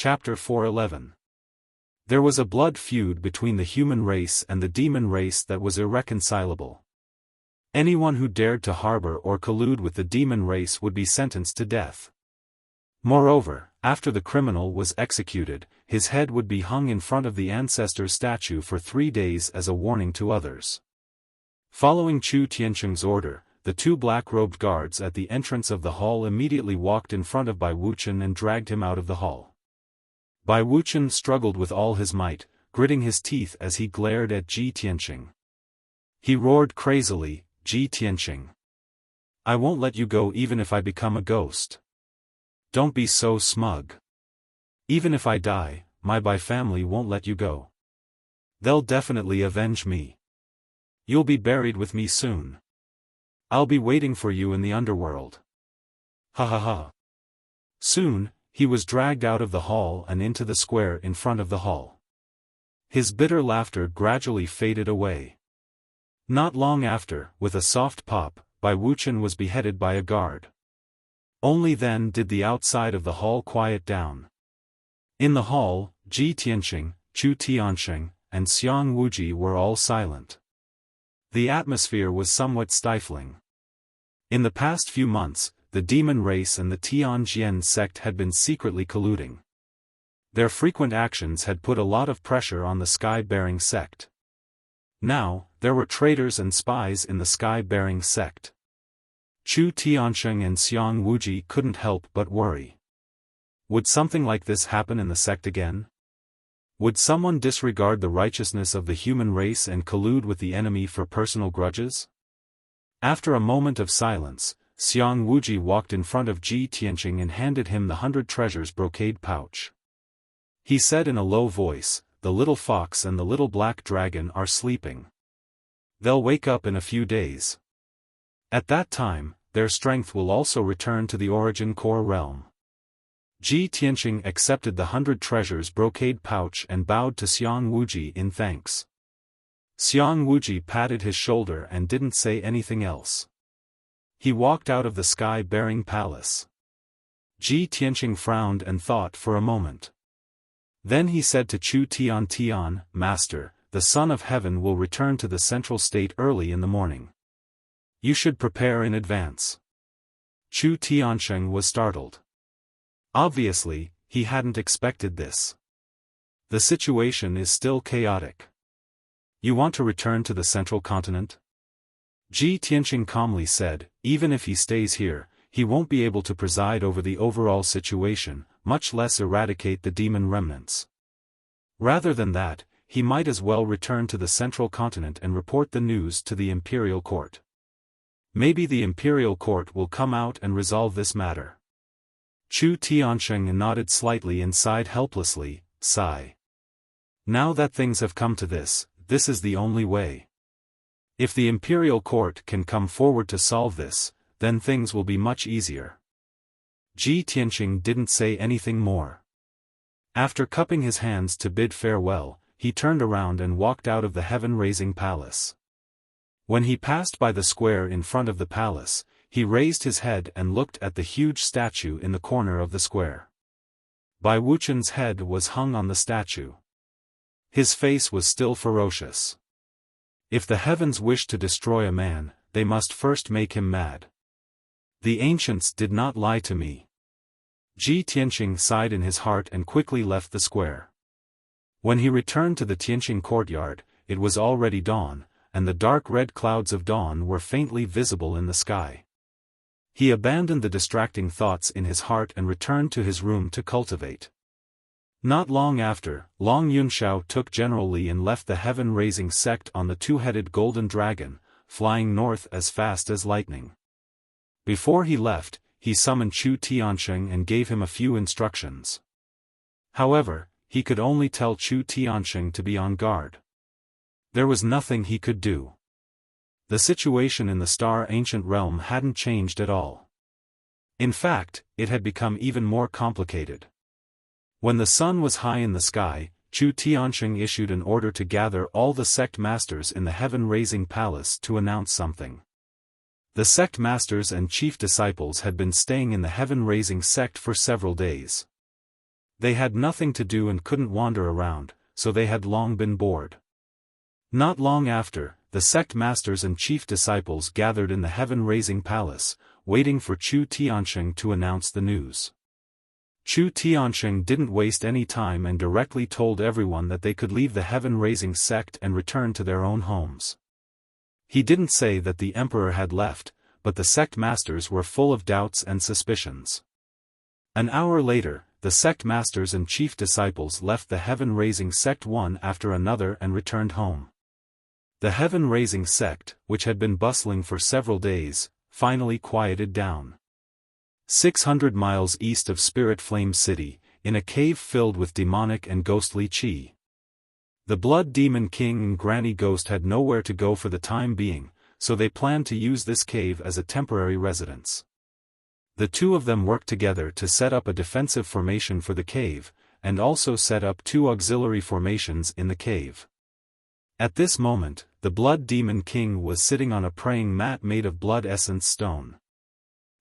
Chapter 411. There was a blood feud between the human race and the demon race that was irreconcilable. Anyone who dared to harbor or collude with the demon race would be sentenced to death. Moreover, after the criminal was executed, his head would be hung in front of the ancestor's statue for 3 days as a warning to others. Following Chu Tiancheng's order, the 2 black-robed guards at the entrance of the hall immediately walked in front of Bai Wuchen and dragged him out of the hall. Bai Wuchen struggled with all his might, gritting his teeth as he glared at Ji Tiancheng. He roared crazily, "Ji Tiancheng! I won't let you go even if I become a ghost. Don't be so smug. Even if I die, my Bai family won't let you go. They'll definitely avenge me. You'll be buried with me soon. I'll be waiting for you in the underworld. Ha ha ha." Soon, he was dragged out of the hall and into the square in front of the hall. His bitter laughter gradually faded away. Not long after, with a soft pop, Bai Wuchen was beheaded by a guard. Only then did the outside of the hall quiet down. In the hall, Ji Tiancheng, Chu Tiancheng, and Xiang Wuji were all silent. The atmosphere was somewhat stifling. In the past few months, the demon race and the Tianjian sect had been secretly colluding. Their frequent actions had put a lot of pressure on the sky-bearing sect. Now, there were traitors and spies in the sky-bearing sect. Chu Tiancheng and Xiang Wuji couldn't help but worry. Would something like this happen in the sect again? Would someone disregard the righteousness of the human race and collude with the enemy for personal grudges? After a moment of silence, Xiang Wuji walked in front of Ji Tiancheng and handed him the 100 treasures brocade pouch. He said in a low voice, "The little fox and the little black dragon are sleeping. They'll wake up in a few days. At that time, their strength will also return to the origin core realm." Ji Tiancheng accepted the 100 treasures brocade pouch and bowed to Xiang Wuji in thanks. Xiang Wuji patted his shoulder and didn't say anything else. He walked out of the sky-bearing palace. Ji Tiancheng frowned and thought for a moment. Then he said to Chu Tian, "Master, the Son of Heaven will return to the central state early in the morning. You should prepare in advance." Chu Tiancheng was startled. Obviously, he hadn't expected this. The situation is still chaotic. "You want to return to the central continent?" Ji Tiancheng calmly said, "Even if he stays here, he won't be able to preside over the overall situation, much less eradicate the demon remnants. Rather than that, he might as well return to the central continent and report the news to the imperial court. Maybe the imperial court will come out and resolve this matter." Chu Tiancheng nodded slightly and sighed helplessly, sigh. Now that things have come to this, this is the only way. If the imperial court can come forward to solve this, then things will be much easier. Ji Tiancheng didn't say anything more. After cupping his hands to bid farewell, he turned around and walked out of the heaven-raising palace. When he passed by the square in front of the palace, he raised his head and looked at the huge statue in the corner of the square. Bai Wuchen's head was hung on the statue. His face was still ferocious. If the heavens wish to destroy a man, they must first make him mad. The ancients did not lie to me. Ji Tiancheng sighed in his heart and quickly left the square. When he returned to the Tianqing courtyard, it was already dawn, and the dark red clouds of dawn were faintly visible in the sky. He abandoned the distracting thoughts in his heart and returned to his room to cultivate. Not long after, Long Yunxiao took General Li and left the heaven-raising sect on the 2-headed golden dragon, flying north as fast as lightning. Before he left, he summoned Chu Tiancheng and gave him a few instructions. However, he could only tell Chu Tiancheng to be on guard. There was nothing he could do. The situation in the Star Ancient Realm hadn't changed at all. In fact, it had become even more complicated. When the sun was high in the sky, Chu Tiancheng issued an order to gather all the sect masters in the heaven-raising palace to announce something. The sect masters and chief disciples had been staying in the heaven-raising sect for several days. They had nothing to do and couldn't wander around, so they had long been bored. Not long after, the sect masters and chief disciples gathered in the heaven-raising palace, waiting for Chu Tiansheng to announce the news. Chu Tiansheng didn't waste any time and directly told everyone that they could leave the heaven-raising sect and return to their own homes. He didn't say that the emperor had left, but the sect masters were full of doubts and suspicions. An hour later, the sect masters and chief disciples left the heaven-raising sect one after another and returned home. The heaven-raising sect, which had been bustling for several days, finally quieted down. 600 miles east of Spirit Flame City, in a cave filled with demonic and ghostly qi. The Blood Demon King and Granny Ghost had nowhere to go for the time being, so they planned to use this cave as a temporary residence. The two of them worked together to set up a defensive formation for the cave, and also set up 2 auxiliary formations in the cave. At this moment, the Blood Demon King was sitting on a praying mat made of blood essence stone.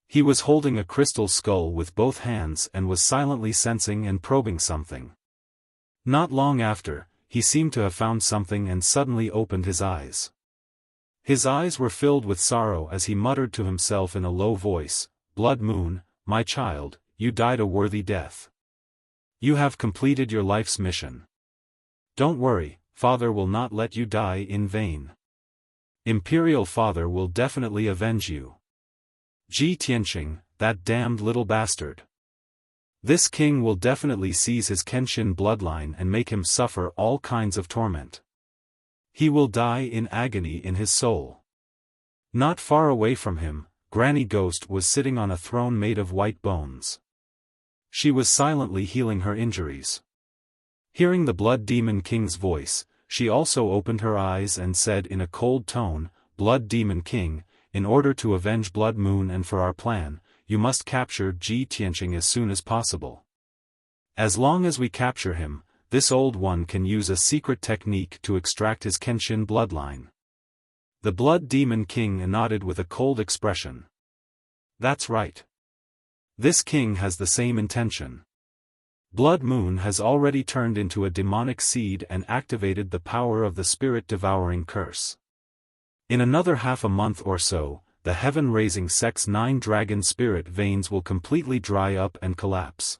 He was holding a crystal skull with both hands and was silently sensing and probing something. Not long after, he seemed to have found something and suddenly opened his eyes. His eyes were filled with sorrow as he muttered to himself in a low voice, "Blood Moon, my child, you died a worthy death. You have completed your life's mission. Don't worry, Father will not let you die in vain. Imperial Father will definitely avenge you. Ji Tianqing, that damned little bastard. This king will definitely seize his Kenshin bloodline and make him suffer all kinds of torment. He will die in agony in his soul." Not far away from him, Granny Ghost was sitting on a throne made of white bones. She was silently healing her injuries. Hearing the Blood Demon King's voice, she also opened her eyes and said in a cold tone, "Blood Demon King, in order to avenge Blood Moon and for our plan, you must capture Ji Tianqing as soon as possible. As long as we capture him, this old one can use a secret technique to extract his Kenshin bloodline." The Blood Demon King nodded with a cold expression. "That's right. This king has the same intention. Blood Moon has already turned into a demonic seed and activated the power of the spirit-devouring curse. In another half a month or so, the heaven-raising sect's 9 dragon spirit veins will completely dry up and collapse.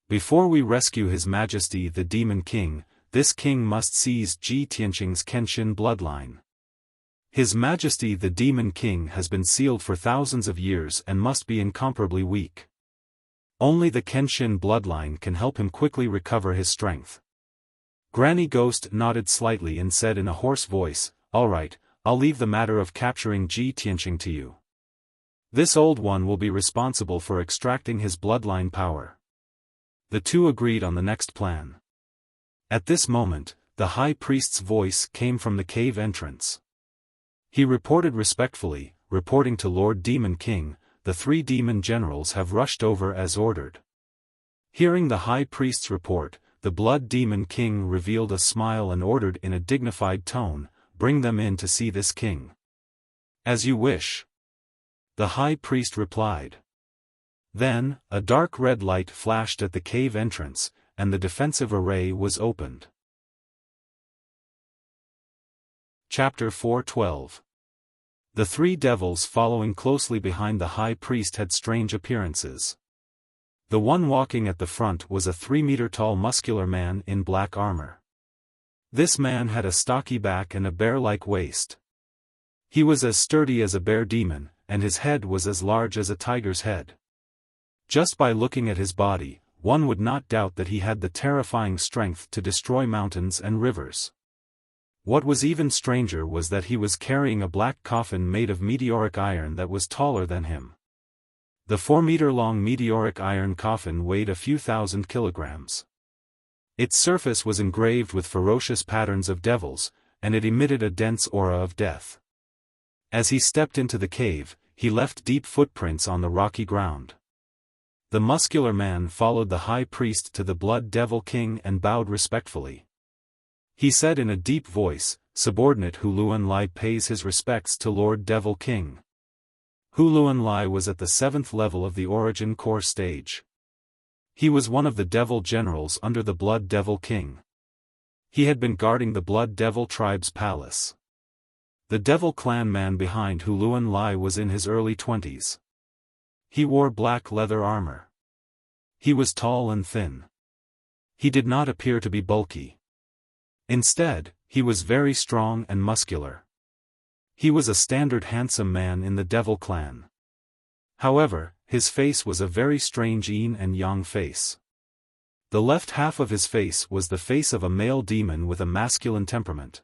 Before we rescue His Majesty the Demon King, this king must seize Ji Tianqing's Kenshin bloodline. His Majesty the Demon King has been sealed for thousands of years and must be incomparably weak. Only the Kenshin bloodline can help him quickly recover his strength." Granny Ghost nodded slightly and said in a hoarse voice, "All right, I'll leave the matter of capturing Ji Tianqing to you. This old one will be responsible for extracting his bloodline power." The two agreed on the next plan. At this moment, the high priest's voice came from the cave entrance. He reported respectfully, reporting to Lord Demon King, "The 3 demon generals have rushed over as ordered." Hearing the high priest's report, the Blood Demon King revealed a smile and ordered in a dignified tone, "Bring them in to see this king." "As you wish," the high priest replied. Then, a dark red light flashed at the cave entrance, and the defensive array was opened. Chapter 4:12. The 3 devils following closely behind the high priest had strange appearances. The one walking at the front was a 3-meter-tall muscular man in black armor. This man had a stocky back and a bear-like waist. He was as sturdy as a bear demon, and his head was as large as a tiger's head. Just by looking at his body, one would not doubt that he had the terrifying strength to destroy mountains and rivers. What was even stranger was that he was carrying a black coffin made of meteoric iron that was taller than him. The 4-meter-long meteoric iron coffin weighed a few thousand kilograms. Its surface was engraved with ferocious patterns of devils, and it emitted a dense aura of death. As he stepped into the cave, he left deep footprints on the rocky ground. The muscular man followed the high priest to the Blood Devil King and bowed respectfully. He said in a deep voice, "Subordinate Huluan Lai pays his respects to Lord Devil King." Huluan Lai was at the 7th level of the Origin Core stage. He was one of the devil generals under the Blood Devil King. He had been guarding the Blood Devil tribe's palace. The devil clan man behind Huluan Lai was in his early 20s. He wore black leather armor. He was tall and thin. He did not appear to be bulky. Instead, he was very strong and muscular. He was a standard handsome man in the devil clan. However, his face was a very strange yin and yang face. The left half of his face was the face of a male demon with a masculine temperament.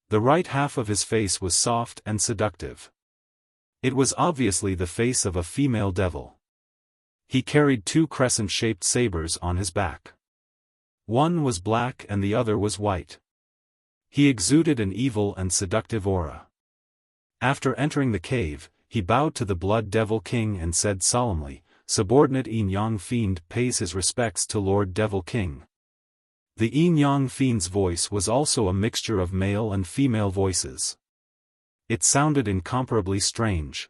The right half of his face was soft and seductive. It was obviously the face of a female devil. He carried 2 crescent-shaped sabers on his back. One was black and the other was white. He exuded an evil and seductive aura. After entering the cave, he bowed to the Blood Devil King and said solemnly, "Subordinate Yin-Yang Fiend pays his respects to Lord Devil King." The Yin-Yang Fiend's voice was also a mixture of male and female voices. It sounded incomparably strange.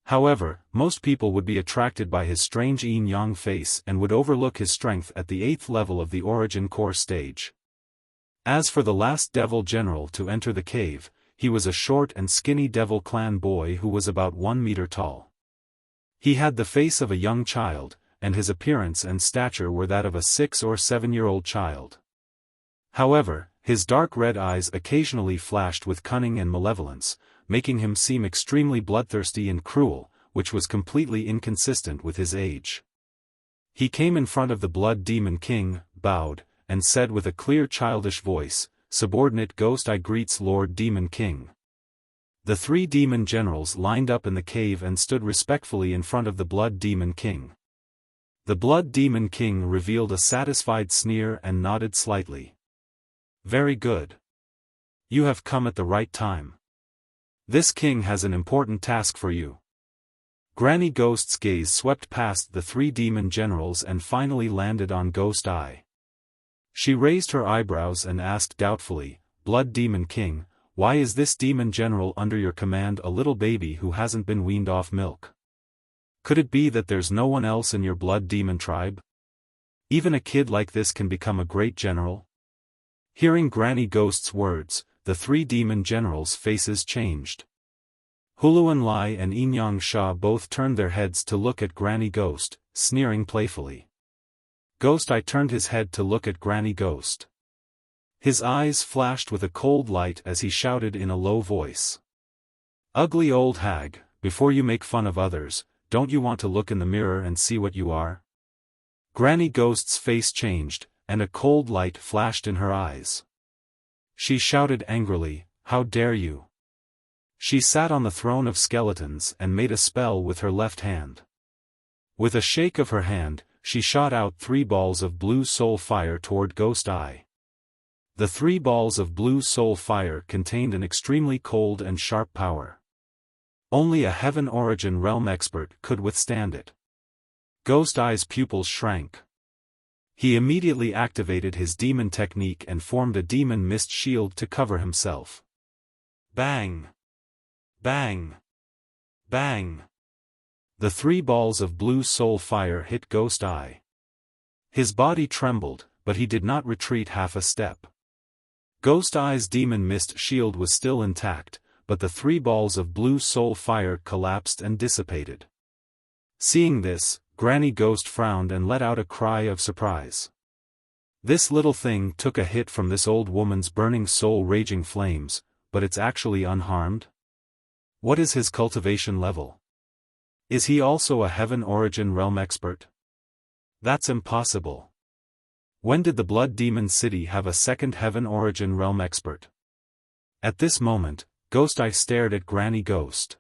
However, most people would be attracted by his strange yin-yang face and would overlook his strength at the 8th level of the Origin Core stage. As for the last devil general to enter the cave, he was a short and skinny devil clan boy who was about 1 meter tall. He had the face of a young child, and his appearance and stature were that of a 6 or 7-year-old child. However, his dark red eyes occasionally flashed with cunning and malevolence, making him seem extremely bloodthirsty and cruel, which was completely inconsistent with his age. He came in front of the Blood Demon King, bowed, and said with a clear childish voice, "Subordinate Ghost, I greets Lord Demon King." The 3 demon generals lined up in the cave and stood respectfully in front of the Blood Demon King. The Blood Demon King revealed a satisfied sneer and nodded slightly. "Very good. You have come at the right time. This king has an important task for you." Granny Ghost's gaze swept past the 3 demon generals and finally landed on Ghost Eye. She raised her eyebrows and asked doubtfully, "Blood Demon King, why is this demon general under your command a little baby who hasn't been weaned off milk? Could it be that there's no one else in your blood demon tribe? Even a kid like this can become a great general?" Hearing Granny Ghost's words, the 3 demon generals' faces changed. Huluan Lai and Yin-Yang Sha both turned their heads to look at Granny Ghost, sneering playfully. Ghost Eye turned his head to look at Granny Ghost. His eyes flashed with a cold light as he shouted in a low voice. "Ugly old hag, before you make fun of others, don't you want to look in the mirror and see what you are?" Granny Ghost's face changed, and a cold light flashed in her eyes. She shouted angrily, "How dare you!" She sat on the throne of skeletons and made a spell with her left hand. With a shake of her hand, she shot out 3 balls of blue soul fire toward Ghost Eye. The 3 balls of blue soul fire contained an extremely cold and sharp power. Only a Heaven Origin Realm expert could withstand it. Ghost Eye's pupils shrank. He immediately activated his demon technique and formed a demon mist shield to cover himself. Bang! Bang! Bang! The 3 balls of blue soul fire hit Ghost Eye. His body trembled, but he did not retreat half a step. Ghost Eye's demon mist shield was still intact, but the 3 balls of blue soul fire collapsed and dissipated. Seeing this, Granny Ghost frowned and let out a cry of surprise. This little thing took a hit from this old woman's burning soul raging flames, but it's actually unharmed? What is his cultivation level? Is he also a Heaven Origin Realm expert? That's impossible. When did the Blood Demon City have a second Heaven Origin Realm expert? At this moment, Ghost Eye stared at Granny Ghost.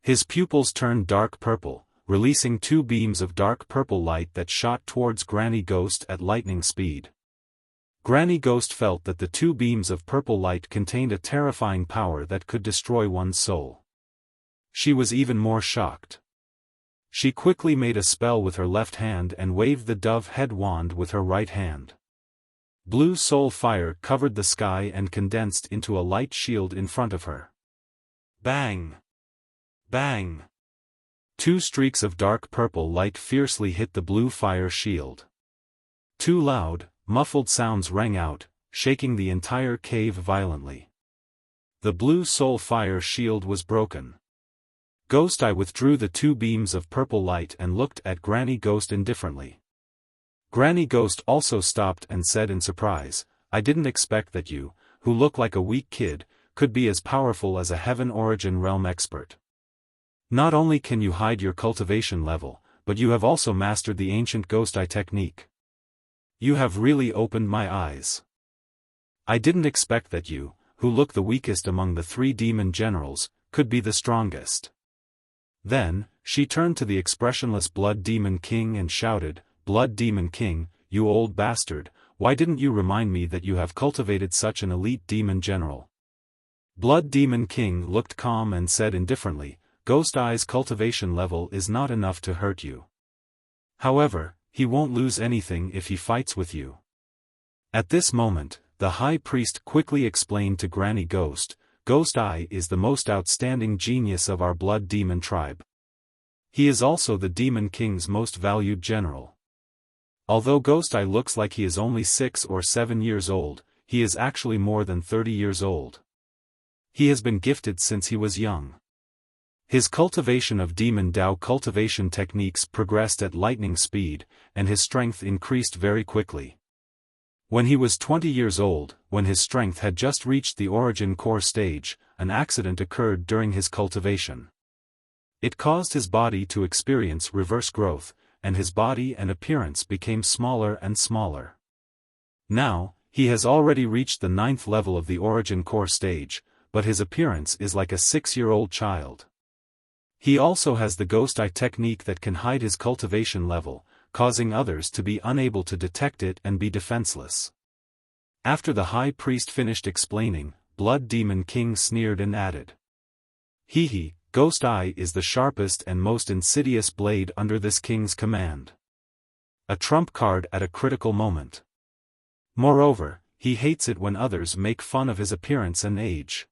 His pupils turned dark purple, releasing 2 beams of dark purple light that shot towards Granny Ghost at lightning speed. Granny Ghost felt that the 2 beams of purple light contained a terrifying power that could destroy one's soul. She was even more shocked. She quickly made a spell with her left hand and waved the dove head wand with her right hand. Blue soul fire covered the sky and condensed into a light shield in front of her. Bang! Bang! Two streaks of dark purple light fiercely hit the blue fire shield. Two loud, muffled sounds rang out, shaking the entire cave violently. The blue soul fire shield was broken. Ghost Eye withdrew the two beams of purple light and looked at Granny Ghost indifferently. Granny Ghost also stopped and said in surprise, "I didn't expect that you, who look like a weak kid, could be as powerful as a Heaven Origin Realm expert. Not only can you hide your cultivation level, but you have also mastered the ancient Ghost Eye technique. You have really opened my eyes. I didn't expect that you, who look the weakest among the three demon generals, could be the strongest." Then, she turned to the expressionless Blood Demon King and shouted, "Blood Demon King, you old bastard, why didn't you remind me that you have cultivated such an elite demon general?" Blood Demon King looked calm and said indifferently, "Ghost Eye's cultivation level is not enough to hurt you. However, he won't lose anything if he fights with you." At this moment, the High Priest quickly explained to Granny Ghost, "Ghost Eye is the most outstanding genius of our Blood Demon tribe. He is also the Demon King's most valued general. Although Ghost Eye looks like he is only 6 or 7 years old, he is actually more than 30 years old. He has been gifted since he was young. His cultivation of Demon Dao cultivation techniques progressed at lightning speed, and his strength increased very quickly. When he was 20 years old, when his strength had just reached the Origin Core stage, an accident occurred during his cultivation. It caused his body to experience reverse growth, and his body and appearance became smaller and smaller. Now, he has already reached the 9th level of the Origin Core stage, but his appearance is like a 6-year-old child. He also has the Ghost Eye technique that can hide his cultivation level, causing others to be unable to detect it and be defenseless." After the High Priest finished explaining, Blood Demon King sneered and added, "Hee, Ghost Eye is the sharpest and most insidious blade under this king's command. A trump card at a critical moment. Moreover, he hates it when others make fun of his appearance and age."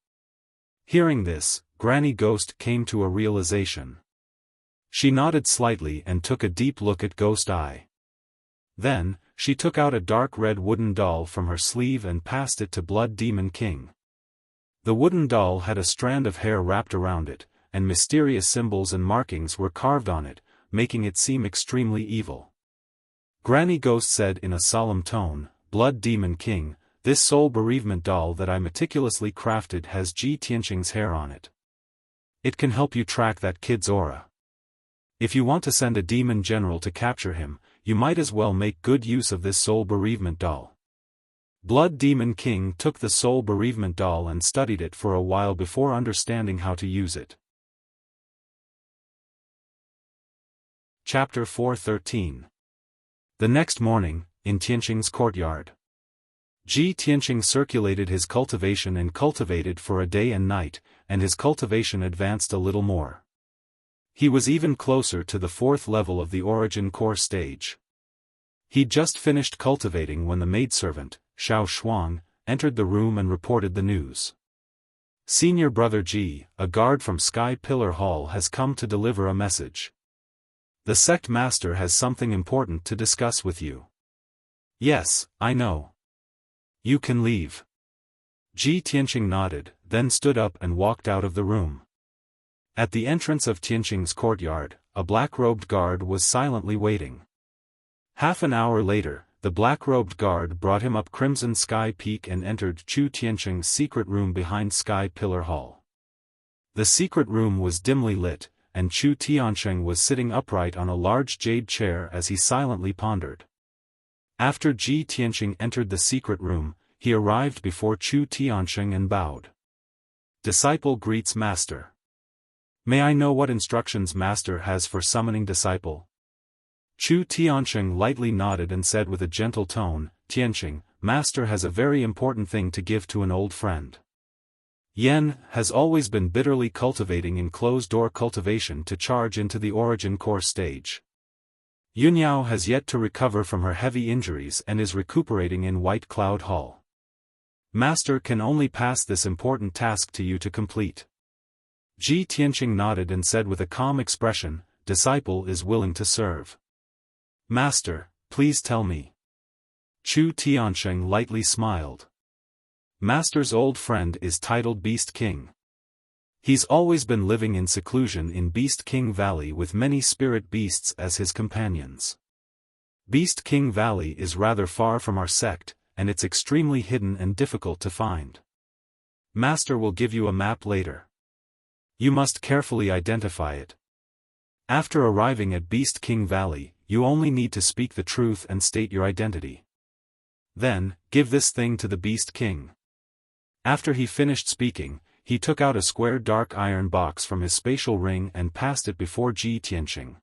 Hearing this, Granny Ghost came to a realization. She nodded slightly and took a deep look at Ghost Eye. Then, she took out a dark red wooden doll from her sleeve and passed it to Blood Demon King. The wooden doll had a strand of hair wrapped around it, and mysterious symbols and markings were carved on it, making it seem extremely evil. Granny Ghost said in a solemn tone, "Blood Demon King, this soul bereavement doll that I meticulously crafted has Ji Tianqing's hair on it. It can help you track that kid's aura. If you want to send a demon general to capture him, you might as well make good use of this soul bereavement doll." Blood Demon King took the soul bereavement doll and studied it for a while before understanding how to use it. Chapter 413. The next morning, in Tianqing's courtyard, Ji Tianqing circulated his cultivation and cultivated for a day and night, and his cultivation advanced a little more. He was even closer to the 4th level of the Origin Core stage. He'd just finished cultivating when the maidservant, Xiaofan, entered the room and reported the news. "Senior Brother Ji, a guard from Sky Pillar Hall has come to deliver a message. The sect master has something important to discuss with you." "Yes, I know. You can leave." Ji Tianqing nodded, then stood up and walked out of the room. At the entrance of Tianqing's courtyard, a black-robed guard was silently waiting. Half an hour later, the black-robed guard brought him up Crimson Sky Peak and entered Chu Tianqing's secret room behind Sky Pillar Hall. The secret room was dimly lit, and Chu Tianqing was sitting upright on a large jade chair as he silently pondered. After Ji Tianqing entered the secret room, he arrived before Chu Tianqing and bowed. "Disciple greets Master. May I know what instructions Master has for summoning disciple?" Chu Tianqing lightly nodded and said with a gentle tone, "Tianqing, Master has a very important thing to give to an old friend. Yen has always been bitterly cultivating in closed-door cultivation to charge into the Origin Core stage. Yunyao has yet to recover from her heavy injuries and is recuperating in White Cloud Hall. Master can only pass this important task to you to complete." Ji Tianqing nodded and said with a calm expression, disciple is willing to serve. Master, please tell me. Chu Tiansheng lightly smiled. Master's old friend is titled Beast King. He's always been living in seclusion in Beast King Valley with many spirit beasts as his companions. Beast King Valley is rather far from our sect, and it's extremely hidden and difficult to find. Master will give you a map later. You must carefully identify it. After arriving at Beast King Valley, you only need to speak the truth and state your identity. Then, give this thing to the Beast King. After he finished speaking, he took out a square dark iron box from his spatial ring and passed it before Ji Tianqing.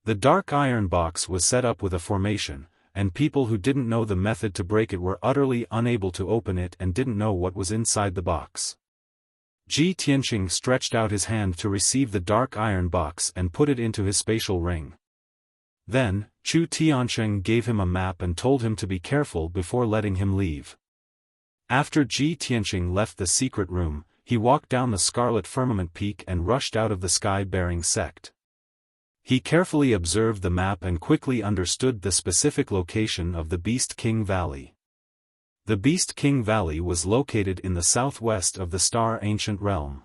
The dark iron box was set up with a formation, and people who didn't know the method to break it were utterly unable to open it and didn't know what was inside the box. Ji Tianqing stretched out his hand to receive the dark iron box and put it into his spatial ring. Then, Chu Tiansheng gave him a map and told him to be careful before letting him leave. After Ji Tianqing left the secret room, he walked down the Scarlet Firmament Peak and rushed out of the sky-bearing sect. He carefully observed the map and quickly understood the specific location of the Beast King Valley. The Beast King Valley was located in the southwest of the Star Ancient Realm.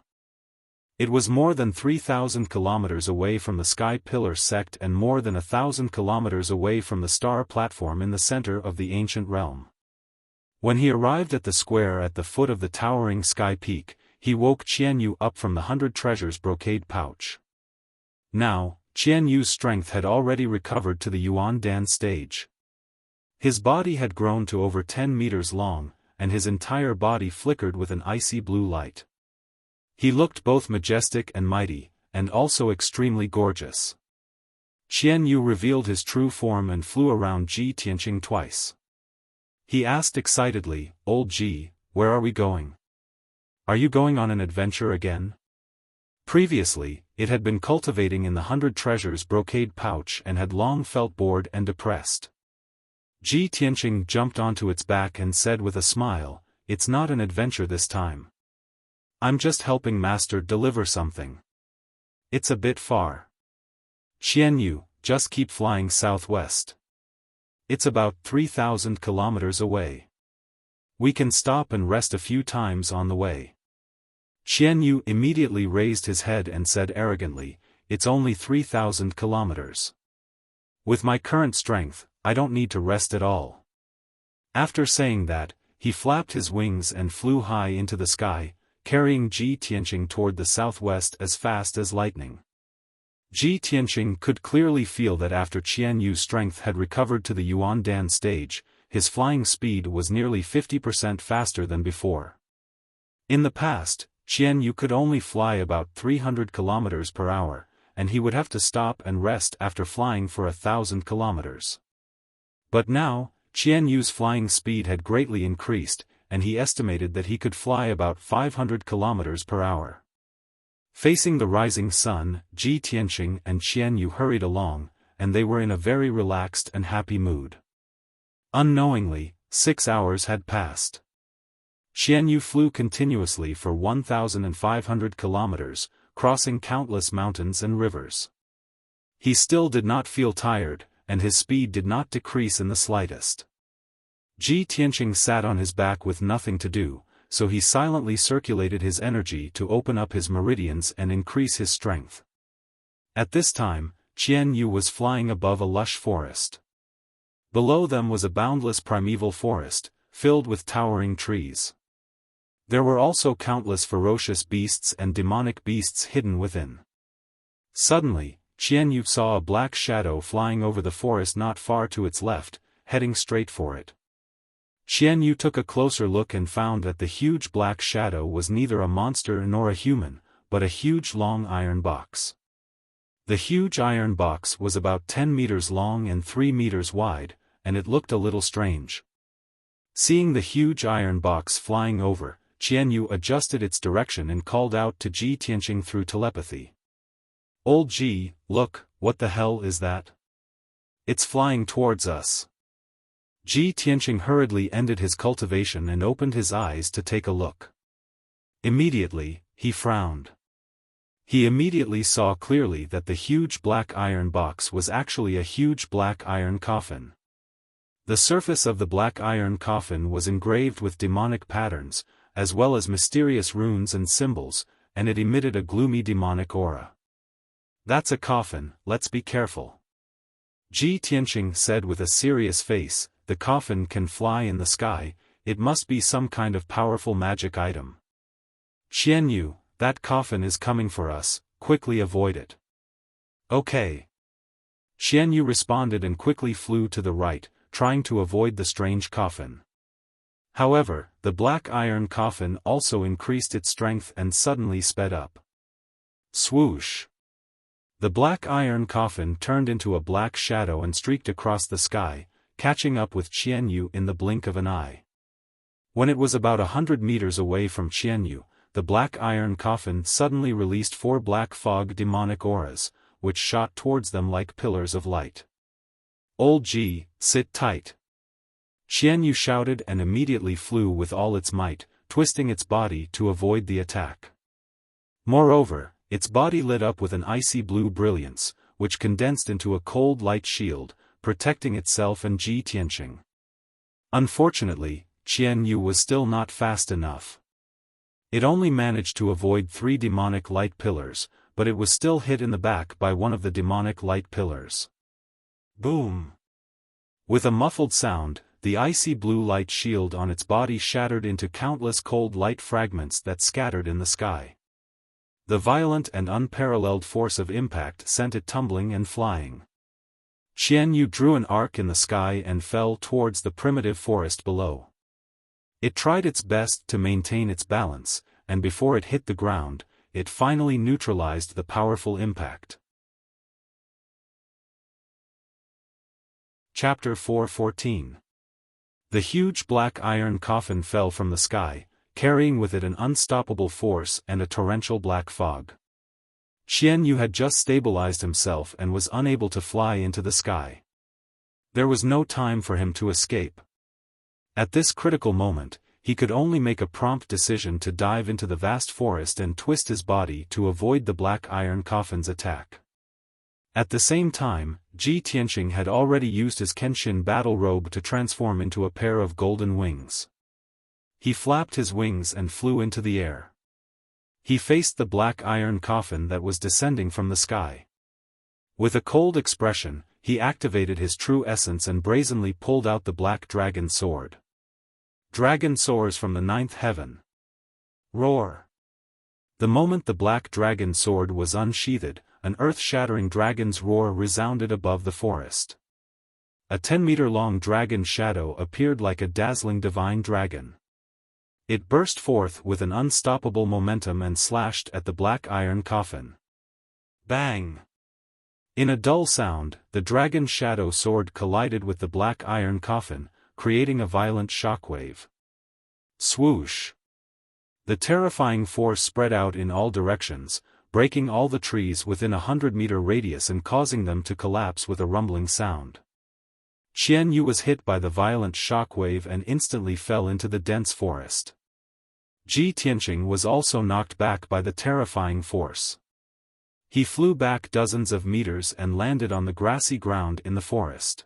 It was more than 3,000 kilometers away from the Sky Pillar sect and more than 1,000 kilometers away from the star platform in the center of the Ancient Realm. When he arrived at the square at the foot of the towering Sky Peak, he woke Qian Yu up from the 100 Treasures brocade pouch. Now, Qian Yu's strength had already recovered to the Yuan Dan stage. His body had grown to over 10 meters long, and his entire body flickered with an icy blue light. He looked both majestic and mighty, and also extremely gorgeous. Qian Yu revealed his true form and flew around Ji Tianqing twice. He asked excitedly, "Old Ji, where are we going? Are you going on an adventure again?" Previously, it had been cultivating in the 100 Treasures brocade pouch and had long felt bored and depressed. Ji Tianqing jumped onto its back and said with a smile, "It's not an adventure this time. I'm just helping Master deliver something. It's a bit far. Qian Yu, just keep flying southwest. It's about 3,000 kilometers away. We can stop and rest a few times on the way." Qian Yu immediately raised his head and said arrogantly, "It's only 3,000 kilometers. With my current strength, I don't need to rest at all." After saying that, he flapped his wings and flew high into the sky, carrying Ji Tianqing toward the southwest as fast as lightning. Ji Tianqing could clearly feel that after Qian Yu's strength had recovered to the Yuan Dan stage, his flying speed was nearly 50% faster than before. In the past, Qian Yu could only fly about 300 kilometers per hour, and he would have to stop and rest after flying for 1,000 kilometers. But now, Qian Yu's flying speed had greatly increased, and he estimated that he could fly about 500 kilometers per hour. Facing the rising sun, Ji Tianqing and Qian Yu hurried along, and they were in a very relaxed and happy mood. Unknowingly, 6 hours had passed. Qian Yu flew continuously for 1,500 kilometers, crossing countless mountains and rivers. He still did not feel tired, and his speed did not decrease in the slightest. Ji Tianqing sat on his back with nothing to do, so he silently circulated his energy to open up his meridians and increase his strength. At this time, Qian Yu was flying above a lush forest. Below them was a boundless primeval forest, filled with towering trees. There were also countless ferocious beasts and demonic beasts hidden within. Suddenly, Qian Yu saw a black shadow flying over the forest not far to its left, heading straight for it. Qian Yu took a closer look and found that the huge black shadow was neither a monster nor a human, but a huge long iron box. The huge iron box was about 10 meters long and 3 meters wide, and it looked a little strange. Seeing the huge iron box flying over, Qian Yu adjusted its direction and called out to Ji Tianqing through telepathy. "Old Ji, look, what the hell is that? It's flying towards us." Ji Tianqing hurriedly ended his cultivation and opened his eyes to take a look. Immediately, he frowned. He immediately saw clearly that the huge black iron box was actually a huge black iron coffin. The surface of the black iron coffin was engraved with demonic patterns, as well as mysterious runes and symbols, and it emitted a gloomy demonic aura. "That's a coffin, let's be careful," Ji Tianqing said with a serious face. "The coffin can fly in the sky, it must be some kind of powerful magic item. Qianyu, that coffin is coming for us, quickly avoid it." "Okay." Qianyu responded and quickly flew to the right, trying to avoid the strange coffin. However, the black iron coffin also increased its strength and suddenly sped up. Swoosh! The black iron coffin turned into a black shadow and streaked across the sky, catching up with Qianyu in the blink of an eye. When it was about 100 meters away from Qianyu, the black iron coffin suddenly released 4 black fog demonic auras, which shot towards them like pillars of light. "Old Ji, sit tight!" Qianyu shouted and immediately flew with all its might, twisting its body to avoid the attack. Moreover, its body lit up with an icy blue brilliance, which condensed into a cold light shield, protecting itself and Ji Tianqing. Unfortunately, Qianyu was still not fast enough. It only managed to avoid 3 demonic light pillars, but it was still hit in the back by one of the demonic light pillars. Boom! With a muffled sound, the icy blue light shield on its body shattered into countless cold light fragments that scattered in the sky. The violent and unparalleled force of impact sent it tumbling and flying. Qianyu drew an arc in the sky and fell towards the primitive forest below. It tried its best to maintain its balance, and before it hit the ground, it finally neutralized the powerful impact. Chapter 4:14. The huge black iron coffin fell from the sky, carrying with it an unstoppable force and a torrential black fog. Qianyu had just stabilized himself and was unable to fly into the sky. There was no time for him to escape. At this critical moment, he could only make a prompt decision to dive into the vast forest and twist his body to avoid the black iron coffin's attack. At the same time, Ji Tianqing had already used his Kenshin battle robe to transform into a pair of golden wings. He flapped his wings and flew into the air. He faced the black iron coffin that was descending from the sky. With a cold expression, he activated his true essence and brazenly pulled out the black dragon sword. Dragon soars from the 9th heaven. Roar! The moment the black dragon sword was unsheathed, an earth-shattering dragon's roar resounded above the forest. A 10-meter-long dragon shadow appeared like a dazzling divine dragon. It burst forth with an unstoppable momentum and slashed at the black iron coffin. Bang! In a dull sound, the dragon shadow sword collided with the black iron coffin, creating a violent shockwave. Swoosh! The terrifying force spread out in all directions, breaking all the trees within a 100-meter radius and causing them to collapse with a rumbling sound. Qianyu was hit by the violent shockwave and instantly fell into the dense forest. Ji Tianqing was also knocked back by the terrifying force. He flew back dozens of meters and landed on the grassy ground in the forest.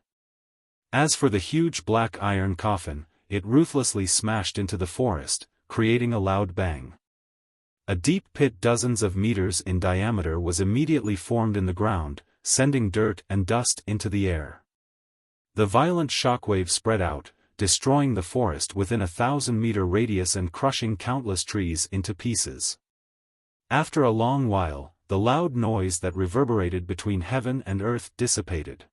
As for the huge black iron coffin, it ruthlessly smashed into the forest, creating a loud bang. A deep pit dozens of meters in diameter was immediately formed in the ground, sending dirt and dust into the air. The violent shockwave spread out, destroying the forest within a 1,000-meter radius and crushing countless trees into pieces. After a long while, the loud noise that reverberated between heaven and earth dissipated.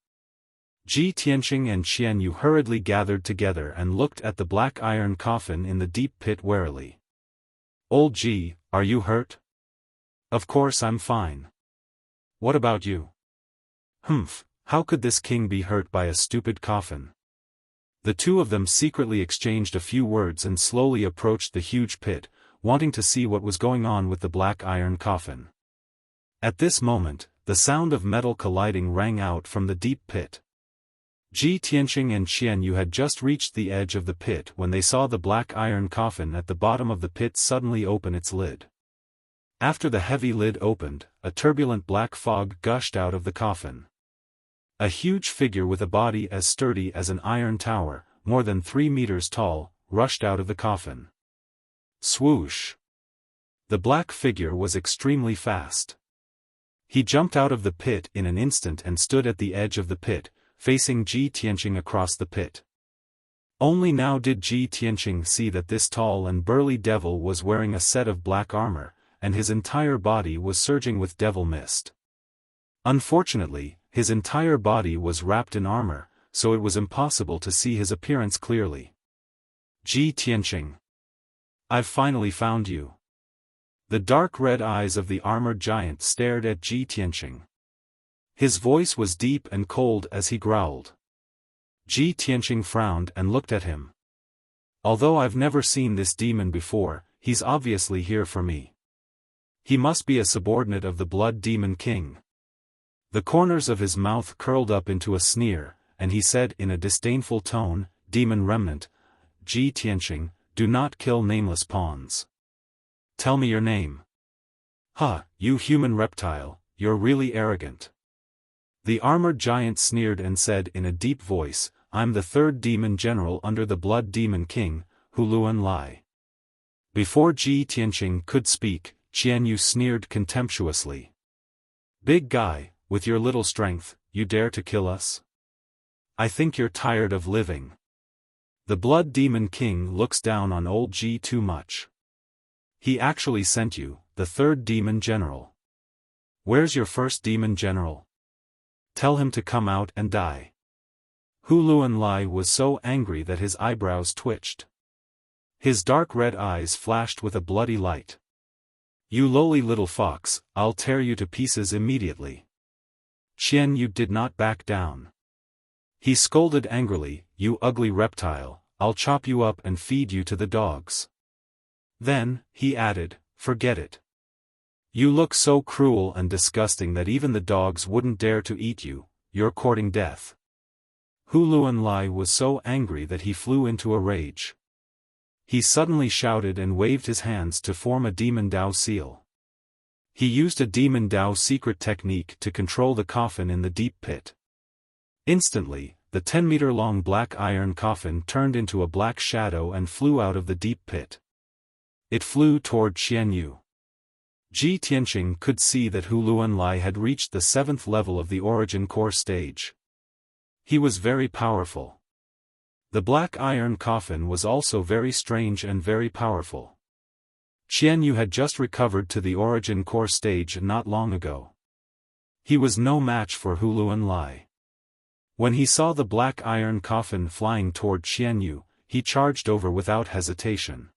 Ji Tianqing and Qianyu hurriedly gathered together and looked at the black iron coffin in the deep pit warily. "Old Ji, are you hurt?" "Of course I'm fine. What about you?" "Humph, how could this king be hurt by a stupid coffin?" The two of them secretly exchanged a few words and slowly approached the huge pit, wanting to see what was going on with the black iron coffin. At this moment, the sound of metal colliding rang out from the deep pit. Ji Tianqing and Qianyu had just reached the edge of the pit when they saw the black iron coffin at the bottom of the pit suddenly open its lid. After the heavy lid opened, a turbulent black fog gushed out of the coffin. A huge figure with a body as sturdy as an iron tower, more than 3 meters tall, rushed out of the coffin. Swoosh! The black figure was extremely fast. He jumped out of the pit in an instant and stood at the edge of the pit, facing Ji Tianqing across the pit. Only now did Ji Tianqing see that this tall and burly devil was wearing a set of black armor, and his entire body was surging with devil mist. Unfortunately, his entire body was wrapped in armor, so it was impossible to see his appearance clearly. Ji Tianqing. I've finally found you. The dark red eyes of the armored giant stared at Ji Tianqing. His voice was deep and cold as he growled. Ji Tianqing frowned and looked at him. Although I've never seen this demon before, he's obviously here for me. He must be a subordinate of the Blood Demon King. The corners of his mouth curled up into a sneer, and he said in a disdainful tone, Demon Remnant, Ji Tianqing, do not kill nameless pawns. Tell me your name. Ha, you human reptile, you're really arrogant. The armored giant sneered and said in a deep voice, I'm the third demon general under the Blood Demon King, Huluan Lai. Before Ji Tianqing could speak, Qianyu sneered contemptuously. Big guy, with your little strength, you dare to kill us? I think you're tired of living. The Blood Demon King looks down on old Ji too much. He actually sent you, the third demon general. Where's your first demon general? Tell him to come out and die. Huluan Lai was so angry that his eyebrows twitched. His dark red eyes flashed with a bloody light. You lowly little fox, I'll tear you to pieces immediately. Qianyu did not back down. He scolded angrily, you ugly reptile, I'll chop you up and feed you to the dogs. Then, he added, forget it. You look so cruel and disgusting that even the dogs wouldn't dare to eat you, you're courting death. Huluan Lai was so angry that he flew into a rage. He suddenly shouted and waved his hands to form a Demon Dao seal. He used a Demon Dao secret technique to control the coffin in the deep pit. Instantly, the 10-meter-long black iron coffin turned into a black shadow and flew out of the deep pit. It flew toward Qianyu. Ji Tianqing could see that Huluan Lai had reached the 7th level of the Origin Core stage. He was very powerful. The black iron coffin was also very strange and very powerful. Qianyu had just recovered to the Origin Core stage not long ago. He was no match for Huluan Lai. When he saw the black iron coffin flying toward Qianyu, he charged over without hesitation.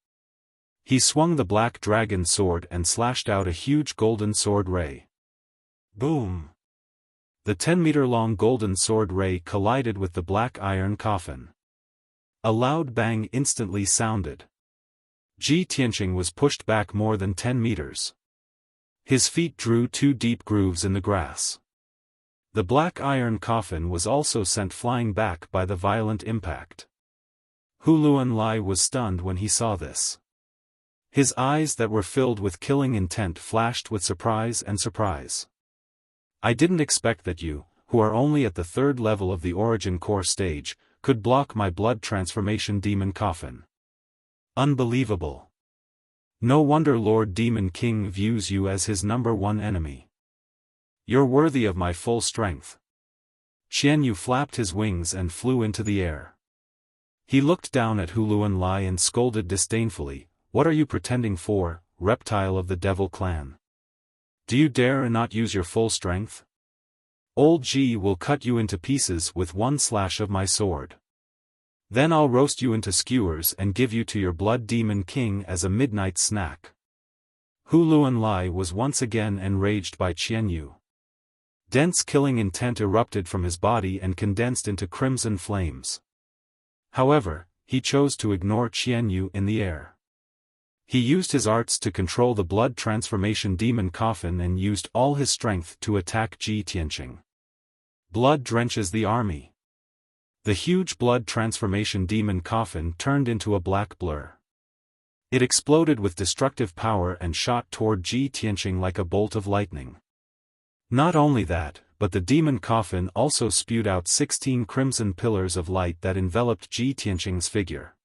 He swung the black dragon sword and slashed out a huge golden sword ray. Boom! The 10-meter-long golden sword ray collided with the black iron coffin. A loud bang instantly sounded. Ji Tianqing was pushed back more than 10 meters. His feet drew 2 deep grooves in the grass. The black iron coffin was also sent flying back by the violent impact. Huluan Lai was stunned when he saw this. His eyes that were filled with killing intent flashed with surprise and surprise. I didn't expect that you, who are only at the 3rd level of the Origin Core stage, could block my blood transformation demon coffin. Unbelievable. No wonder Lord Demon King views you as his #1 enemy. You're worthy of my full strength. Qianyu flapped his wings and flew into the air. He looked down at Huluan Lai and scolded disdainfully, what are you pretending for, reptile of the Devil Clan? Do you dare not use your full strength? Old Ji will cut you into pieces with one slash of my sword. Then I'll roast you into skewers and give you to your Blood Demon King as a midnight snack. Huluan Lai was once again enraged by Qianyu. Dense killing intent erupted from his body and condensed into crimson flames. However, he chose to ignore Qianyu in the air. He used his arts to control the blood transformation demon coffin and used all his strength to attack Ji Tianqing. Blood drenches the army. The huge blood transformation demon coffin turned into a black blur. It exploded with destructive power and shot toward Ji Tianqing like a bolt of lightning. Not only that, but the demon coffin also spewed out 16 crimson pillars of light that enveloped Ji Tianqing's figure.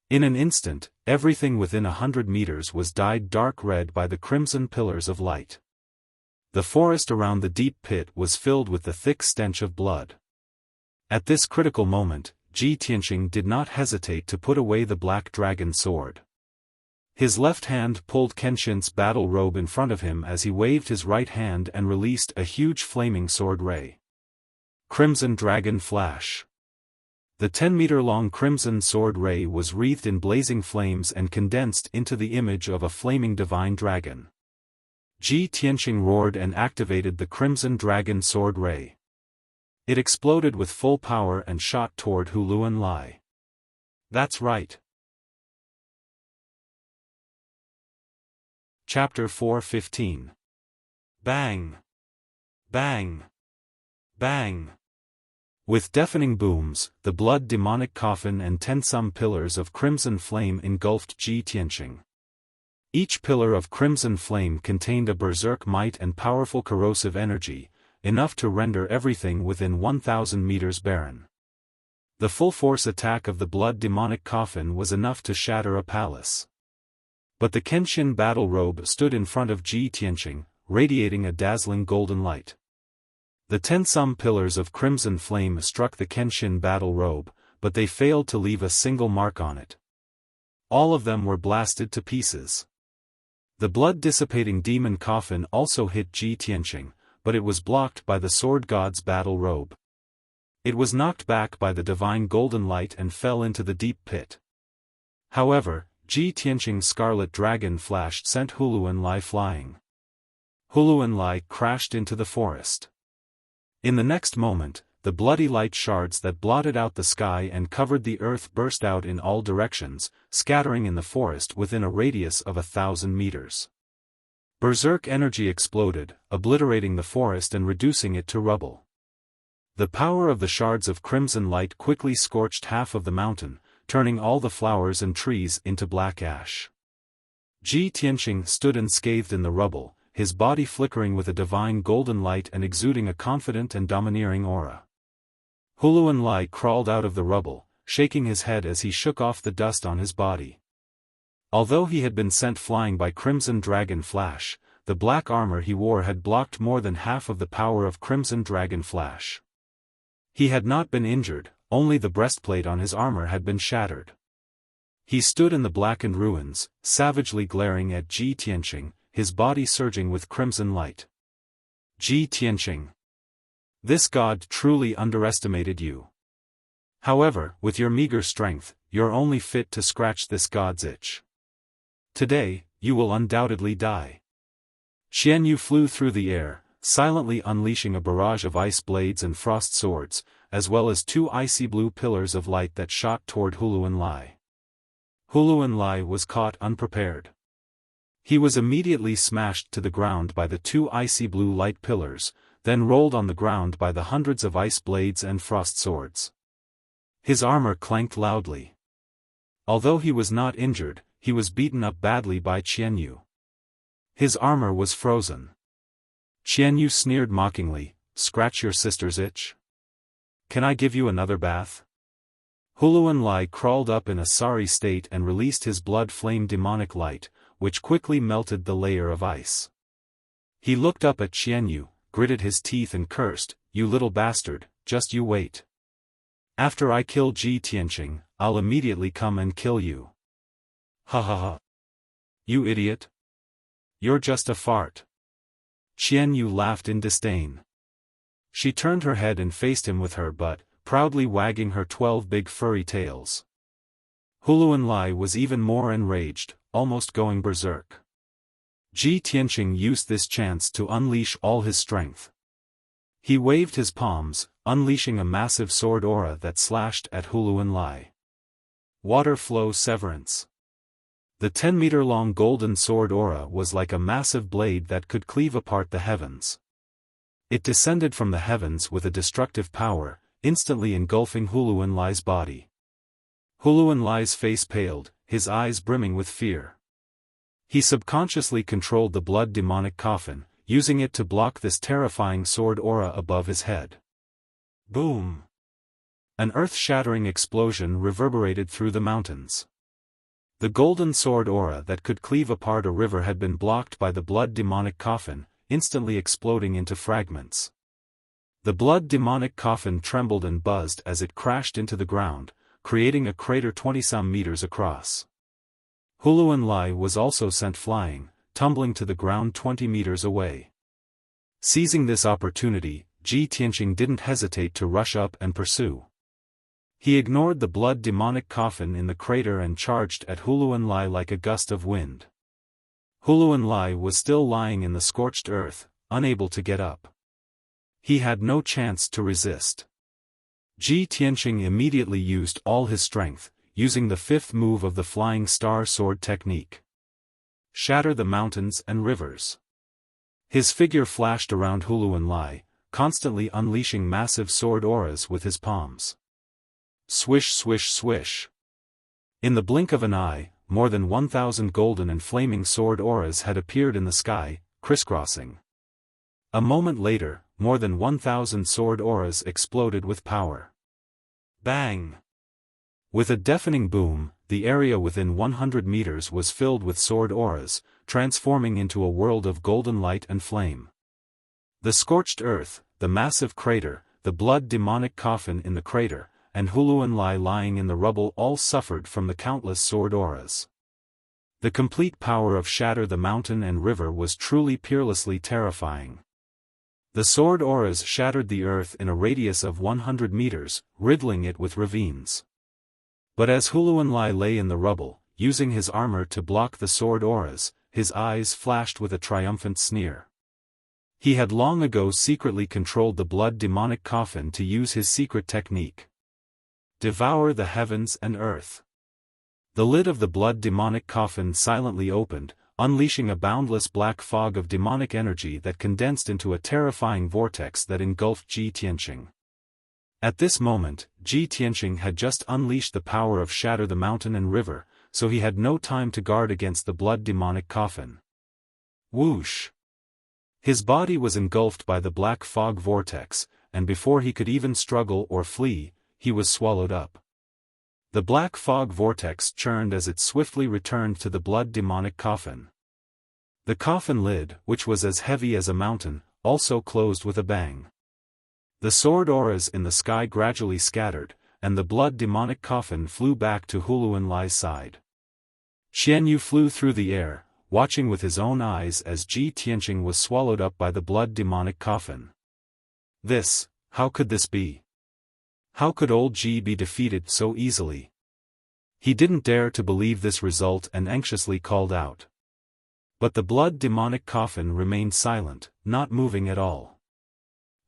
In an instant, everything within 100 meters was dyed dark red by the crimson pillars of light. The forest around the deep pit was filled with the thick stench of blood. At this critical moment, Ji Tianqing did not hesitate to put away the black dragon sword. His left hand pulled Kenshin's battle robe in front of him as he waved his right hand and released a huge flaming sword ray. Crimson Dragon Flash. The 10-meter-long crimson sword ray was wreathed in blazing flames and condensed into the image of a flaming divine dragon. Ji Tianqing roared and activated the crimson dragon sword ray. It exploded with full power and shot toward Huluan Lai. That's right. Chapter 4:15. Bang! Bang! Bang! With deafening booms, the blood demonic coffin and 10-some pillars of crimson flame engulfed Ji Tianqing. Each pillar of crimson flame contained a berserk might and powerful corrosive energy, enough to render everything within 1,000 meters barren. The full-force attack of the blood demonic coffin was enough to shatter a palace. But the Kenshin battle robe stood in front of Ji Tianqing, radiating a dazzling golden light. The 10-some pillars of crimson flame struck the Kenshin battle robe, but they failed to leave a single mark on it. All of them were blasted to pieces. The blood-dissipating demon coffin also hit Ji Tianqing, but it was blocked by the sword god's battle robe. It was knocked back by the divine golden light and fell into the deep pit. However, Ji Tianqing's scarlet dragon flash sent Huluan Lai flying. Huluan Lai crashed into the forest. In the next moment, the bloody light shards that blotted out the sky and covered the earth burst out in all directions, scattering in the forest within a radius of 1,000 meters. Berserk energy exploded, obliterating the forest and reducing it to rubble. The power of the shards of crimson light quickly scorched half of the mountain, turning all the flowers and trees into black ash. Ji Tianqing stood unscathed in the rubble, his body flickering with a divine golden light and exuding a confident and domineering aura. Huluan Lai crawled out of the rubble, shaking his head as he shook off the dust on his body. Although he had been sent flying by Crimson Dragon Flash, the black armor he wore had blocked more than half of the power of Crimson Dragon Flash. He had not been injured, only the breastplate on his armor had been shattered. He stood in the blackened ruins, savagely glaring at Ji Tianqing, his body surging with crimson light. Ji Tianqing. This god truly underestimated you. However, with your meager strength, you're only fit to scratch this god's itch. Today, you will undoubtedly die. Xian Yu flew through the air, silently unleashing a barrage of ice blades and frost swords, as well as 2 icy blue pillars of light that shot toward Huluan Lai. Huluan Lai was caught unprepared. He was immediately smashed to the ground by the 2 icy blue light pillars, then rolled on the ground by the hundreds of ice blades and frost swords. His armor clanked loudly. Although he was not injured, he was beaten up badly by Xian Yu. His armor was frozen. Xian Yu sneered mockingly, "Scratch your sister's itch? Can I give you another bath?" Huluan Lai crawled up in a sorry state and released his blood-flame demonic light, which quickly melted the layer of ice. He looked up at Xian Yu, gritted his teeth and cursed, "You little bastard, just you wait. After I kill Ji Tianqing, I'll immediately come and kill you." "Ha ha ha. You idiot. You're just a fart." Xian Yu laughed in disdain. She turned her head and faced him with her butt, proudly wagging her 12 big furry tails. Huluan Lai was even more enraged, almost going berserk. Ji Tianqing used this chance to unleash all his strength. He waved his palms, unleashing a massive sword aura that slashed at Huluan Lai. Water flow severance. The 10-meter-long golden sword aura was like a massive blade that could cleave apart the heavens. It descended from the heavens with a destructive power, instantly engulfing Huluan Lai's body. Huluan Lai's face paled, his eyes brimming with fear. He subconsciously controlled the blood demonic coffin, using it to block this terrifying sword aura above his head. Boom! An earth-shattering explosion reverberated through the mountains. The golden sword aura that could cleave apart a river had been blocked by the blood demonic coffin, instantly exploding into fragments. The blood demonic coffin trembled and buzzed as it crashed into the ground, creating a crater 20-some meters across. Huluanlai was also sent flying, tumbling to the ground 20 meters away. Seizing this opportunity, Ji Tianqing didn't hesitate to rush up and pursue. He ignored the blood demonic coffin in the crater and charged at Huluanlai like a gust of wind. Huluanlai was still lying in the scorched earth, unable to get up. He had no chance to resist. Ji Tianqing immediately used all his strength, using the fifth move of the Flying Star Sword technique. Shatter the mountains and rivers. His figure flashed around Huluanlai, constantly unleashing massive sword auras with his palms. Swish swish swish. In the blink of an eye, more than 1,000 golden and flaming sword auras had appeared in the sky, crisscrossing. A moment later, more than 1,000 sword auras exploded with power. Bang! With a deafening boom, the area within 100 meters was filled with sword auras, transforming into a world of golden light and flame. The scorched earth, the massive crater, the blood demonic coffin in the crater, and Huluanlai lying in the rubble all suffered from the countless sword auras. The complete power of Shatter the Mountain and River was truly peerlessly terrifying. The sword auras shattered the earth in a radius of 100 meters, riddling it with ravines. But as Huluanlai lay in the rubble, using his armor to block the sword auras, his eyes flashed with a triumphant sneer. He had long ago secretly controlled the blood demonic coffin to use his secret technique. Devour the heavens and earth. The lid of the blood demonic coffin silently opened, unleashing a boundless black fog of demonic energy that condensed into a terrifying vortex that engulfed Ji Tianqing. At this moment, Ji Tianqing had just unleashed the power of Shatter the Mountain and River, so he had no time to guard against the blood demonic coffin. Whoosh! His body was engulfed by the black fog vortex, and before he could even struggle or flee, he was swallowed up. The black fog vortex churned as it swiftly returned to the blood demonic coffin. The coffin lid, which was as heavy as a mountain, also closed with a bang. The sword auras in the sky gradually scattered, and the blood demonic coffin flew back to Huluanlai's side. Xianyu flew through the air, watching with his own eyes as Ji Tianqing was swallowed up by the blood demonic coffin. How could this be? How could old Ji be defeated so easily? He didn't dare to believe this result and anxiously called out. But the blood demonic coffin remained silent, not moving at all.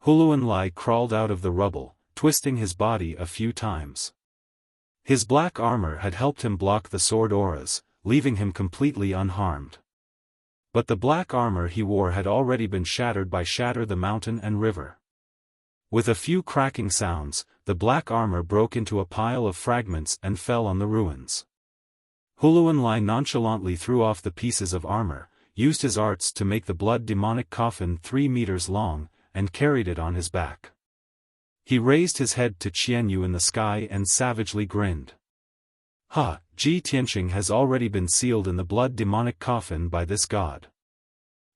Huluanlai crawled out of the rubble, twisting his body a few times. His black armor had helped him block the sword auras, leaving him completely unharmed. But the black armor he wore had already been shattered by Shatter the Mountain and River. With a few cracking sounds, the black armor broke into a pile of fragments and fell on the ruins. Huluanlai nonchalantly threw off the pieces of armor, used his arts to make the blood demonic coffin 3 meters long, and carried it on his back. He raised his head to Qianyu in the sky and savagely grinned. Ha! Ji Tianqing has already been sealed in the blood demonic coffin by this god.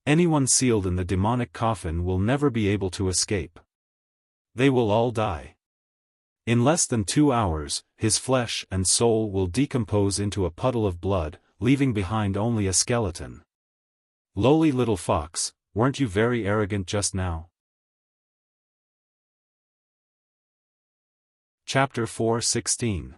Anyone sealed in the demonic coffin will never be able to escape. They will all die. In less than 2 hours, his flesh and soul will decompose into a puddle of blood, leaving behind only a skeleton. Lowly little fox, weren't you very arrogant just now? Chapter 4:16.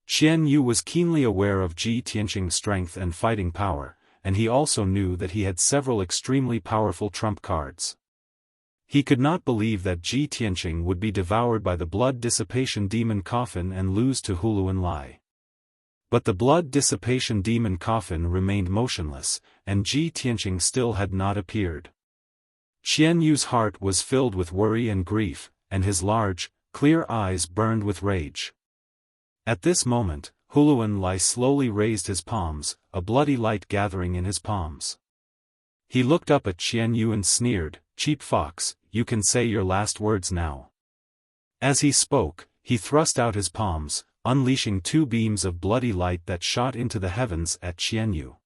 Xianyu was keenly aware of Ji Tianqing's strength and fighting power, and he also knew that he had several extremely powerful trump cards. He could not believe that Ji Tianqing would be devoured by the blood dissipation demon coffin and lose to Huluanlai. But the blood dissipation demon coffin remained motionless, and Ji Tianqing still had not appeared. Xianyu's heart was filled with worry and grief, and his large, clear eyes burned with rage. At this moment, Huluan Lai slowly raised his palms, a bloody light gathering in his palms. He looked up at Qian Yu and sneered, "Cheap fox, you can say your last words now." As he spoke, he thrust out his palms, unleashing 2 beams of bloody light that shot into the heavens at Qian Yu.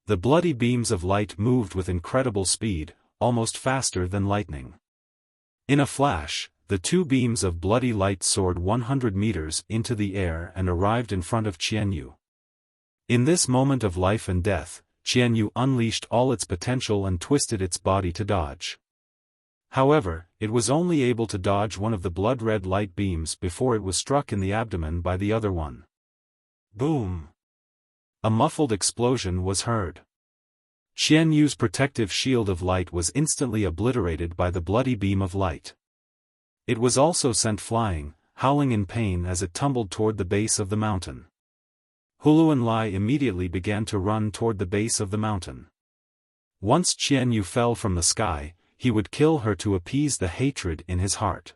The bloody beams of light moved with incredible speed, almost faster than lightning. In a flash, the 2 beams of bloody light soared 100 meters into the air and arrived in front of Qian Yu. In this moment of life and death, Qian Yu unleashed all its potential and twisted its body to dodge. However, it was only able to dodge one of the blood-red light beams before it was struck in the abdomen by the other one. Boom! A muffled explosion was heard. Qian Yu's protective shield of light was instantly obliterated by the bloody beam of light. It was also sent flying, howling in pain as it tumbled toward the base of the mountain. Huluan Lai immediately began to run toward the base of the mountain. Once Qian Yu fell from the sky, he would kill her to appease the hatred in his heart.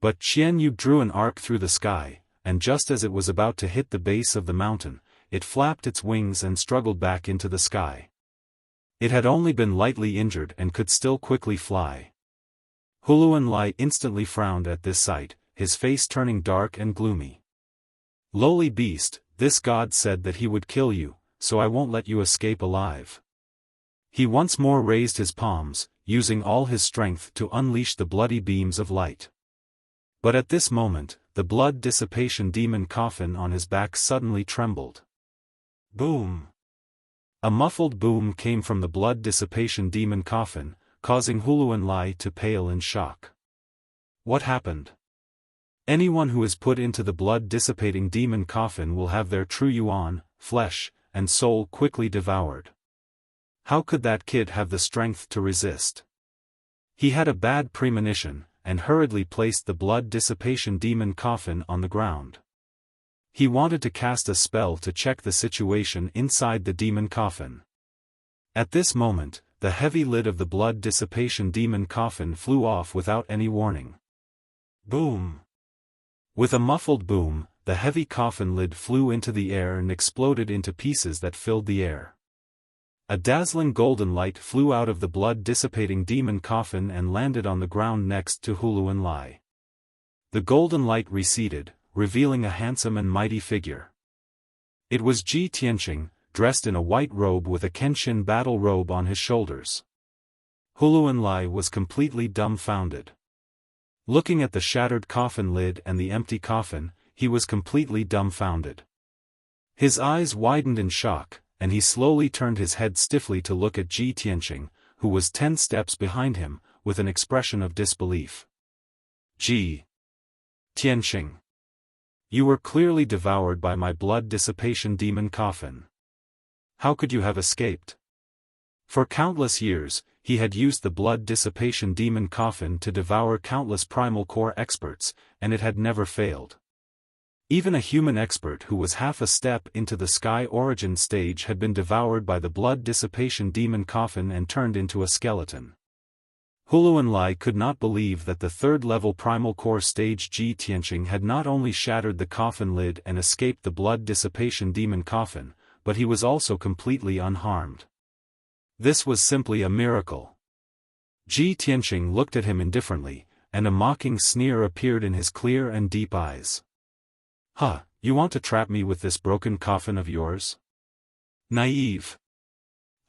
But Qian Yu drew an arc through the sky, and just as it was about to hit the base of the mountain, it flapped its wings and struggled back into the sky. It had only been lightly injured and could still quickly fly. Huluan Lai instantly frowned at this sight, his face turning dark and gloomy. "Lowly beast, this god said that he would kill you, so I won't let you escape alive." He once more raised his palms, using all his strength to unleash the bloody beams of light. But at this moment, the blood dissipation demon coffin on his back suddenly trembled. Boom! A muffled boom came from the blood dissipation demon coffin, causing Huluan Lai to pale in shock. What happened? Anyone who is put into the blood-dissipating demon coffin will have their true yuan, flesh, and soul quickly devoured. How could that kid have the strength to resist? He had a bad premonition, and hurriedly placed the blood-dissipation demon coffin on the ground. He wanted to cast a spell to check the situation inside the demon coffin. At this moment, the heavy lid of the blood-dissipation demon coffin flew off without any warning. Boom! With a muffled boom, the heavy coffin lid flew into the air and exploded into pieces that filled the air. A dazzling golden light flew out of the blood-dissipating demon coffin and landed on the ground next to Huluan Lai. The golden light receded, revealing a handsome and mighty figure. It was Ji Tianqing, dressed in a white robe with a Kenshin battle robe on his shoulders. Huluan Lai was completely dumbfounded. Looking at the shattered coffin lid and the empty coffin, he was completely dumbfounded. His eyes widened in shock, and he slowly turned his head stiffly to look at Ji Tianqing, who was 10 steps behind him, with an expression of disbelief. Ji Tianqing, you were clearly devoured by my blood dissipation demon coffin. How could you have escaped? For countless years, he had used the blood dissipation demon coffin to devour countless primal core experts, and it had never failed. Even a human expert who was half a step into the sky origin stage had been devoured by the blood dissipation demon coffin and turned into a skeleton. Huluan Lai could not believe that the third-level primal core stage Ji Tianqing had not only shattered the coffin lid and escaped the blood dissipation demon coffin, but he was also completely unharmed. This was simply a miracle. Ji Tianqing looked at him indifferently, and a mocking sneer appeared in his clear and deep eyes. "Huh, you want to trap me with this broken coffin of yours? Naive.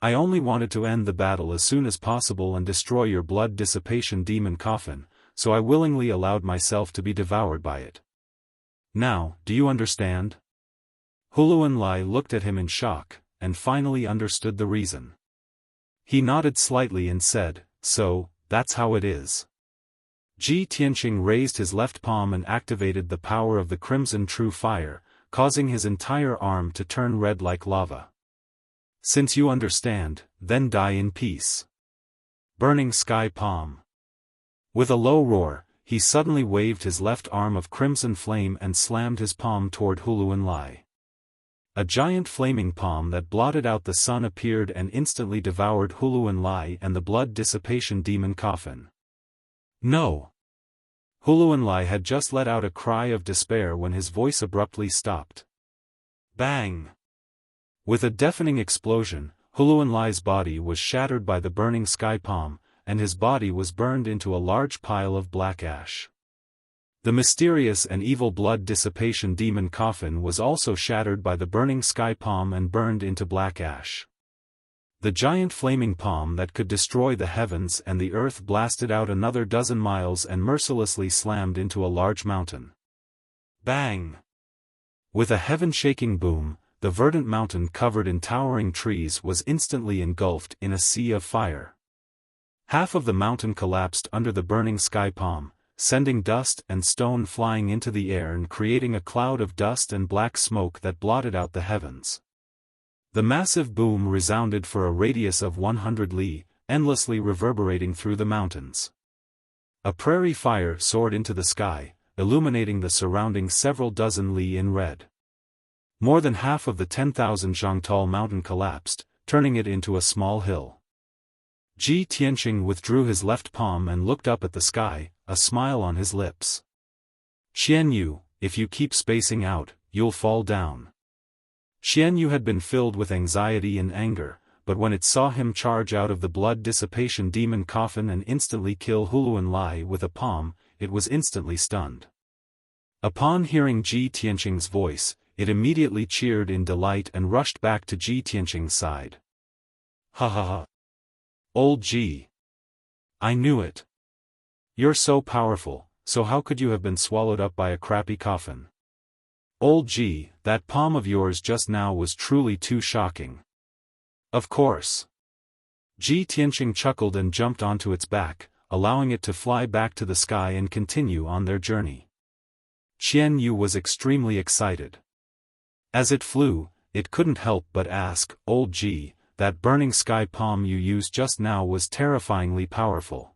I only wanted to end the battle as soon as possible and destroy your blood dissipation demon coffin, so I willingly allowed myself to be devoured by it. Now, do you understand?" Huluan Lai looked at him in shock, and finally understood the reason. He nodded slightly and said, "So, that's how it is." Ji Tianqing raised his left palm and activated the power of the Crimson True Fire, causing his entire arm to turn red like lava. "Since you understand, then die in peace." Burning Sky Palm. With a low roar, he suddenly waved his left arm of crimson flame and slammed his palm toward Huluan Lai. A giant flaming palm that blotted out the sun appeared and instantly devoured Huluan Lai and the blood dissipation demon coffin. No! Huluan Lai had just let out a cry of despair when his voice abruptly stopped. Bang! With a deafening explosion, Huluanlai's body was shattered by the burning sky palm, and his body was burned into a large pile of black ash. The mysterious and evil blood dissipation demon coffin was also shattered by the burning sky palm and burned into black ash. The giant flaming palm that could destroy the heavens and the earth blasted out another dozen miles and mercilessly slammed into a large mountain. Bang! With a heaven-shaking boom, the verdant mountain covered in towering trees was instantly engulfed in a sea of fire. Half of the mountain collapsed under the burning sky palm, sending dust and stone flying into the air and creating a cloud of dust and black smoke that blotted out the heavens. The massive boom resounded for a radius of 100 li, endlessly reverberating through the mountains. A prairie fire soared into the sky, illuminating the surrounding several dozen li in red. More than half of the 10,000 zhang-tall mountain collapsed, turning it into a small hill. Ji Tianqing withdrew his left palm and looked up at the sky, a smile on his lips. Xian Yu, if you keep spacing out, you'll fall down. Xian Yu had been filled with anxiety and anger, but when it saw him charge out of the blood dissipation demon coffin and instantly kill Huluanlai with a palm, it was instantly stunned. Upon hearing Ji Tianqing's voice, it immediately cheered in delight and rushed back to Ji Tianqing's side. Ha ha ha. Old Ji. I knew it. You're so powerful, so how could you have been swallowed up by a crappy coffin? Old Ji, that palm of yours just now was truly too shocking. Of course. Ji Tianqing chuckled and jumped onto its back, allowing it to fly back to the sky and continue on their journey. Xian Yu was extremely excited. As it flew, it couldn't help but ask, Old Ji, that burning sky palm you used just now was terrifyingly powerful.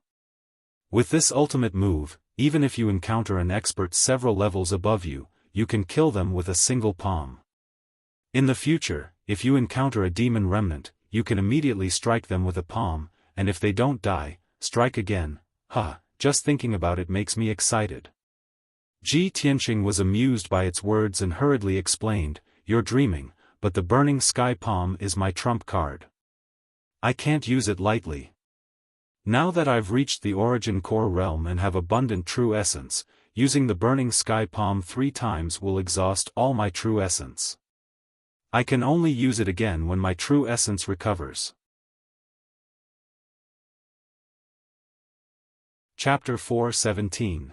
With this ultimate move, even if you encounter an expert several levels above you, you can kill them with a single palm. In the future, if you encounter a demon remnant, you can immediately strike them with a palm, and if they don't die, strike again. Just thinking about it makes me excited. Ji Tianqing was amused by its words and hurriedly explained, You're dreaming, but the burning sky palm is my trump card. I can't use it lightly. Now that I've reached the origin core realm and have abundant true essence, using the burning sky palm 3 times will exhaust all my true essence. I can only use it again when my true essence recovers. Chapter 4:17.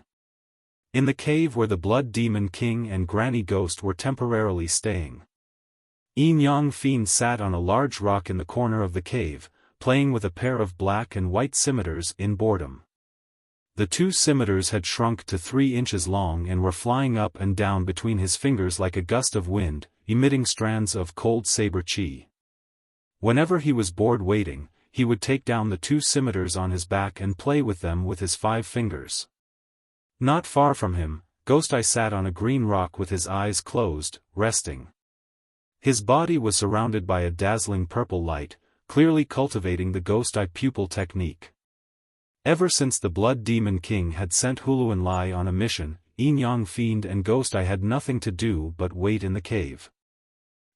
In the cave where the Blood Demon King and Granny Ghost were temporarily staying. Yin Yang Fiend sat on a large rock in the corner of the cave, playing with a pair of black and white scimitars in boredom. The 2 scimitars had shrunk to 3 inches long and were flying up and down between his fingers like a gust of wind, emitting strands of cold saber chi. Whenever he was bored waiting, he would take down the 2 scimitars on his back and play with them with his 5 fingers. Not far from him, Ghost Eye sat on a green rock with his eyes closed, resting. His body was surrounded by a dazzling purple light, clearly cultivating the Ghost Eye pupil technique. Ever since the Blood Demon King had sent Huluanlai on a mission, Yin Yang Fiend and Ghost Eye had nothing to do but wait in the cave.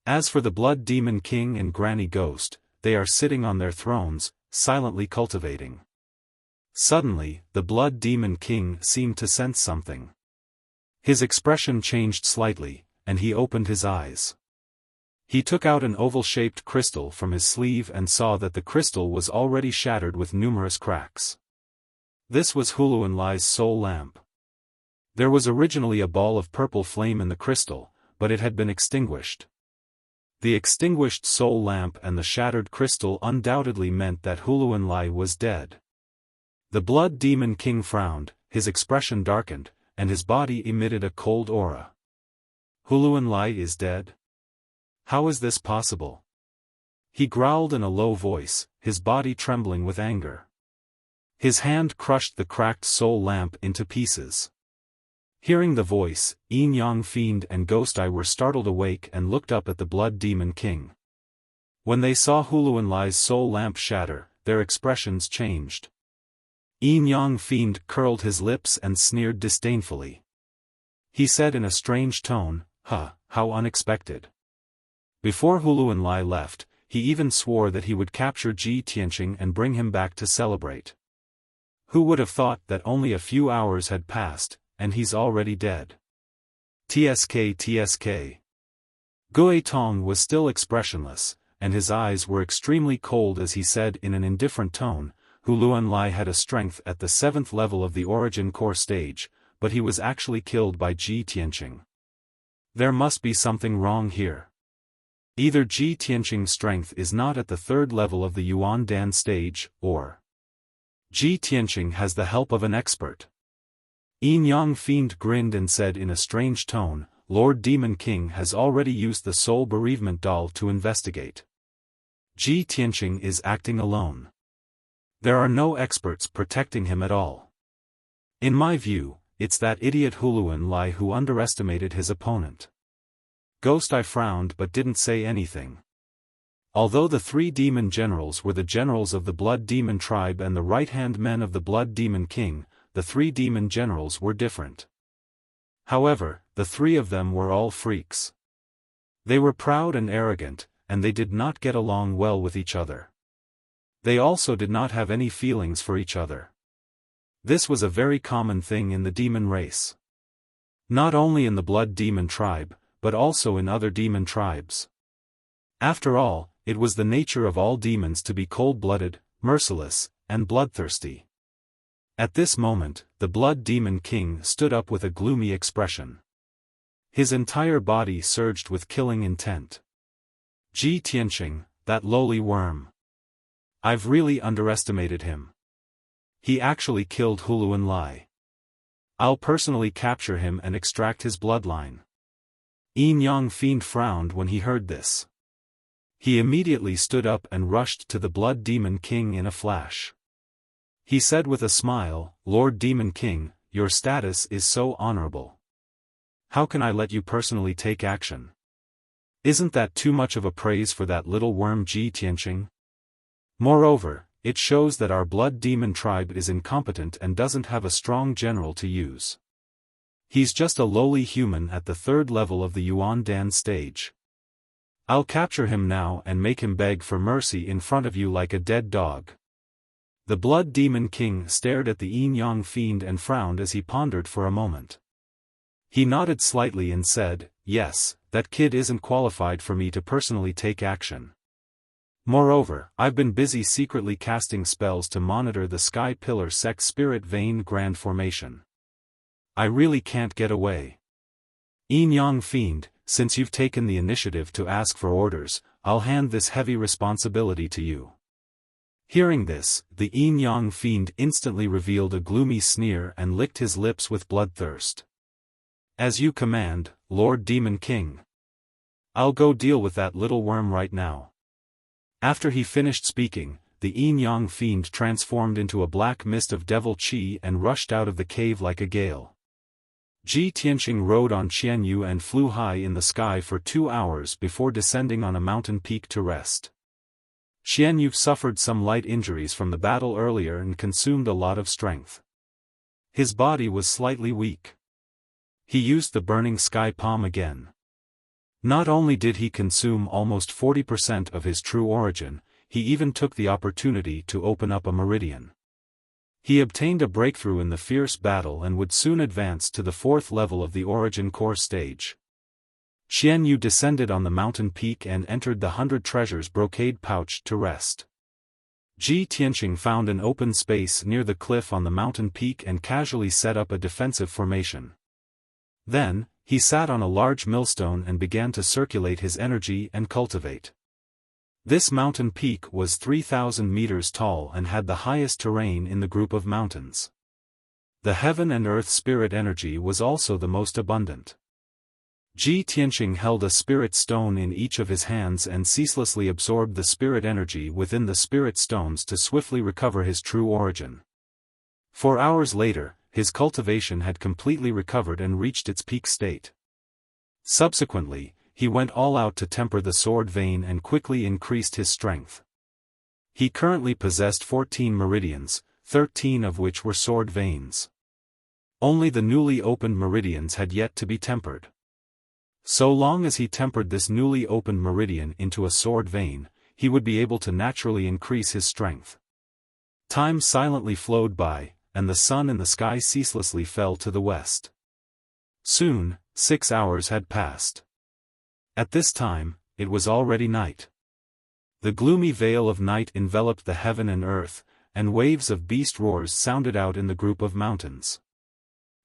As for the Blood Demon King and Granny Ghost, they are sitting on their thrones, silently cultivating. Suddenly, the Blood Demon King seemed to sense something. His expression changed slightly, and he opened his eyes. He took out an oval-shaped crystal from his sleeve and saw that the crystal was already shattered with numerous cracks. This was Huluanlai's soul lamp. There was originally a ball of purple flame in the crystal, but it had been extinguished. The extinguished soul lamp and the shattered crystal undoubtedly meant that Huluanlai was dead. The Blood Demon King frowned, his expression darkened, and his body emitted a cold aura. Huluanlai is dead? How is this possible? He growled in a low voice, his body trembling with anger. His hand crushed the cracked soul lamp into pieces. Hearing the voice, Yin Yang Fiend and Ghost Eye were startled awake and looked up at the Blood Demon King. When they saw Huluanlai's soul lamp shatter, their expressions changed. Yin Yang Fiend curled his lips and sneered disdainfully. He said in a strange tone, how unexpected. Before Huluanlai left, he even swore that he would capture Ji Tianqing and bring him back to celebrate. Who would have thought that only a few hours had passed, and he's already dead? TSK. Gui Tong was still expressionless, and his eyes were extremely cold as he said in an indifferent tone, Huluanlai had a strength at the 7th level of the origin core stage, but he was actually killed by Ji Tianqing. There must be something wrong here. Either Ji Tianqing's strength is not at the 3rd level of the Yuan Dan stage, or Ji Tianqing has the help of an expert. Yin Yang Fiend grinned and said in a strange tone, Lord Demon King has already used the soul bereavement doll to investigate. Ji Tianqing is acting alone. There are no experts protecting him at all. In my view, it's that idiot Huluanlai who underestimated his opponent. Ghost I frowned but didn't say anything. Although the 3 demon generals were the generals of the Blood Demon tribe and the right-hand men of the Blood Demon King, the 3 demon generals were different. However, the 3 of them were all freaks. They were proud and arrogant, and they did not get along well with each other. They also did not have any feelings for each other. This was a very common thing in the demon race. Not only in the Blood Demon tribe, but also in other demon tribes. After all, it was the nature of all demons to be cold-blooded, merciless, and bloodthirsty. At this moment, the Blood Demon King stood up with a gloomy expression. His entire body surged with killing intent. Ji Tianqing, that lowly worm. I've really underestimated him. He actually killed Huluanlai. I'll personally capture him and extract his bloodline. Yin Yang Fiend frowned when he heard this. He immediately stood up and rushed to the Blood Demon King in a flash. He said with a smile, Lord Demon King, your status is so honorable. How can I let you personally take action? Isn't that too much of a praise for that little worm Ji Tianqing? Moreover, it shows that our Blood Demon tribe is incompetent and doesn't have a strong general to use. He's just a lowly human at the 3rd level of the Yuan Dan stage. I'll capture him now and make him beg for mercy in front of you like a dead dog. The Blood Demon King stared at the Yin Yang Fiend and frowned as he pondered for a moment. He nodded slightly and said, yes, that kid isn't qualified for me to personally take action. Moreover, I've been busy secretly casting spells to monitor the Sky Pillar Sect Spirit Vein Grand Formation. I really can't get away. Yin Yang Fiend, since you've taken the initiative to ask for orders, I'll hand this heavy responsibility to you. Hearing this, the Yin Yang Fiend instantly revealed a gloomy sneer and licked his lips with bloodthirst. As you command, Lord Demon King. I'll go deal with that little worm right now. After he finished speaking, the Yin Yang Fiend transformed into a black mist of devil qi and rushed out of the cave like a gale. Ji Tianqing rode on Qianyu and flew high in the sky for 2 hours before descending on a mountain peak to rest. Qianyu suffered some light injuries from the battle earlier and consumed a lot of strength. His body was slightly weak. He used the burning sky palm again. Not only did he consume almost 40% of his true origin, he even took the opportunity to open up a meridian. He obtained a breakthrough in the fierce battle and would soon advance to the 4th level of the origin core stage. Qianyu descended on the mountain peak and entered the 100 treasures brocade pouch to rest. Ji Tianqing found an open space near the cliff on the mountain peak and casually set up a defensive formation. Then, he sat on a large millstone and began to circulate his energy and cultivate. This mountain peak was 3,000 meters tall and had the highest terrain in the group of mountains. The heaven and earth spirit energy was also the most abundant. Ji Tianqing held a spirit stone in each of his hands and ceaselessly absorbed the spirit energy within the spirit stones to swiftly recover his true origin. 4 hours later, his cultivation had completely recovered and reached its peak state. Subsequently, he went all out to temper the sword vein and quickly increased his strength. He currently possessed 14 meridians, 13 of which were sword veins. Only the newly opened meridians had yet to be tempered. So long as he tempered this newly opened meridian into a sword vein, he would be able to naturally increase his strength. Time silently flowed by, and the sun in the sky ceaselessly fell to the west. Soon, 6 hours had passed. At this time, it was already night. The gloomy veil of night enveloped the heaven and earth, and waves of beast roars sounded out in the group of mountains.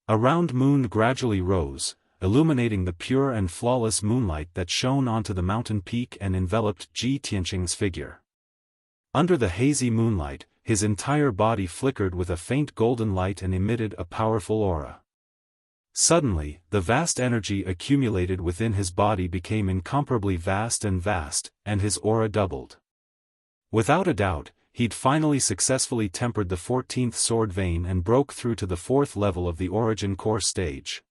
A round moon gradually rose, illuminating the pure and flawless moonlight that shone onto the mountain peak and enveloped Ji Tianqing's figure. Under the hazy moonlight, his entire body flickered with a faint golden light and emitted a powerful aura. Suddenly, the vast energy accumulated within his body became incomparably vast, and his aura doubled. Without a doubt, he'd finally successfully tempered the 14th sword vein and broke through to the 4th level of the origin core stage.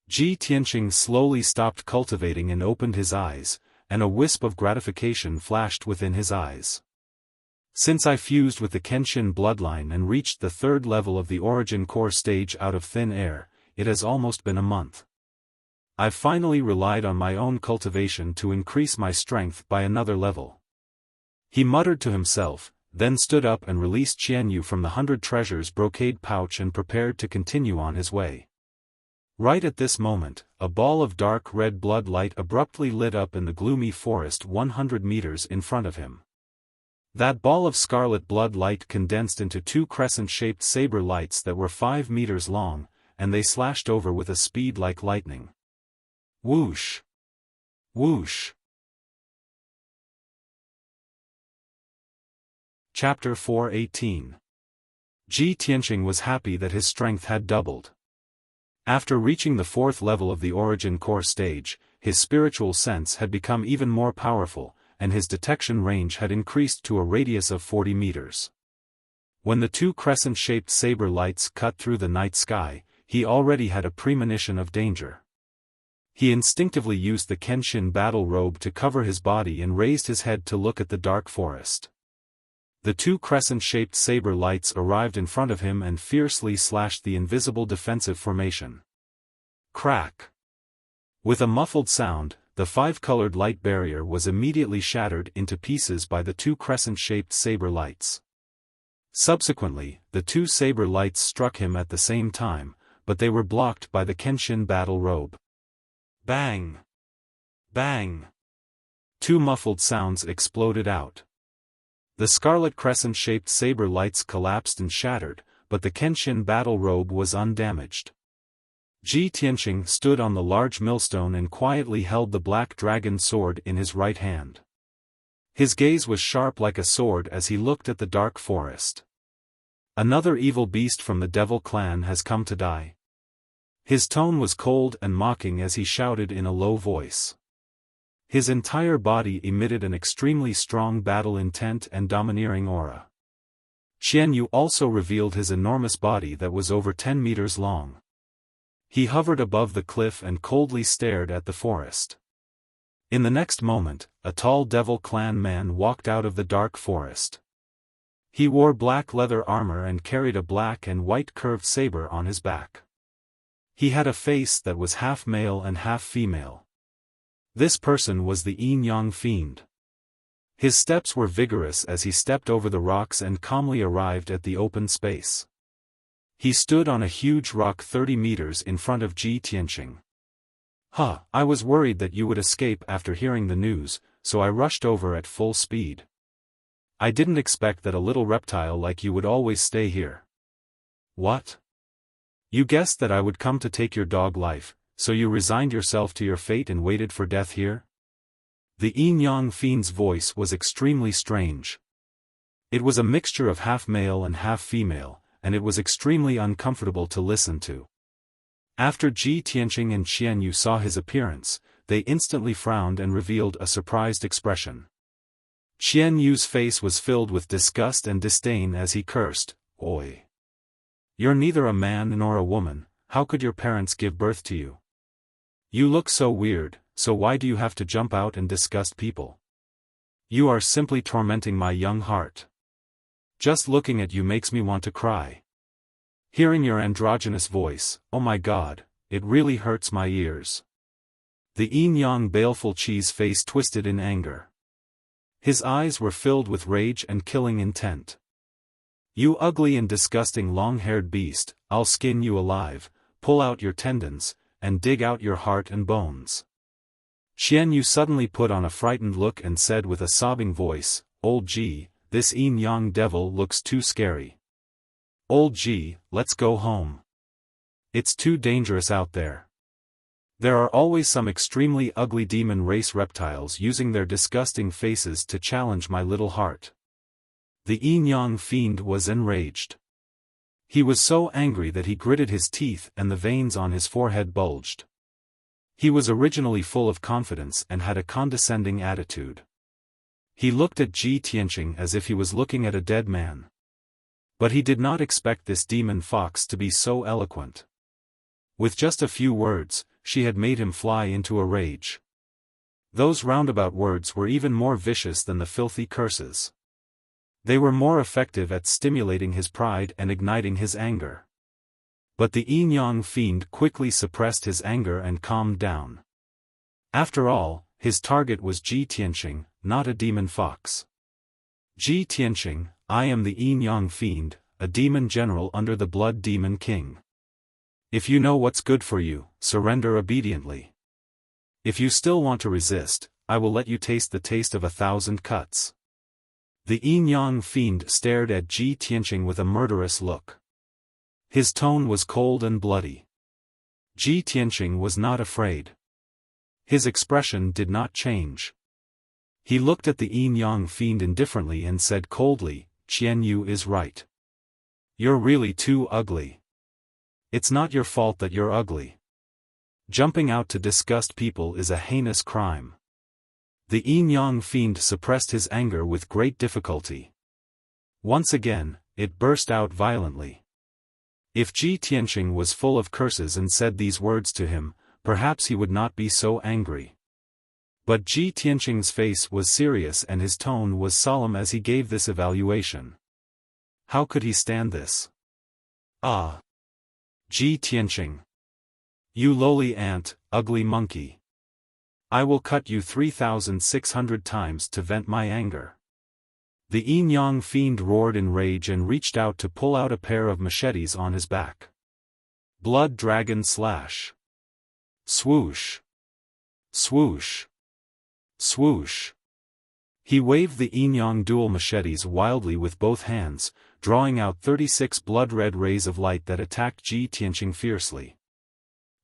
Ji Tianqing slowly stopped cultivating and opened his eyes, and a wisp of gratification flashed within his eyes. Since I fused with the Kenshin bloodline and reached the 3rd level of the origin core stage out of thin air, it has almost been a month. I've finally relied on my own cultivation to increase my strength by another level. He muttered to himself, then stood up and released Qianyu from the 100 treasures brocade pouch and prepared to continue on his way. Right at this moment, a ball of dark red blood light abruptly lit up in the gloomy forest 100 meters in front of him. That ball of scarlet blood light condensed into 2 crescent-shaped saber lights that were 5 meters long, and they slashed over with a speed like lightning. Whoosh! Whoosh! Chapter 4:18. Ji Tianqing was happy that his strength had doubled. After reaching the 4th level of the origin core stage, his spiritual sense had become even more powerful, and his detection range had increased to a radius of 40 meters. When the 2 crescent-shaped saber lights cut through the night sky, he already had a premonition of danger. He instinctively used the Kenshin battle robe to cover his body and raised his head to look at the dark forest. The 2 crescent-shaped saber lights arrived in front of him and fiercely slashed the invisible defensive formation. Crack! With a muffled sound, the 5-colored light barrier was immediately shattered into pieces by the 2 crescent-shaped saber lights. Subsequently, the 2 saber lights struck him at the same time, but they were blocked by the Kenshin battle robe. Bang! Bang! 2 muffled sounds exploded out. The scarlet crescent-shaped saber lights collapsed and shattered, but the Kenshin battle robe was undamaged. Ji Tianqing stood on the large millstone and quietly held the black dragon sword in his right hand. His gaze was sharp like a sword as he looked at the dark forest. Another evil beast from the devil clan has come to die. His tone was cold and mocking as he shouted in a low voice. His entire body emitted an extremely strong battle intent and domineering aura. Qianyu also revealed his enormous body that was over 10 meters long. He hovered above the cliff and coldly stared at the forest. In the next moment, a tall devil clan man walked out of the dark forest. He wore black leather armor and carried a black and white curved saber on his back. He had a face that was half male and half female. This person was the Yin-Yang Fiend. His steps were vigorous as he stepped over the rocks and calmly arrived at the open space. He stood on a huge rock 30 meters in front of Ji Tianqing. I was worried that you would escape after hearing the news, so I rushed over at full speed. I didn't expect that a little reptile like you would always stay here. What? You guessed that I would come to take your dog life, so you resigned yourself to your fate and waited for death here? The Yin-Yang Fiend's voice was extremely strange. It was a mixture of half male and half female, and it was extremely uncomfortable to listen to. After Ji Tianqing and Qianyu saw his appearance, they instantly frowned and revealed a surprised expression. Qianyu's face was filled with disgust and disdain as he cursed, "Oi! You're neither a man nor a woman, how could your parents give birth to you? You look so weird, so why do you have to jump out and disgust people? You are simply tormenting my young heart. Just looking at you makes me want to cry. Hearing your androgynous voice, oh my God, it really hurts my ears." The yin-yang baleful cheese face twisted in anger. His eyes were filled with rage and killing intent. "You ugly and disgusting long-haired beast, I'll skin you alive, pull out your tendons, and dig out your heart and bones." Xian Yu suddenly put on a frightened look and said with a sobbing voice, "Old Ji, this yin-yang devil looks too scary. Old Ji, let's go home. It's too dangerous out there. There are always some extremely ugly demon race reptiles using their disgusting faces to challenge my little heart." The yin-yang fiend was enraged. He was so angry that he gritted his teeth and the veins on his forehead bulged. He was originally full of confidence and had a condescending attitude. He looked at Ji Tianqing as if he was looking at a dead man. But he did not expect this demon fox to be so eloquent. With just a few words, she had made him fly into a rage. Those roundabout words were even more vicious than the filthy curses. They were more effective at stimulating his pride and igniting his anger. But the yin-yang fiend quickly suppressed his anger and calmed down. After all, his target was Ji Tianqing, not a demon fox. "Ji Tianqing, I am the yin-yang fiend, a demon general under the blood demon king. If you know what's good for you, surrender obediently. If you still want to resist, I will let you taste the taste of 1,000 cuts." The yin-yang fiend stared at Ji Tianqing with a murderous look. His tone was cold and bloody. Ji Tianqing was not afraid. His expression did not change. He looked at the yin-yang fiend indifferently and said coldly, "Qian Yu is right. You're really too ugly. It's not your fault that you're ugly. Jumping out to disgust people is a heinous crime." The yin-yang fiend suppressed his anger with great difficulty. Once again, it burst out violently. If Ji Tianqing was full of curses and said these words to him, perhaps he would not be so angry. But Ji Tianqing's face was serious and his tone was solemn as he gave this evaluation. How could he stand this? "Ah! Ji Tianqing. You lowly ant, ugly monkey. I will cut you 3,600 times to vent my anger." The yin-yang fiend roared in rage and reached out to pull out a pair of machetes on his back. Blood dragon slash. Swoosh. Swoosh. Swoosh. He waved the yin-yang dual machetes wildly with both hands, drawing out 36 blood-red rays of light that attacked Ji Tianqing fiercely.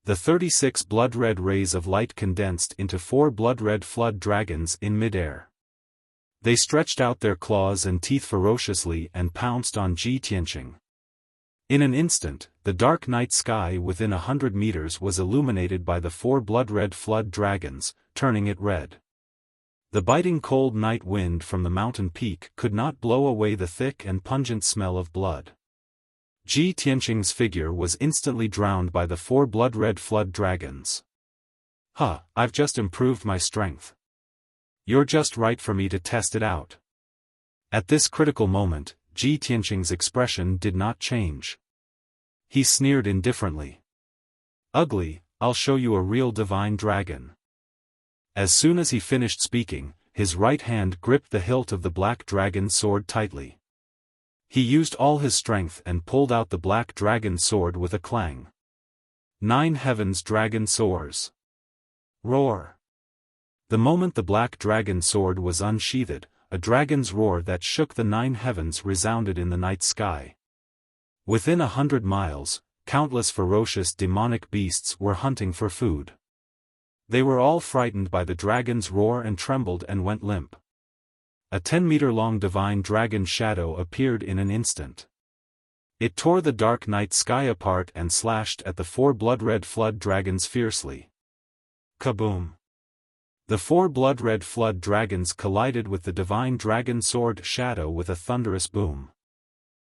The 36 blood-red rays of light condensed into 4 blood-red flood dragons in midair. They stretched out their claws and teeth ferociously and pounced on Ji Tianqing. In an instant, the dark night sky within 100 meters was illuminated by the 4 blood-red flood dragons, turning it red. The biting cold night wind from the mountain peak could not blow away the thick and pungent smell of blood. Ji Tianqing's figure was instantly drowned by the 4 blood-red flood dragons. "Huh, I've just improved my strength. You're just right for me to test it out." At this critical moment, Ji Tianqing's expression did not change. He sneered indifferently. "Ugly, I'll show you a real divine dragon." As soon as he finished speaking, his right hand gripped the hilt of the black dragon sword tightly. He used all his strength and pulled out the black dragon sword with a clang. 9 heavens dragon soars. Roar. The moment the black dragon sword was unsheathed, a dragon's roar that shook the 9 heavens resounded in the night sky. Within 100 miles, countless ferocious demonic beasts were hunting for food. They were all frightened by the dragon's roar and trembled and went limp. A 10-meter-long divine dragon shadow appeared in an instant. It tore the dark night sky apart and slashed at the 4 blood-red flood dragons fiercely. Kaboom! The 4 blood-red flood dragons collided with the divine dragon sword shadow with a thunderous boom.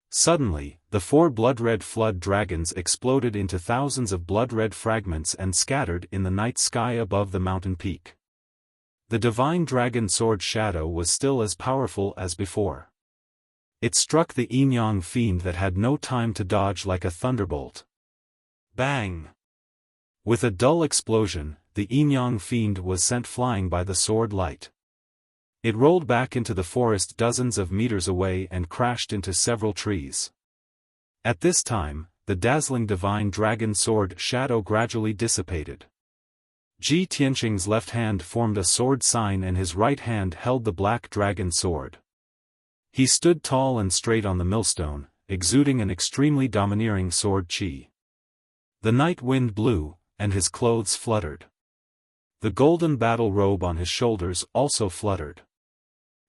Suddenly, the 4 blood-red flood dragons exploded into thousands of blood-red fragments and scattered in the night sky above the mountain peak. The divine dragon sword shadow was still as powerful as before. It struck the yin-yang fiend that had no time to dodge like a thunderbolt. Bang! With a dull explosion, the yin-yang fiend was sent flying by the sword light. It rolled back into the forest dozens of meters away and crashed into several trees. At this time, the dazzling divine dragon sword shadow gradually dissipated. Ji Tianqing's left hand formed a sword sign and his right hand held the black dragon sword. He stood tall and straight on the millstone, exuding an extremely domineering sword qi. The night wind blew, and his clothes fluttered. The golden battle robe on his shoulders also fluttered.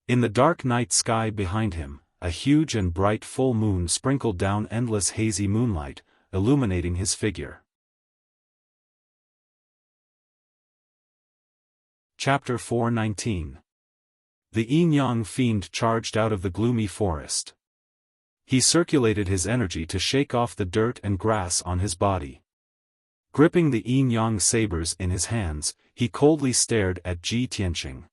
In the dark night sky behind him, a huge and bright full moon sprinkled down endless hazy moonlight, illuminating his figure. Chapter 419. The yin-yang fiend charged out of the gloomy forest. He circulated his energy to shake off the dirt and grass on his body. Gripping the yin-yang sabers in his hands, he coldly stared at Ji Tianqing.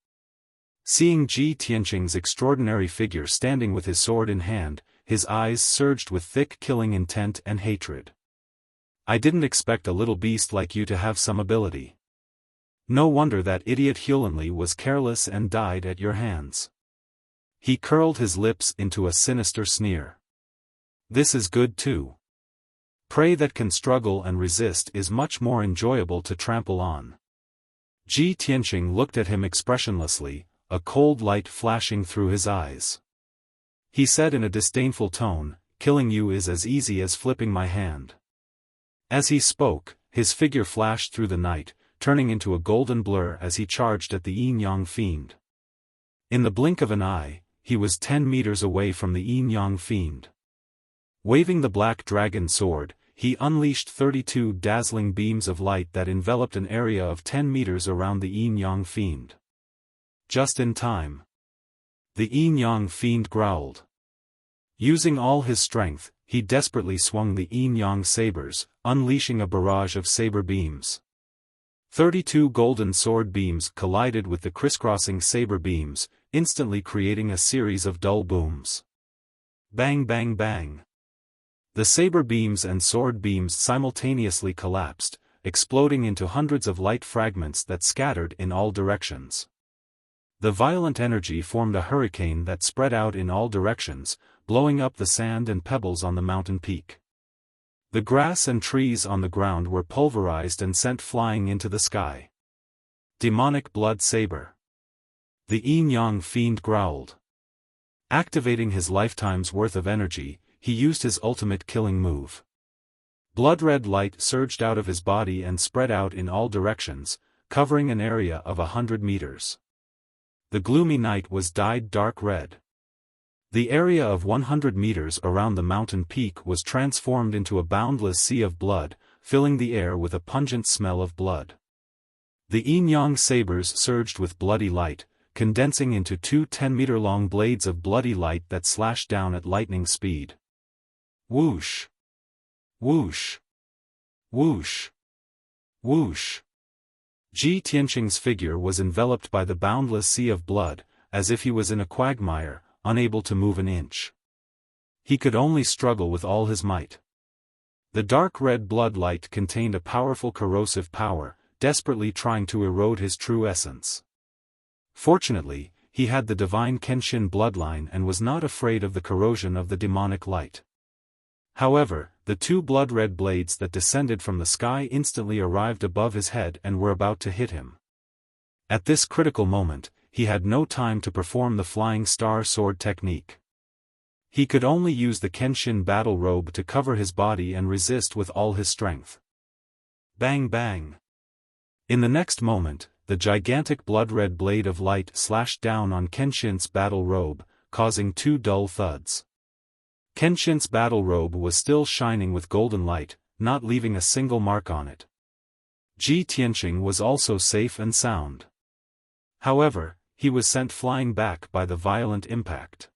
Seeing Ji Tianqing's extraordinary figure standing with his sword in hand, his eyes surged with thick killing intent and hatred. "I didn't expect a little beast like you to have some ability. No wonder that idiot Hulanli was careless and died at your hands." He curled his lips into a sinister sneer. "This is good too. Prey that can struggle and resist is much more enjoyable to trample on." Ji Tianqing looked at him expressionlessly, a cold light flashing through his eyes. He said in a disdainful tone, "Killing you is as easy as flipping my hand." As he spoke, his figure flashed through the night, turning into a golden blur as he charged at the yin-yang fiend. In the blink of an eye, he was 10 meters away from the yin-yang fiend. Waving the black dragon sword, he unleashed 32 dazzling beams of light that enveloped an area of 10 meters around the yin-yang fiend. Just in time. The yin-yang fiend growled. Using all his strength, he desperately swung the yin-yang sabers, unleashing a barrage of saber beams. 32 golden sword beams collided with the crisscrossing saber beams, instantly creating a series of dull booms. Bang bang bang. The saber beams and sword beams simultaneously collapsed, exploding into hundreds of light fragments that scattered in all directions. The violent energy formed a hurricane that spread out in all directions, blowing up the sand and pebbles on the mountain peak. The grass and trees on the ground were pulverized and sent flying into the sky. Demonic blood saber. The yin-yang fiend growled. Activating his lifetime's worth of energy, he used his ultimate killing move. Blood-red light surged out of his body and spread out in all directions, covering an area of 100 meters. The gloomy night was dyed dark red. The area of 100 meters around the mountain peak was transformed into a boundless sea of blood, filling the air with a pungent smell of blood. The yin-yang sabers surged with bloody light, condensing into 2 10-meter-long blades of bloody light that slashed down at lightning speed. Whoosh! Whoosh! Whoosh! Whoosh! Ji Tianqing's figure was enveloped by the boundless sea of blood, as if he was in a quagmire, unable to move an inch. He could only struggle with all his might. The dark red blood light contained a powerful corrosive power, desperately trying to erode his true essence. Fortunately, he had the divine Kenshin bloodline and was not afraid of the corrosion of the demonic light. However, the 2 blood-red blades that descended from the sky instantly arrived above his head and were about to hit him. At this critical moment, he had no time to perform the flying star sword technique. He could only use the Kenshin battle robe to cover his body and resist with all his strength. Bang bang! In the next moment, the gigantic blood-red blade of light slashed down on Kenshin's battle robe, causing 2 dull thuds. Kenshin's battle robe was still shining with golden light, not leaving a single mark on it. Ji Tianqing was also safe and sound. However, he was sent flying back by the violent impact.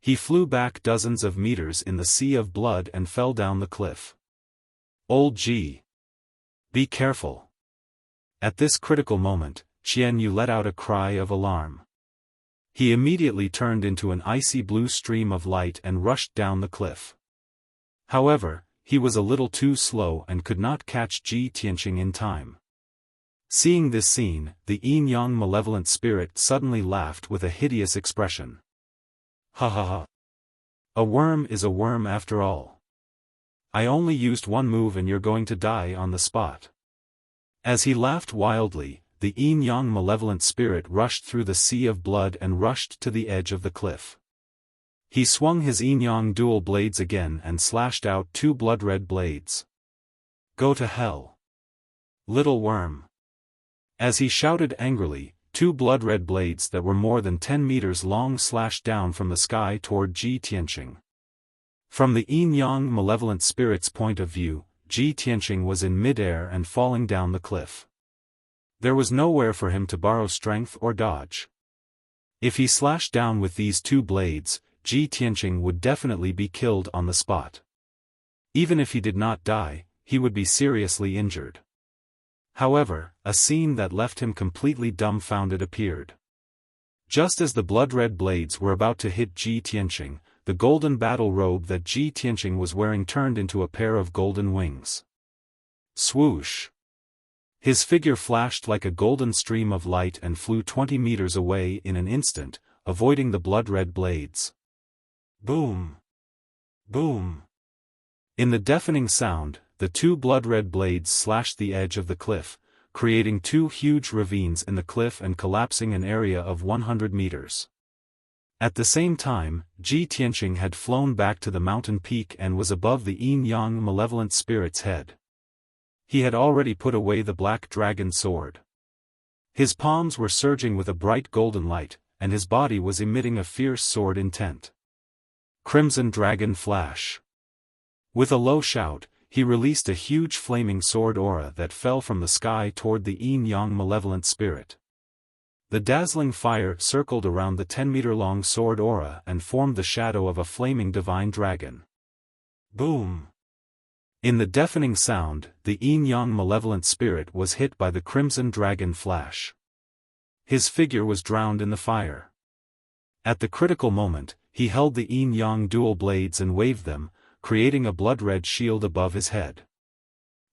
He flew back dozens of meters in the sea of blood and fell down the cliff. Old Ji! Be careful! At this critical moment, Qian Yu let out a cry of alarm. He immediately turned into an icy blue stream of light and rushed down the cliff. However, he was a little too slow and could not catch Ji Tianqing in time. Seeing this scene, the yin-yang malevolent spirit suddenly laughed with a hideous expression. Ha ha ha. A worm is a worm after all. I only used one move and you're going to die on the spot. As he laughed wildly, the yin-yang malevolent spirit rushed through the sea of blood and rushed to the edge of the cliff. He swung his yin-yang dual blades again and slashed out 2 blood-red blades. Go to hell, little worm. As he shouted angrily, 2 blood-red blades that were more than 10 meters long slashed down from the sky toward Ji Tianqing. From the yin-yang malevolent spirit's point of view, Ji Tianqing was in mid-air and falling down the cliff. There was nowhere for him to borrow strength or dodge. If he slashed down with these 2 blades, Ji Tianqing would definitely be killed on the spot. Even if he did not die, he would be seriously injured. However, a scene that left him completely dumbfounded appeared. Just as the blood-red blades were about to hit Ji Tianqing, the golden battle robe that Ji Tianqing was wearing turned into a pair of golden wings. Swoosh! His figure flashed like a golden stream of light and flew 20 meters away in an instant, avoiding the blood-red blades. Boom! Boom! In the deafening sound, the 2 blood-red blades slashed the edge of the cliff, creating 2 huge ravines in the cliff and collapsing an area of 100 meters. At the same time, Ji Tianqing had flown back to the mountain peak and was above the yin-yang malevolent spirit's head. He had already put away the black dragon sword. His palms were surging with a bright golden light, and his body was emitting a fierce sword intent. Crimson Dragon Flash. With a low shout, he released a huge flaming sword aura that fell from the sky toward the yin-yang malevolent spirit. The dazzling fire circled around the 10-meter-long sword aura and formed the shadow of a flaming divine dragon. Boom! In the deafening sound, the yin-yang malevolent spirit was hit by the crimson dragon flash. His figure was drowned in the fire. At the critical moment, he held the yin-yang dual blades and waved them, creating a blood-red shield above his head.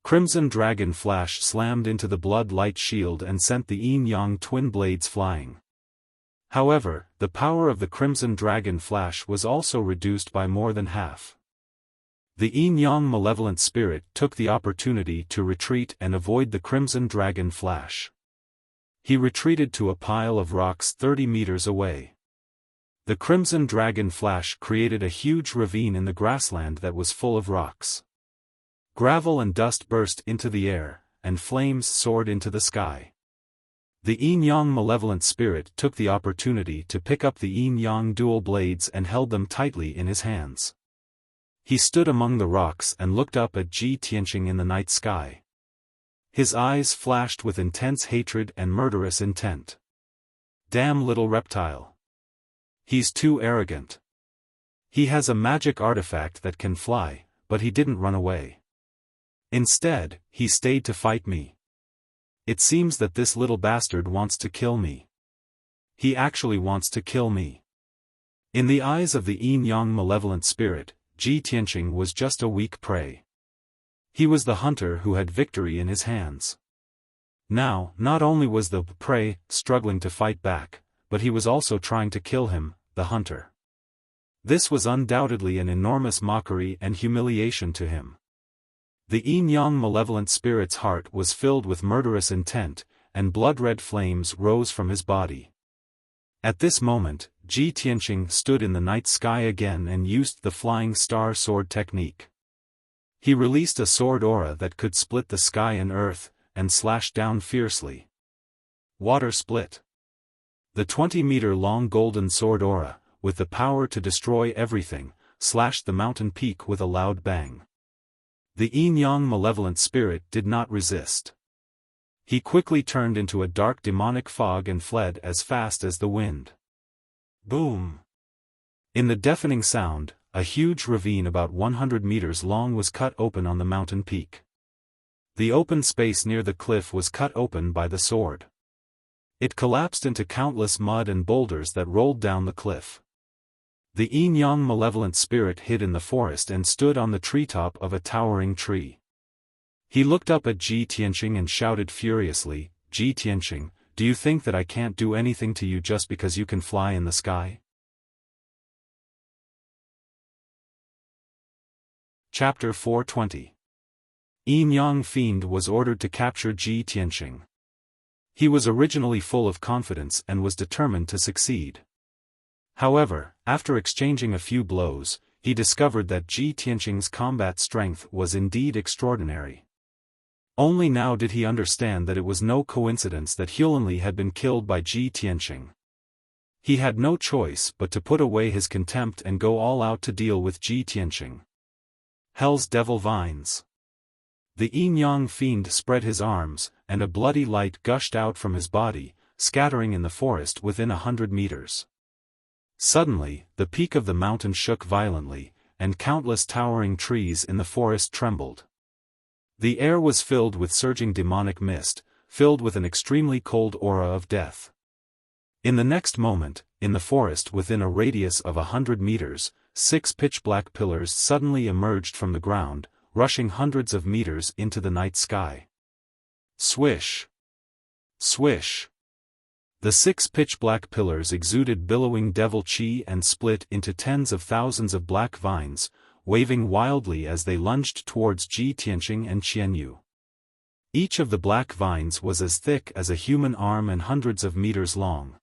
Crimson Dragon Flash slammed into the blood-light shield and sent the yin-yang twin blades flying. However, the power of the Crimson Dragon Flash was also reduced by more than half. The yin-yang malevolent spirit took the opportunity to retreat and avoid the Crimson Dragon Flash. He retreated to a pile of rocks 30 meters away. The Crimson Dragon Flash created a huge ravine in the grassland that was full of rocks. Gravel and dust burst into the air, and flames soared into the sky. The yin-yang malevolent spirit took the opportunity to pick up the yin-yang dual blades and held them tightly in his hands. He stood among the rocks and looked up at Ji Tianqing in the night sky. His eyes flashed with intense hatred and murderous intent. Damn little reptile. He's too arrogant. He has a magic artifact that can fly, but he didn't run away. Instead, he stayed to fight me. It seems that this little bastard wants to kill me. He actually wants to kill me. In the eyes of the yin-yang malevolent spirit, Ji Tianqing was just a weak prey. He was the hunter who had victory in his hands. Now, not only was the prey struggling to fight back, but he was also trying to kill him, the hunter. This was undoubtedly an enormous mockery and humiliation to him. The yin-yang malevolent spirit's heart was filled with murderous intent, and blood-red flames rose from his body. At this moment, Ji Tianqing stood in the night sky again and used the flying star sword technique. He released a sword aura that could split the sky and earth, and slashed down fiercely. Water split. The 20-meter-long golden sword aura, with the power to destroy everything, slashed the mountain peak with a loud bang. The yin-yang malevolent spirit did not resist. He quickly turned into a dark demonic fog and fled as fast as the wind. Boom! In the deafening sound, a huge ravine about 100 meters long was cut open on the mountain peak. The open space near the cliff was cut open by the sword. It collapsed into countless mud and boulders that rolled down the cliff. The yin-yang malevolent spirit hid in the forest and stood on the treetop of a towering tree. He looked up at Ji Tianqing and shouted furiously, Ji Tianqing, do you think that I can't do anything to you just because you can fly in the sky? Chapter 420. Yin Yang Fiend was ordered to capture Ji Tianqing. He was originally full of confidence and was determined to succeed. However, after exchanging a few blows, he discovered that Ji Tianqing's combat strength was indeed extraordinary. Only now did he understand that it was no coincidence that Hulanli had been killed by Ji Tianqing. He had no choice but to put away his contempt and go all out to deal with Ji Tianqing. Hell's Devil Vines. The Yin Yang Fiend spread his arms, and a bloody light gushed out from his body, scattering in the forest within 100 meters. Suddenly, the peak of the mountain shook violently, and countless towering trees in the forest trembled. The air was filled with surging demonic mist, filled with an extremely cold aura of death. In the next moment, in the forest within a radius of 100 meters, 6 pitch-black pillars suddenly emerged from the ground, rushing hundreds of meters into the night sky. Swish! Swish! The 6 pitch-black pillars exuded billowing devil chi and split into tens of thousands of black vines, waving wildly as they lunged towards Ji Tianqing and Qianyu. Each of the black vines was as thick as a human arm and hundreds of meters long.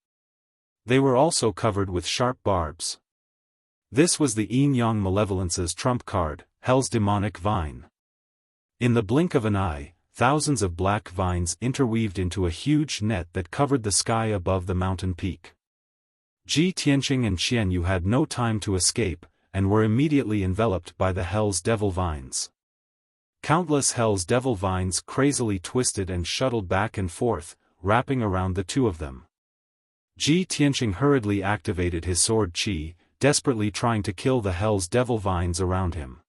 They were also covered with sharp barbs. This was the Yin Yang Malevolence's trump card, Hell's Demonic Vine. In the blink of an eye, thousands of black vines interweaved into a huge net that covered the sky above the mountain peak. Ji Tianqing and Qianyu had no time to escape, and were immediately enveloped by the Hell's Devil Vines. Countless Hell's Devil Vines crazily twisted and shuttled back and forth, wrapping around the two of them. Ji Tianqing hurriedly activated his sword qi, desperately trying to kill the Hell's Devil Vines around him.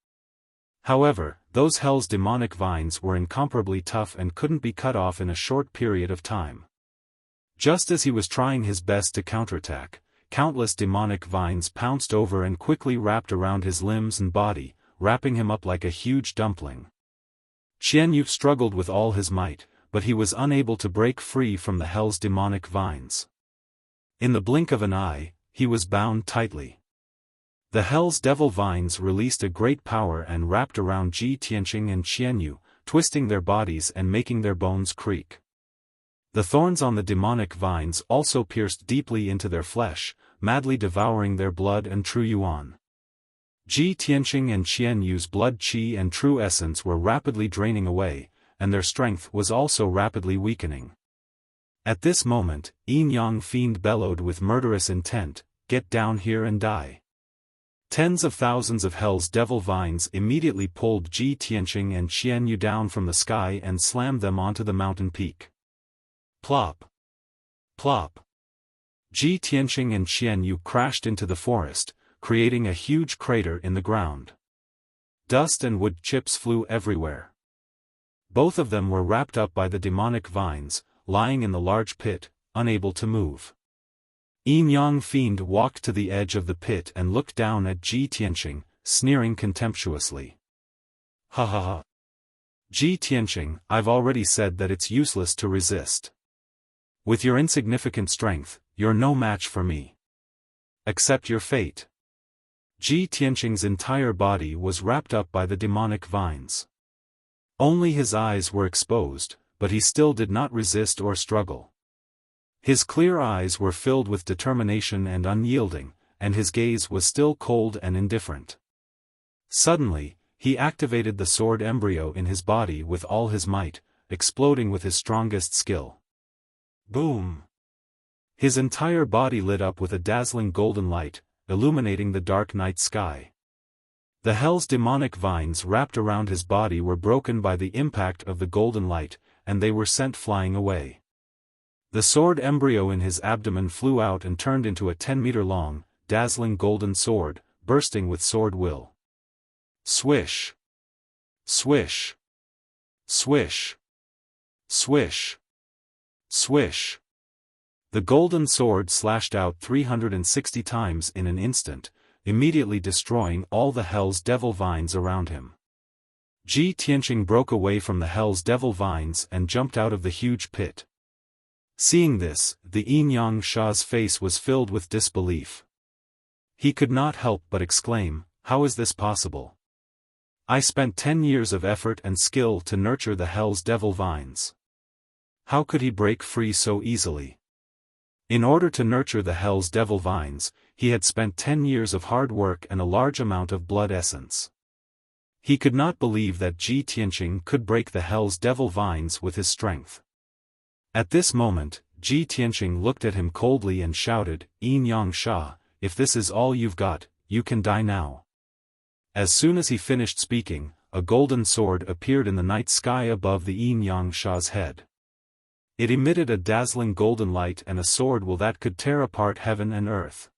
However, those Hell's demonic vines were incomparably tough and couldn't be cut off in a short period of time. Just as he was trying his best to counterattack, countless demonic vines pounced over and quickly wrapped around his limbs and body, wrapping him up like a huge dumpling. Qianyu struggled with all his might, but he was unable to break free from the Hell's demonic vines. In the blink of an eye, he was bound tightly. The Hell's Devil Vines released a great power and wrapped around Ji Tianqing and Qianyu, twisting their bodies and making their bones creak. The thorns on the demonic vines also pierced deeply into their flesh, madly devouring their blood and true yuan. Ji Tianqing and Qianyu's blood qi and true essence were rapidly draining away, and their strength was also rapidly weakening. At this moment, Yin Yang Fiend bellowed with murderous intent, "Get down here and die." Tens of thousands of Hell's Devil Vines immediately pulled Ji Tianqing and Qianyu down from the sky and slammed them onto the mountain peak. Plop! Plop! Ji Tianqing and Qianyu crashed into the forest, creating a huge crater in the ground. Dust and wood chips flew everywhere. Both of them were wrapped up by the demonic vines, lying in the large pit, unable to move. Yin Yang Fiend walked to the edge of the pit and looked down at Ji Tianqing, sneering contemptuously. Ha ha ha. Ji Tianqing, I've already said that it's useless to resist. With your insignificant strength, you're no match for me. Accept your fate. Ji Tianqing's entire body was wrapped up by the demonic vines. Only his eyes were exposed, but he still did not resist or struggle. His clear eyes were filled with determination and unyielding, and his gaze was still cold and indifferent. Suddenly, he activated the sword embryo in his body with all his might, exploding with his strongest skill. Boom! His entire body lit up with a dazzling golden light, illuminating the dark night sky. The Hell's demonic vines wrapped around his body were broken by the impact of the golden light, and they were sent flying away. The sword embryo in his abdomen flew out and turned into a 10-meter-long, dazzling golden sword, bursting with sword will. Swish! Swish! Swish! Swish! Swish! The golden sword slashed out 360 times in an instant, immediately destroying all the Hell's Devil Vines around him. Ji Tianqing broke away from the Hell's Devil Vines and jumped out of the huge pit. Seeing this, the Yin Sha's face was filled with disbelief. He could not help but exclaim, "How is this possible? I spent 10 years of effort and skill to nurture the Hell's Devil vines. How could he break free so easily?" In order to nurture the Hell's Devil vines, he had spent 10 years of hard work and a large amount of blood essence. He could not believe that Ji Tianqing could break the Hell's Devil vines with his strength. At this moment, Ji Tianqing looked at him coldly and shouted, "Yin Sha, if this is all you've got, you can die now." As soon as he finished speaking, a golden sword appeared in the night sky above the Yin Sha's head. It emitted a dazzling golden light and a sword that could tear apart heaven and earth.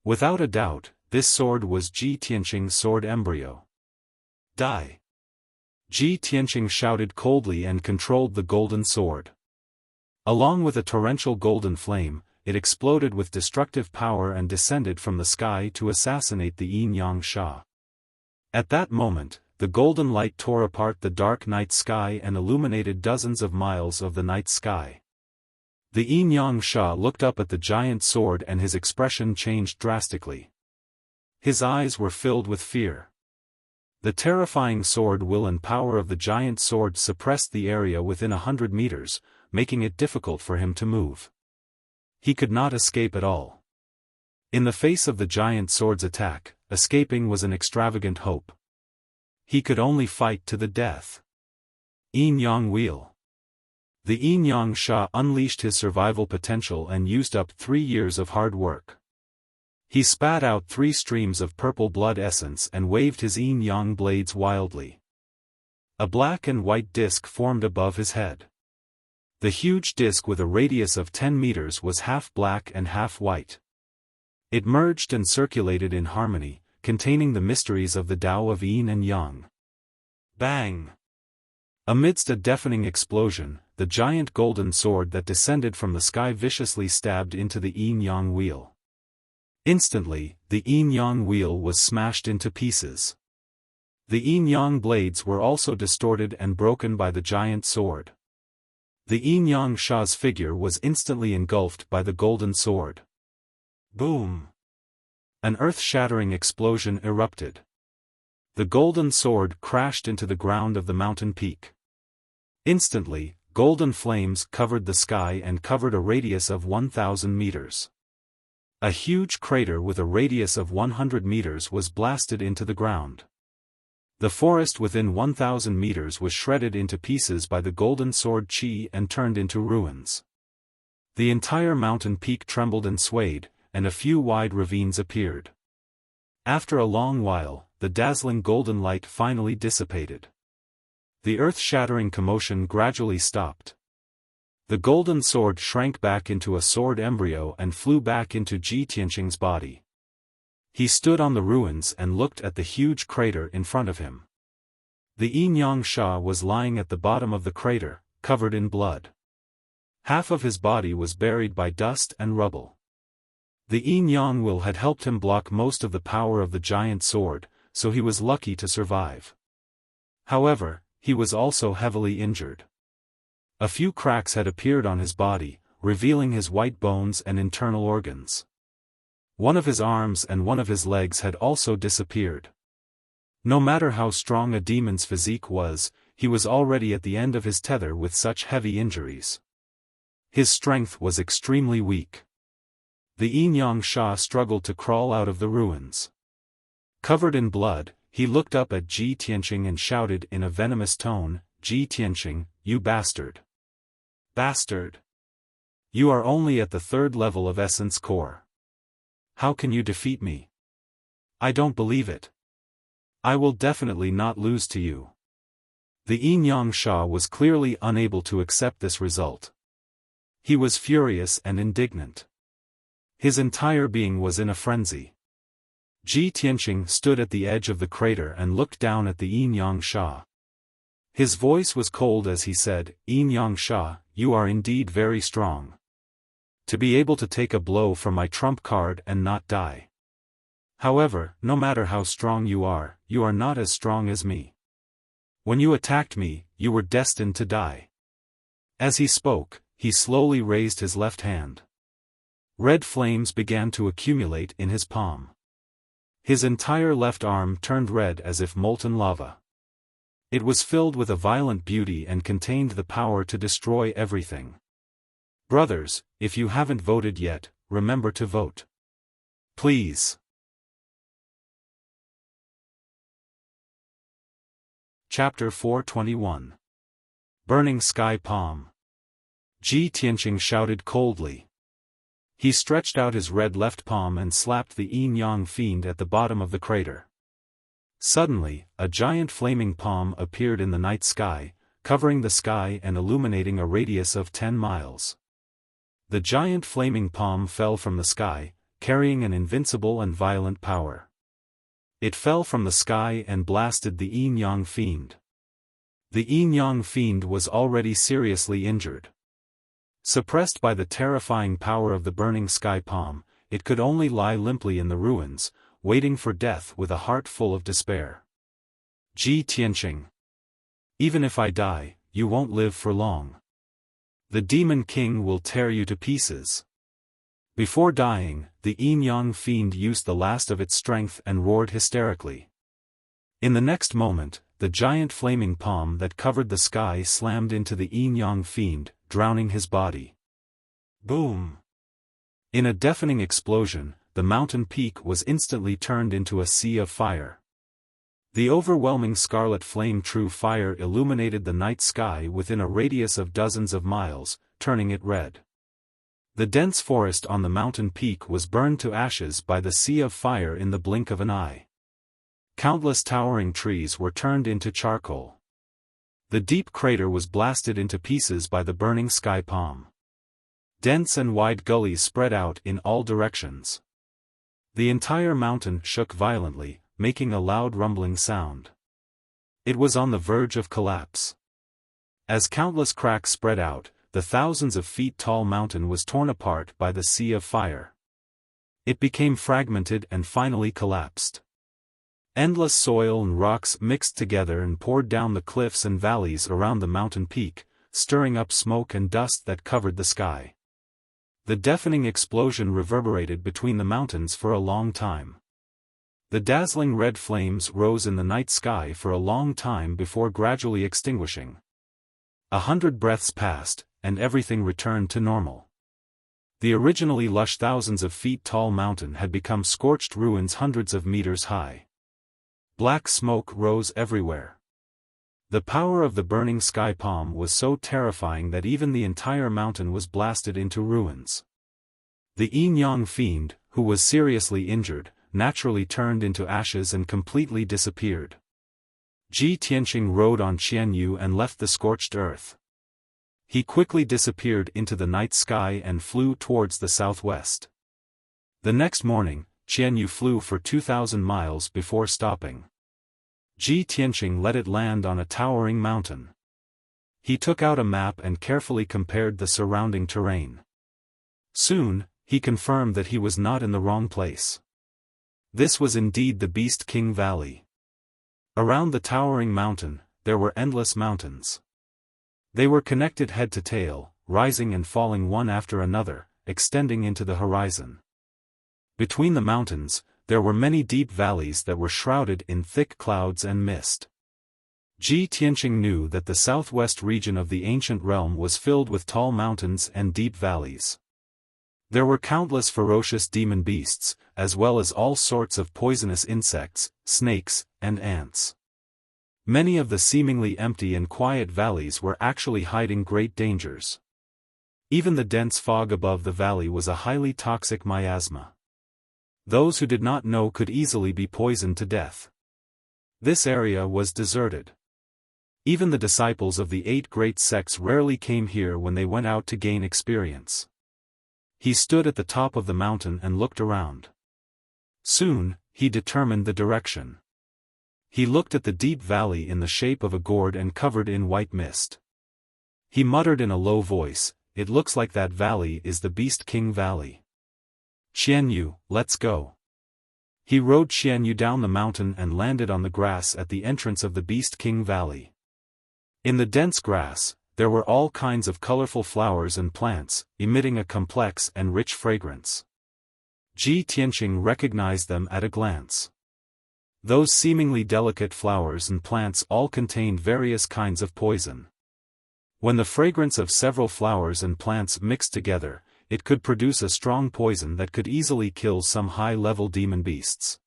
Without a doubt, this sword was Ji Tianqing's sword embryo. "Die!" Ji Tianqing shouted coldly and controlled the golden sword. Along with a torrential golden flame, it exploded with destructive power and descended from the sky to assassinate the Yin Sha. At that moment, the golden light tore apart the dark night sky and illuminated dozens of miles of the night sky. The Yin Sha looked up at the giant sword and his expression changed drastically. His eyes were filled with fear. The terrifying sword will and power of the giant sword suppressed the area within 100 meters, making it difficult for him to move. He could not escape at all. In the face of the giant sword's attack, escaping was an extravagant hope. He could only fight to the death. Yin Wheel. The Yin Sha unleashed his survival potential and used up 3 years of hard work. He spat out 3 streams of purple blood essence and waved his yin-yang blades wildly. A black and white disc formed above his head. The huge disc with a radius of 10 meters was half black and half white. It merged and circulated in harmony, containing the mysteries of the Tao of Yin and Yang. Bang! Amidst a deafening explosion, the giant golden sword that descended from the sky viciously stabbed into the yin-yang wheel. Instantly, the yin-yang wheel was smashed into pieces. The yin-yang blades were also distorted and broken by the giant sword. The Yin Sha's figure was instantly engulfed by the golden sword. Boom! An earth-shattering explosion erupted. The golden sword crashed into the ground of the mountain peak. Instantly, golden flames covered the sky and covered a radius of 1,000 meters. A huge crater with a radius of 100 meters was blasted into the ground. The forest within 1,000 meters was shredded into pieces by the golden sword Qi and turned into ruins. The entire mountain peak trembled and swayed, and a few wide ravines appeared. After a long while, the dazzling golden light finally dissipated. The earth-shattering commotion gradually stopped. The golden sword shrank back into a sword embryo and flew back into Ji Tianqing's body. He stood on the ruins and looked at the huge crater in front of him. The Yin Sha was lying at the bottom of the crater, covered in blood. Half of his body was buried by dust and rubble. The Yin will had helped him block most of the power of the giant sword, so he was lucky to survive. However, he was also heavily injured. A few cracks had appeared on his body, revealing his white bones and internal organs. One of his arms and one of his legs had also disappeared. No matter how strong a demon's physique was, he was already at the end of his tether with such heavy injuries. His strength was extremely weak. The Yin Sha struggled to crawl out of the ruins. Covered in blood, he looked up at Ji Tianqing and shouted in a venomous tone, "Ji Tianqing, you bastard! Bastard! You are only at the 3rd level of Essence Core. How can you defeat me? I don't believe it. I will definitely not lose to you." The Yin Sha was clearly unable to accept this result. He was furious and indignant. His entire being was in a frenzy. Ji Tianqing stood at the edge of the crater and looked down at the Yin Sha. His voice was cold as he said, "Yin Sha, you are indeed very strong. To be able to take a blow from my trump card and not die. However, no matter how strong you are not as strong as me. When you attacked me, you were destined to die." As he spoke, he slowly raised his left hand. Red flames began to accumulate in his palm. His entire left arm turned red as if molten lava. It was filled with a violent beauty and contained the power to destroy everything. Brothers, if you haven't voted yet, remember to vote. Please. Chapter 421. Burning Sky Palm. Ji Tianqing shouted coldly. He stretched out his red left palm and slapped the yin-yang fiend at the bottom of the crater. Suddenly, a giant flaming palm appeared in the night sky, covering the sky and illuminating a radius of 10 miles. The giant flaming palm fell from the sky, carrying an invincible and violent power. It fell from the sky and blasted the yin-yang fiend. The yin-yang fiend was already seriously injured. Suppressed by the terrifying power of the burning sky palm, it could only lie limply in the ruins, waiting for death with a heart full of despair. Ji Tianqing. Even if I die, you won't live for long. The Demon King will tear you to pieces. Before dying, the yin-yang fiend used the last of its strength and roared hysterically. In the next moment, the giant flaming palm that covered the sky slammed into the yin-yang fiend, drowning his body. Boom! In a deafening explosion, the mountain peak was instantly turned into a sea of fire. The overwhelming scarlet flame true fire illuminated the night sky within a radius of dozens of miles, turning it red. The dense forest on the mountain peak was burned to ashes by the sea of fire in the blink of an eye. Countless towering trees were turned into charcoal. The deep crater was blasted into pieces by the burning sky palm. Dense and wide gullies spread out in all directions. The entire mountain shook violently, making a loud rumbling sound. It was on the verge of collapse. As countless cracks spread out, the thousands of feet tall mountain was torn apart by the sea of fire. It became fragmented and finally collapsed. Endless soil and rocks mixed together and poured down the cliffs and valleys around the mountain peak, stirring up smoke and dust that covered the sky. The deafening explosion reverberated between the mountains for a long time. The dazzling red flames rose in the night sky for a long time before gradually extinguishing. 100 breaths passed, and everything returned to normal. The originally lush thousands of feet tall mountain had become scorched ruins hundreds of meters high. Black smoke rose everywhere. The power of the burning sky palm was so terrifying that even the entire mountain was blasted into ruins. The yin-yang fiend, who was seriously injured, naturally turned into ashes and completely disappeared. Ji Tianqing rode on Qianyu and left the scorched earth. He quickly disappeared into the night sky and flew towards the southwest. The next morning, Qianyu flew for 2,000 miles before stopping. Ji Tianqing let it land on a towering mountain. He took out a map and carefully compared the surrounding terrain. Soon, he confirmed that he was not in the wrong place. This was indeed the Beast King Valley. Around the towering mountain, there were endless mountains. They were connected head to tail, rising and falling one after another, extending into the horizon. Between the mountains, there were many deep valleys that were shrouded in thick clouds and mist. Ji Tianqing knew that the southwest region of the ancient realm was filled with tall mountains and deep valleys. There were countless ferocious demon beasts, as well as all sorts of poisonous insects, snakes, and ants. Many of the seemingly empty and quiet valleys were actually hiding great dangers. Even the dense fog above the valley was a highly toxic miasma. Those who did not know could easily be poisoned to death. This area was deserted. Even the disciples of the 8 great sects rarely came here when they went out to gain experience. He stood at the top of the mountain and looked around. Soon, he determined the direction. He looked at the deep valley in the shape of a gourd and covered in white mist. He muttered in a low voice, "It looks like that valley is the Beast King Valley. Qianyu, let's go." He rode Qianyu down the mountain and landed on the grass at the entrance of the Beast King Valley. In the dense grass, there were all kinds of colorful flowers and plants, emitting a complex and rich fragrance. Ji Tianqing recognized them at a glance. Those seemingly delicate flowers and plants all contained various kinds of poison. When the fragrance of several flowers and plants mixed together, it could produce a strong poison that could easily kill some high-level demon beasts.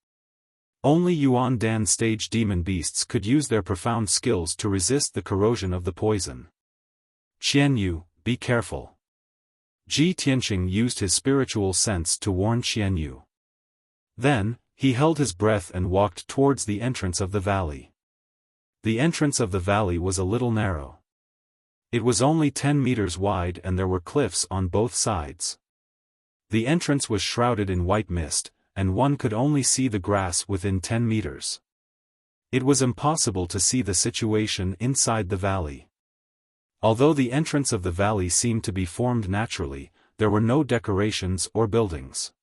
Only Yuan Dan stage demon beasts could use their profound skills to resist the corrosion of the poison. Qianyu, be careful. Ji Tianqing used his spiritual sense to warn Qianyu. Then, he held his breath and walked towards the entrance of the valley. The entrance of the valley was a little narrow. It was only 10 meters wide and there were cliffs on both sides. The entrance was shrouded in white mist, and one could only see the grass within 10 meters. It was impossible to see the situation inside the valley. Although the entrance of the valley seemed to be formed naturally, there were no decorations or buildings.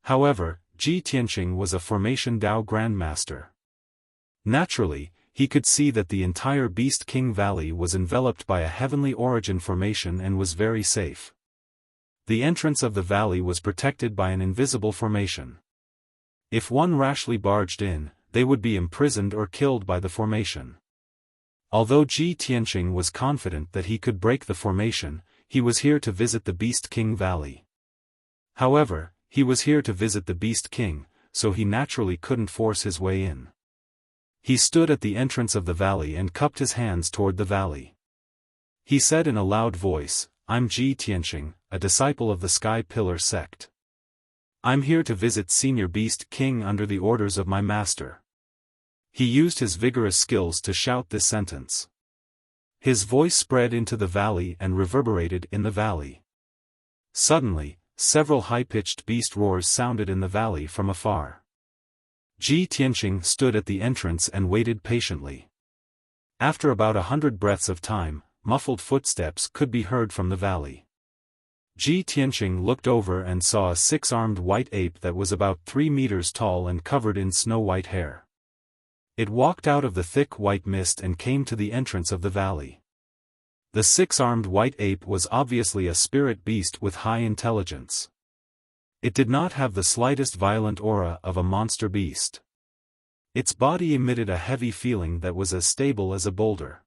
However, Ji Tianqing was a Formation Dao Grandmaster. Naturally, he could see that the entire Beast King Valley was enveloped by a heavenly origin formation and was very safe. The entrance of the valley was protected by an invisible formation. If one rashly barged in, they would be imprisoned or killed by the formation. Although Ji Tianqing was confident that he could break the formation, he was here to visit the Beast King Valley. However, he was here to visit the Beast King, so he naturally couldn't force his way in. He stood at the entrance of the valley and cupped his hands toward the valley. He said in a loud voice, "I'm Ji Tianqing, a disciple of the Sky Pillar sect. I'm here to visit Senior Beast King under the orders of my master." He used his vigorous skills to shout this sentence. His voice spread into the valley and reverberated in the valley. Suddenly, several high-pitched beast roars sounded in the valley from afar. Ji Tianqing stood at the entrance and waited patiently. After about 100 breaths of time, muffled footsteps could be heard from the valley. Ji Tianqing looked over and saw a 6-armed white ape that was about 3 meters tall and covered in snow-white hair. It walked out of the thick white mist and came to the entrance of the valley. The 6-armed white ape was obviously a spirit beast with high intelligence. It did not have the slightest violent aura of a monster beast. Its body emitted a heavy feeling that was as stable as a boulder.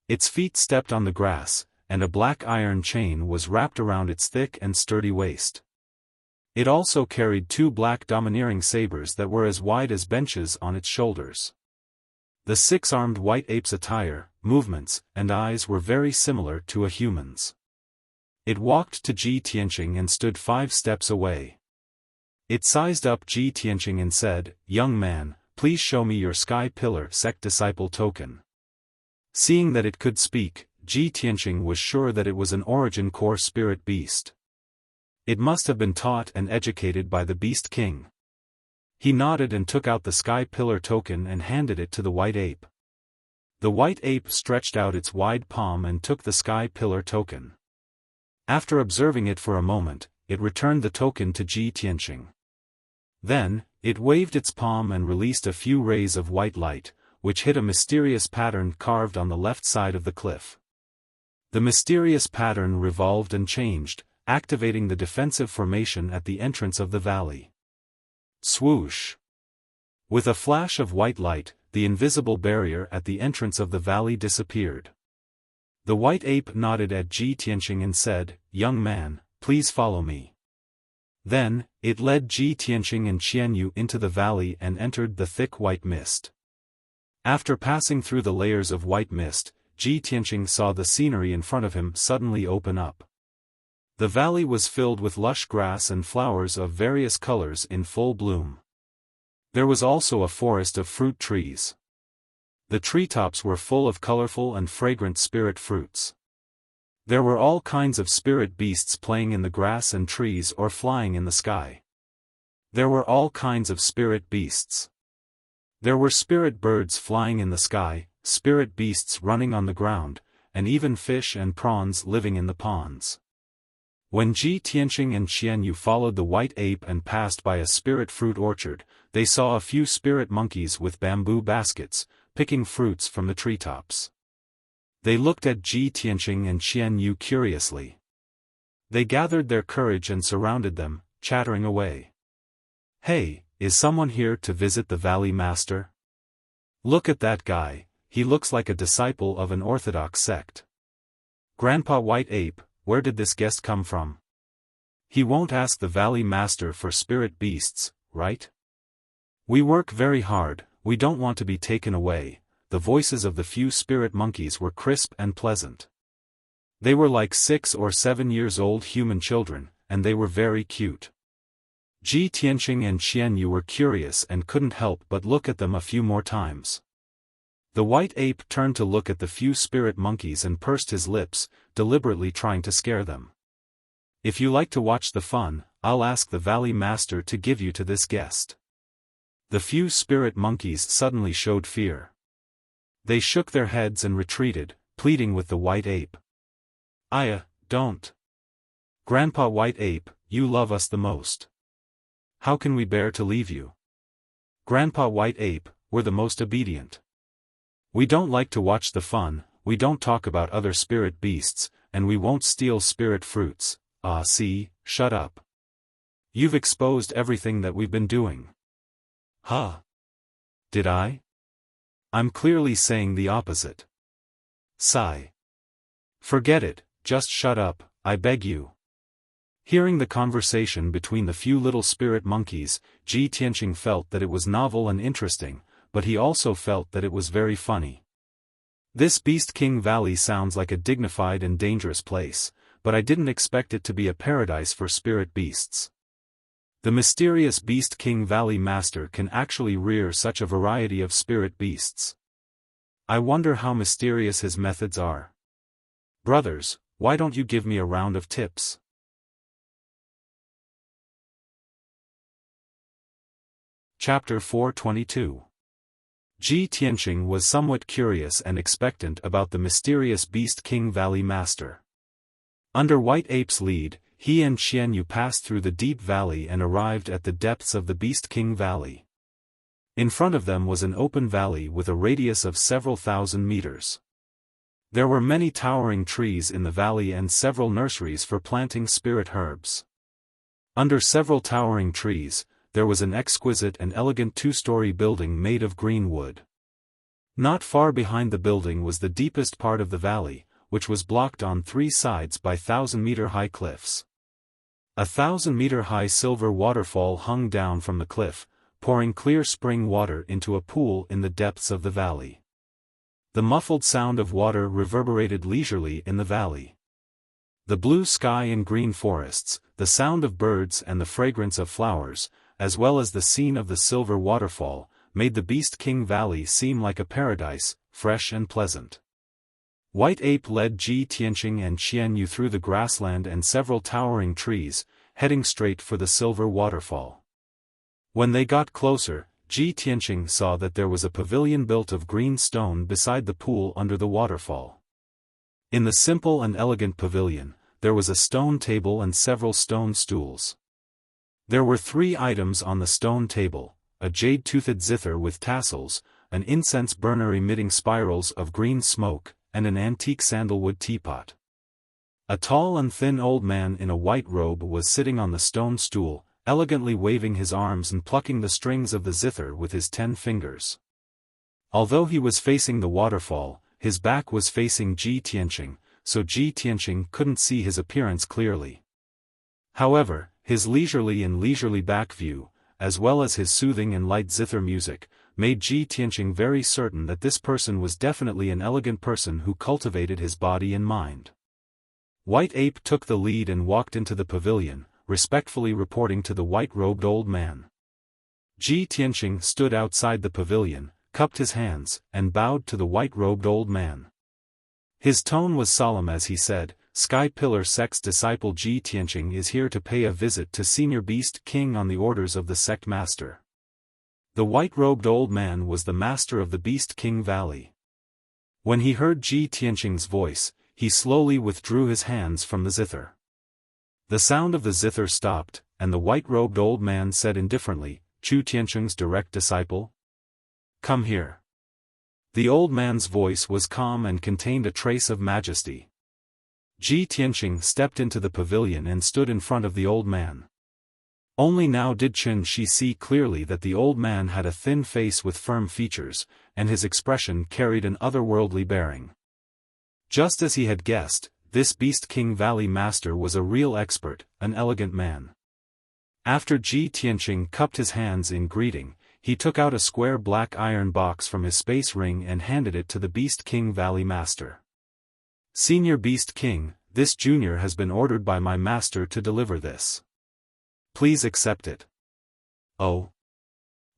Its feet stepped on the grass, and a black iron chain was wrapped around its thick and sturdy waist. It also carried 2 black domineering sabers that were as wide as benches on its shoulders. The 6-armed white ape's attire, movements, and eyes were very similar to a human's. It walked to Ji Tianqing and stood 5 steps away. It sized up Ji Tianqing and said, "Young man, please show me your Sky Pillar sect disciple token." Seeing that it could speak, Ji Tianqing was sure that it was an origin core spirit beast. It must have been taught and educated by the Beast King. He nodded and took out the Sky Pillar token and handed it to the white ape. The white ape stretched out its wide palm and took the Sky Pillar token. After observing it for a moment, it returned the token to Ji Tianqing. Then, it waved its palm and released a few rays of white light, which hit a mysterious pattern carved on the left side of the cliff. The mysterious pattern revolved and changed, activating the defensive formation at the entrance of the valley. Swoosh! With a flash of white light, the invisible barrier at the entrance of the valley disappeared. The white ape nodded at Ji Tianqing and said, "Young man, please follow me." Then, it led Ji Tianqing and Qianyu into the valley and entered the thick white mist. After passing through the layers of white mist, Ji Tianqing saw the scenery in front of him suddenly open up. The valley was filled with lush grass and flowers of various colors in full bloom. There was also a forest of fruit trees. The treetops were full of colorful and fragrant spirit fruits. There were all kinds of spirit beasts playing in the grass and trees or flying in the sky. There were all kinds of spirit beasts. There were spirit birds flying in the sky, spirit beasts running on the ground, and even fish and prawns living in the ponds. When Ji Tianqing and Qianyu followed the white ape and passed by a spirit fruit orchard, they saw a few spirit monkeys with bamboo baskets, picking fruits from the treetops. They looked at Ji Tianqing and Qian Yu curiously. They gathered their courage and surrounded them, chattering away. "Hey, is someone here to visit the Valley Master? Look at that guy, he looks like a disciple of an orthodox sect. Grandpa White Ape, where did this guest come from? He won't ask the Valley Master for spirit beasts, right? We work very hard, we don't want to be taken away." The voices of the few spirit monkeys were crisp and pleasant. They were like 6 or 7 years old human children, and they were very cute. Ji Tianqing and Qian Yu were curious and couldn't help but look at them a few more times. The white ape turned to look at the few spirit monkeys and pursed his lips, deliberately trying to scare them. "If you like to watch the fun, I'll ask the Valley Master to give you to this guest." The few spirit monkeys suddenly showed fear. They shook their heads and retreated, pleading with the white ape. Don't. Grandpa White Ape, you love us the most. How can we bear to leave you? Grandpa White Ape, we're the most obedient. We don't like to watch the fun, we don't talk about other spirit beasts, and we won't steal spirit fruits. See, shut up. You've exposed everything that we've been doing. Huh? Did I? I'm clearly saying the opposite. Sigh. Forget it, just shut up, I beg you. Hearing the conversation between the few little spirit monkeys, Ji Tianqing felt that it was novel and interesting, but he also felt that it was very funny. This Beast King Valley sounds like a dignified and dangerous place, but I didn't expect it to be a paradise for spirit beasts. The mysterious Beast King Valley Master can actually rear such a variety of spirit beasts. I wonder how mysterious his methods are. Brothers, why don't you give me a round of tips? Chapter 422. Ji Tianqing was somewhat curious and expectant about the mysterious Beast King Valley Master. Under White Ape's lead, he and Qian Yu passed through the deep valley and arrived at the depths of the Beast King Valley. In front of them was an open valley with a radius of several thousand meters. There were many towering trees in the valley and several nurseries for planting spirit herbs. Under several towering trees, there was an exquisite and elegant two-story building made of green wood. Not far behind the building was the deepest part of the valley, which was blocked on 3 sides by 1,000-meter-high cliffs. A 1,000-meter-high silver waterfall hung down from the cliff, pouring clear spring water into a pool in the depths of the valley. The muffled sound of water reverberated leisurely in the valley. The blue sky and green forests, the sound of birds and the fragrance of flowers, as well as the scene of the silver waterfall, made the Beast King Valley seem like a paradise, fresh and pleasant. White Ape led Ji Tianqing and Qian Yu through the grassland and several towering trees, heading straight for the silver waterfall. When they got closer, Ji Tianqing saw that there was a pavilion built of green stone beside the pool under the waterfall. In the simple and elegant pavilion, there was a stone table and several stone stools. There were 3 items on the stone table: a jade-toothed zither with tassels, an incense burner emitting spirals of green smoke, and an antique sandalwood teapot. A tall and thin old man in a white robe was sitting on the stone stool, elegantly waving his arms and plucking the strings of the zither with his 10 fingers. Although he was facing the waterfall, his back was facing Ji Tianqing, so Ji Tianqing couldn't see his appearance clearly. However, his leisurely back view, as well as his soothing and light zither music, made Ji Tianqing very certain that this person was definitely an elegant person who cultivated his body and mind. White Ape took the lead and walked into the pavilion, respectfully reporting to the white-robed old man. Ji Tianqing stood outside the pavilion, cupped his hands, and bowed to the white-robed old man. His tone was solemn as he said, "Sky Pillar Sect's disciple Ji Tianqing is here to pay a visit to Senior Beast King on the orders of the sect master." The white-robed old man was the master of the Beast King Valley. When he heard Ji Tianqing's voice, he slowly withdrew his hands from the zither. The sound of the zither stopped, and the white-robed old man said indifferently, "Chu Tianqing's direct disciple? Come here." The old man's voice was calm and contained a trace of majesty. Ji Tianqing stepped into the pavilion and stood in front of the old man. Only now did Qin Shi see clearly that the old man had a thin face with firm features, and his expression carried an otherworldly bearing. Just as he had guessed, this Beast King Valley master was a real expert, an elegant man. After Ji Tianqing cupped his hands in greeting, he took out a square black iron box from his space ring and handed it to the Beast King Valley master. Senior Beast King, this junior has been ordered by my master to deliver this. Please accept it. Oh.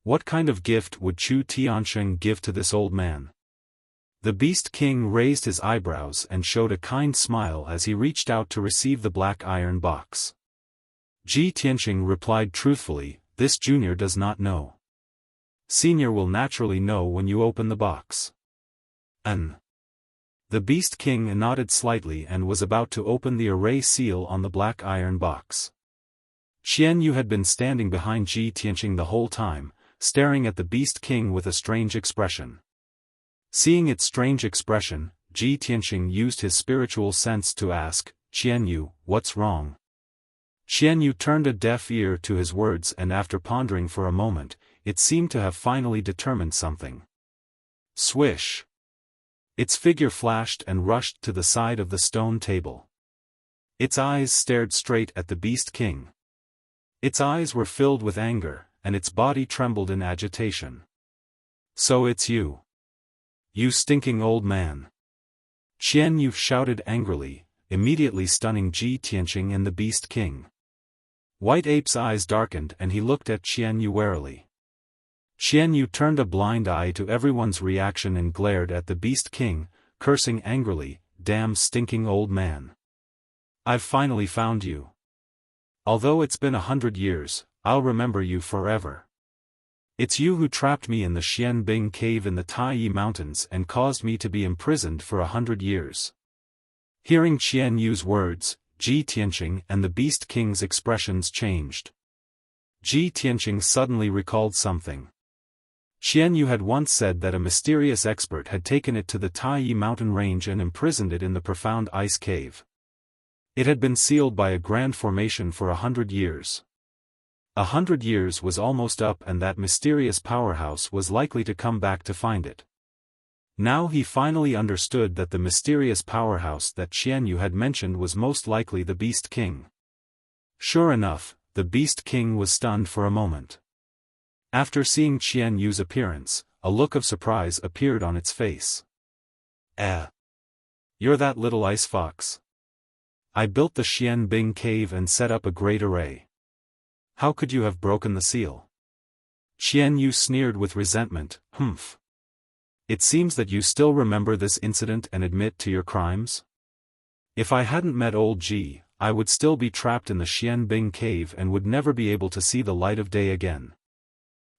What kind of gift would Chu Tiansheng give to this old man? The Beast King raised his eyebrows and showed a kind smile as he reached out to receive the black iron box. Ji Tiansheng replied truthfully, this junior does not know. Senior will naturally know when you open the box. The Beast King nodded slightly and was about to open the array seal on the black iron box. Qian Yu had been standing behind Ji Tianqing the whole time, staring at the Beast King with a strange expression. Seeing its strange expression, Ji Tianqing used his spiritual sense to ask, Qian Yu, what's wrong? Qian Yu turned a deaf ear to his words and after pondering for a moment, it seemed to have finally determined something. Swish! Its figure flashed and rushed to the side of the stone table. Its eyes stared straight at the Beast King. Its eyes were filled with anger, and its body trembled in agitation. So it's you. You stinking old man. Qian Yu shouted angrily, immediately stunning Ji Tianqing and the Beast King. White Ape's eyes darkened and he looked at Qian Yu warily. Qian Yu turned a blind eye to everyone's reaction and glared at the Beast King, cursing angrily, damn stinking old man. I've finally found you. Although it's been 100 years, I'll remember you forever. It's you who trapped me in the Xianbing cave in the Taiyi Mountains and caused me to be imprisoned for 100 years. Hearing Qian Yu's words, Ji Tianqing and the Beast King's expressions changed. Ji Tianqing suddenly recalled something. Qian Yu had once said that a mysterious expert had taken it to the Taiyi mountain range and imprisoned it in the profound ice cave. It had been sealed by a grand formation for 100 years. 100 years was almost up and that mysterious powerhouse was likely to come back to find it. Now he finally understood that the mysterious powerhouse that Qian Yu had mentioned was most likely the Beast King. Sure enough, the Beast King was stunned for a moment. After seeing Qian Yu's appearance, a look of surprise appeared on its face. You're that little ice fox. I built the Xianbing cave and set up a great array. How could you have broken the seal? Qian Yu sneered with resentment, humph. It seems that you still remember this incident and admit to your crimes? If I hadn't met old Ji, I would still be trapped in the Xianbing cave and would never be able to see the light of day again.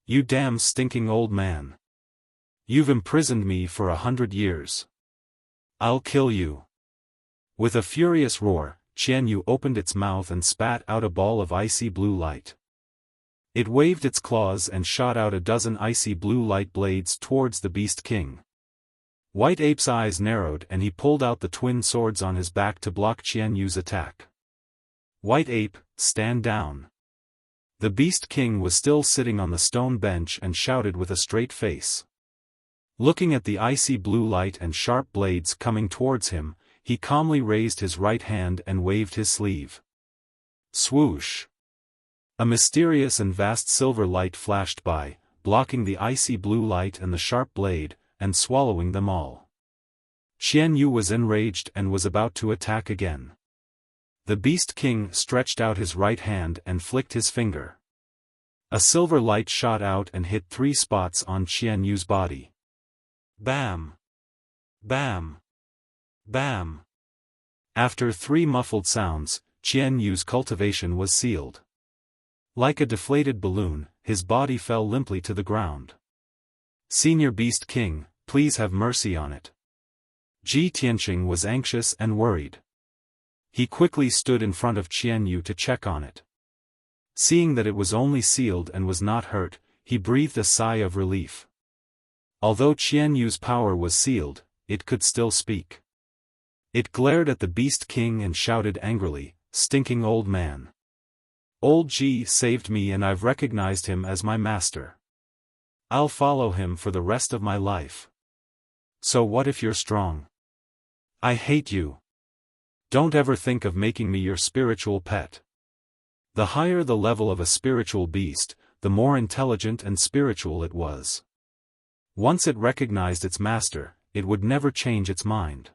You damn stinking old man. You've imprisoned me for 100 years. I'll kill you. With a furious roar, Qian Yu opened its mouth and spat out a ball of icy blue light. It waved its claws and shot out a dozen icy blue light blades towards the Beast King. White Ape's eyes narrowed and he pulled out the twin swords on his back to block Qian Yu's attack. White Ape, stand down. The Beast King was still sitting on the stone bench and shouted with a straight face. Looking at the icy blue light and sharp blades coming towards him, he calmly raised his right hand and waved his sleeve. Swoosh! A mysterious and vast silver light flashed by, blocking the icy blue light and the sharp blade, and swallowing them all. Qian Yu was enraged and was about to attack again. The Beast King stretched out his right hand and flicked his finger. A silver light shot out and hit 3 spots on Qian Yu's body. Bam! Bam! Bam! After 3 muffled sounds, Qian Yu's cultivation was sealed. Like a deflated balloon, his body fell limply to the ground. Senior Beast King, please have mercy on it. Ji Tianqing was anxious and worried. He quickly stood in front of Qian Yu to check on it. Seeing that it was only sealed and was not hurt, he breathed a sigh of relief. Although Qian Yu's power was sealed, it could still speak. It glared at the Beast King and shouted angrily, "Stinking old man. Old Ji saved me and I've recognized him as my master. I'll follow him for the rest of my life. So what if you're strong? I hate you. Don't ever think of making me your spiritual pet." The higher the level of a spiritual beast, the more intelligent and spiritual it was. Once it recognized its master, it would never change its mind.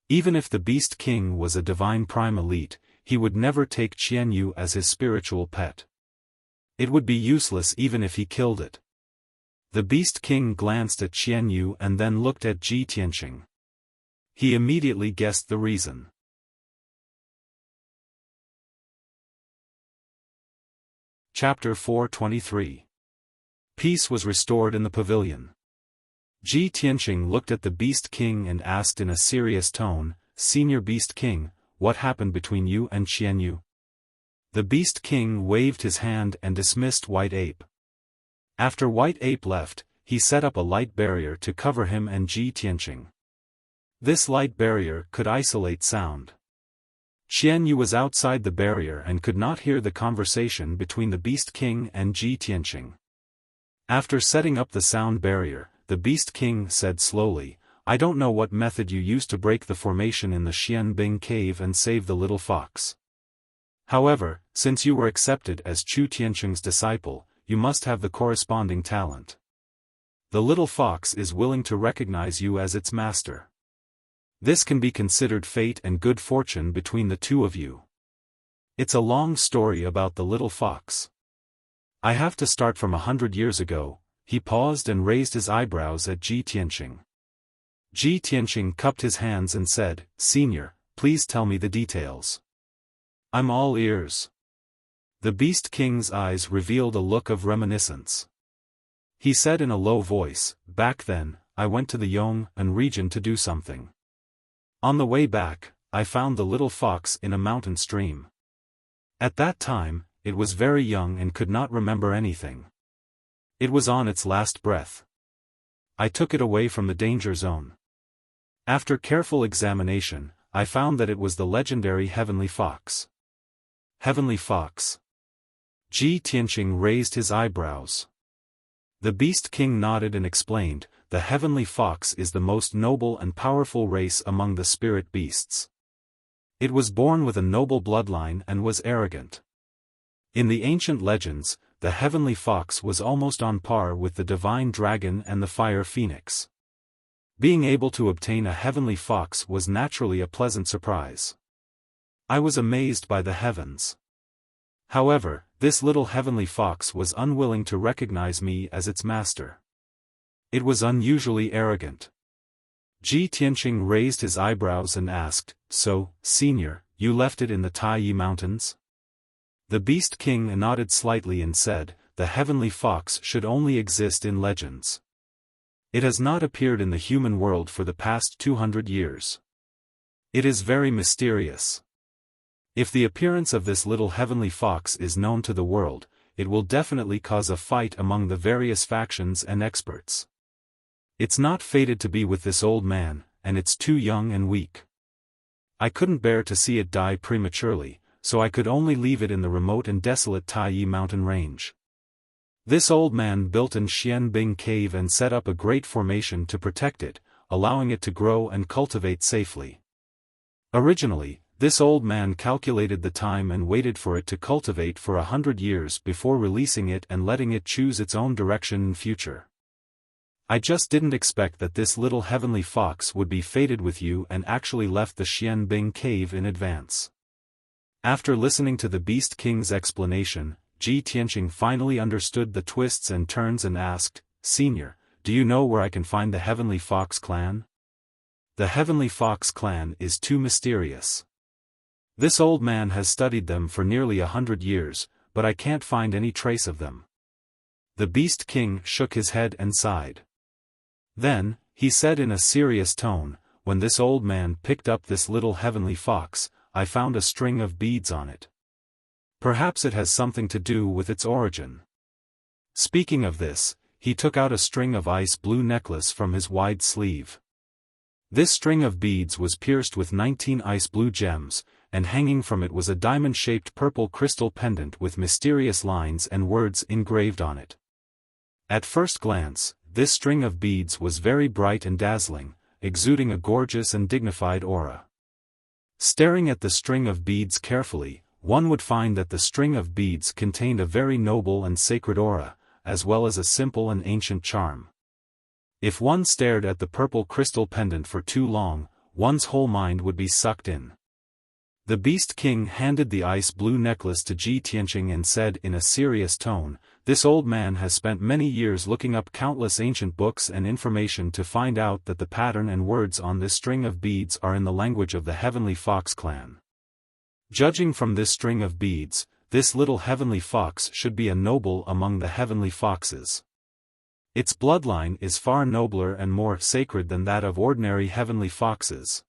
Even if the Beast King was a divine prime elite, he would never take Qian Yu as his spiritual pet. It would be useless even if he killed it. The Beast King glanced at Qian Yu and then looked at Ji Tianqing. He immediately guessed the reason. Chapter 423. Peace was restored in the pavilion. Ji Tianqing looked at the Beast King and asked in a serious tone, "Senior Beast King, what happened between you and Qian Yu?" The Beast King waved his hand and dismissed White Ape. After White Ape left, he set up a light barrier to cover him and Ji Tianqing. This light barrier could isolate sound. Qian Yu was outside the barrier and could not hear the conversation between the Beast King and Ji Tianqing. After setting up the sound barrier, the Beast King said slowly, "I don't know what method you used to break the formation in the Xianbing cave and save the little fox. However, since you were accepted as Chu Tianqing's disciple, you must have the corresponding talent. The little fox is willing to recognize you as its master. This can be considered fate and good fortune between the two of you. It's a long story about the little fox. I have to start from 100 years ago." He paused and raised his eyebrows at Ji Tianqing. Ji Tianqing cupped his hands and said, "Senior, please tell me the details. I'm all ears." The Beast King's eyes revealed a look of reminiscence. He said in a low voice, "Back then, I went to the Yong'an region to do something. On the way back, I found the little fox in a mountain stream. At that time, it was very young and could not remember anything. It was on its last breath. I took it away from the danger zone. After careful examination, I found that it was the legendary Heavenly Fox." Heavenly Fox? Ji Tianqing raised his eyebrows. The Beast King nodded and explained, "The Heavenly Fox is the most noble and powerful race among the spirit beasts. It was born with a noble bloodline and was arrogant. In the ancient legends, the Heavenly Fox was almost on par with the Divine Dragon and the Fire Phoenix. Being able to obtain a Heavenly Fox was naturally a pleasant surprise. I was amazed by the heavens. However, this little Heavenly Fox was unwilling to recognize me as its master. It was unusually arrogant." Ji Tianqing raised his eyebrows and asked, "So, Senior, you left it in the Taiyi Mountains?" The Beast King nodded slightly and said, "The Heavenly Fox should only exist in legends. It has not appeared in the human world for the past 200 years. It is very mysterious. If the appearance of this little Heavenly Fox is known to the world, it will definitely cause a fight among the various factions and experts. It's not fated to be with this old man, and it's too young and weak. I couldn't bear to see it die prematurely, so I could only leave it in the remote and desolate Taiyi mountain range. This old man built an Xianbing cave and set up a great formation to protect it, allowing it to grow and cultivate safely. Originally, this old man calculated the time and waited for it to cultivate for 100 years before releasing it and letting it choose its own direction in future. I just didn't expect that this little Heavenly Fox would be fated with you and actually left the Xianbing cave in advance." After listening to the Beast King's explanation, Ji Tianqing finally understood the twists and turns and asked, "Senior, do you know where I can find the Heavenly Fox clan?" "The Heavenly Fox clan is too mysterious. This old man has studied them for nearly 100 years, but I can't find any trace of them." The Beast King shook his head and sighed. Then, he said in a serious tone, "When this old man picked up this little Heavenly Fox, I found a string of beads on it. Perhaps it has something to do with its origin. Speaking of this, he took out a string of ice blue necklace from his wide sleeve. This string of beads was pierced with 19 ice blue gems, and hanging from it was a diamond-shaped purple crystal pendant with mysterious lines and words engraved on it. At first glance, this string of beads was very bright and dazzling, exuding a gorgeous and dignified aura. Staring at the string of beads carefully, one would find that the string of beads contained a very noble and sacred aura, as well as a simple and ancient charm. If one stared at the purple crystal pendant for too long, one's whole mind would be sucked in. The Beast King handed the ice blue necklace to Ji Tianqing and said in a serious tone, "This old man has spent many years looking up countless ancient books and information to find out that the pattern and words on this string of beads are in the language of the Heavenly Fox clan. Judging from this string of beads, this little Heavenly Fox should be a noble among the Heavenly Foxes. Its bloodline is far nobler and more sacred than that of ordinary Heavenly Foxes.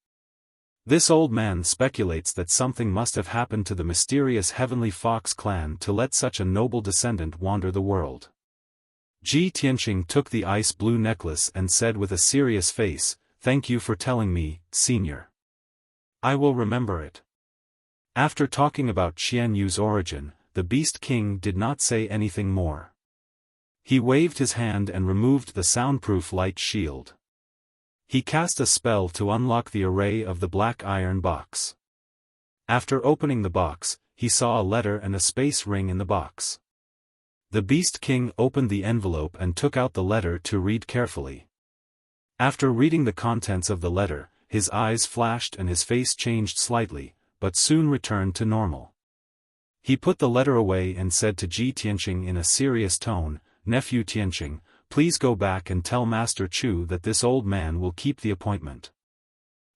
This old man speculates that something must have happened to the mysterious Heavenly Fox clan to let such a noble descendant wander the world." Ji Tianqing took the ice blue necklace and said with a serious face, "Thank you for telling me, Senior. I will remember it." After talking about Xian Yu's origin, the Beast King did not say anything more. He waved his hand and removed the soundproof light shield. He cast a spell to unlock the array of the black iron box. After opening the box, he saw a letter and a space ring in the box. The Beast King opened the envelope and took out the letter to read carefully. After reading the contents of the letter, his eyes flashed and his face changed slightly, but soon returned to normal. He put the letter away and said to Ji Tianqing in a serious tone, "Nephew Tianqing, please go back and tell Master Chu that this old man will keep the appointment."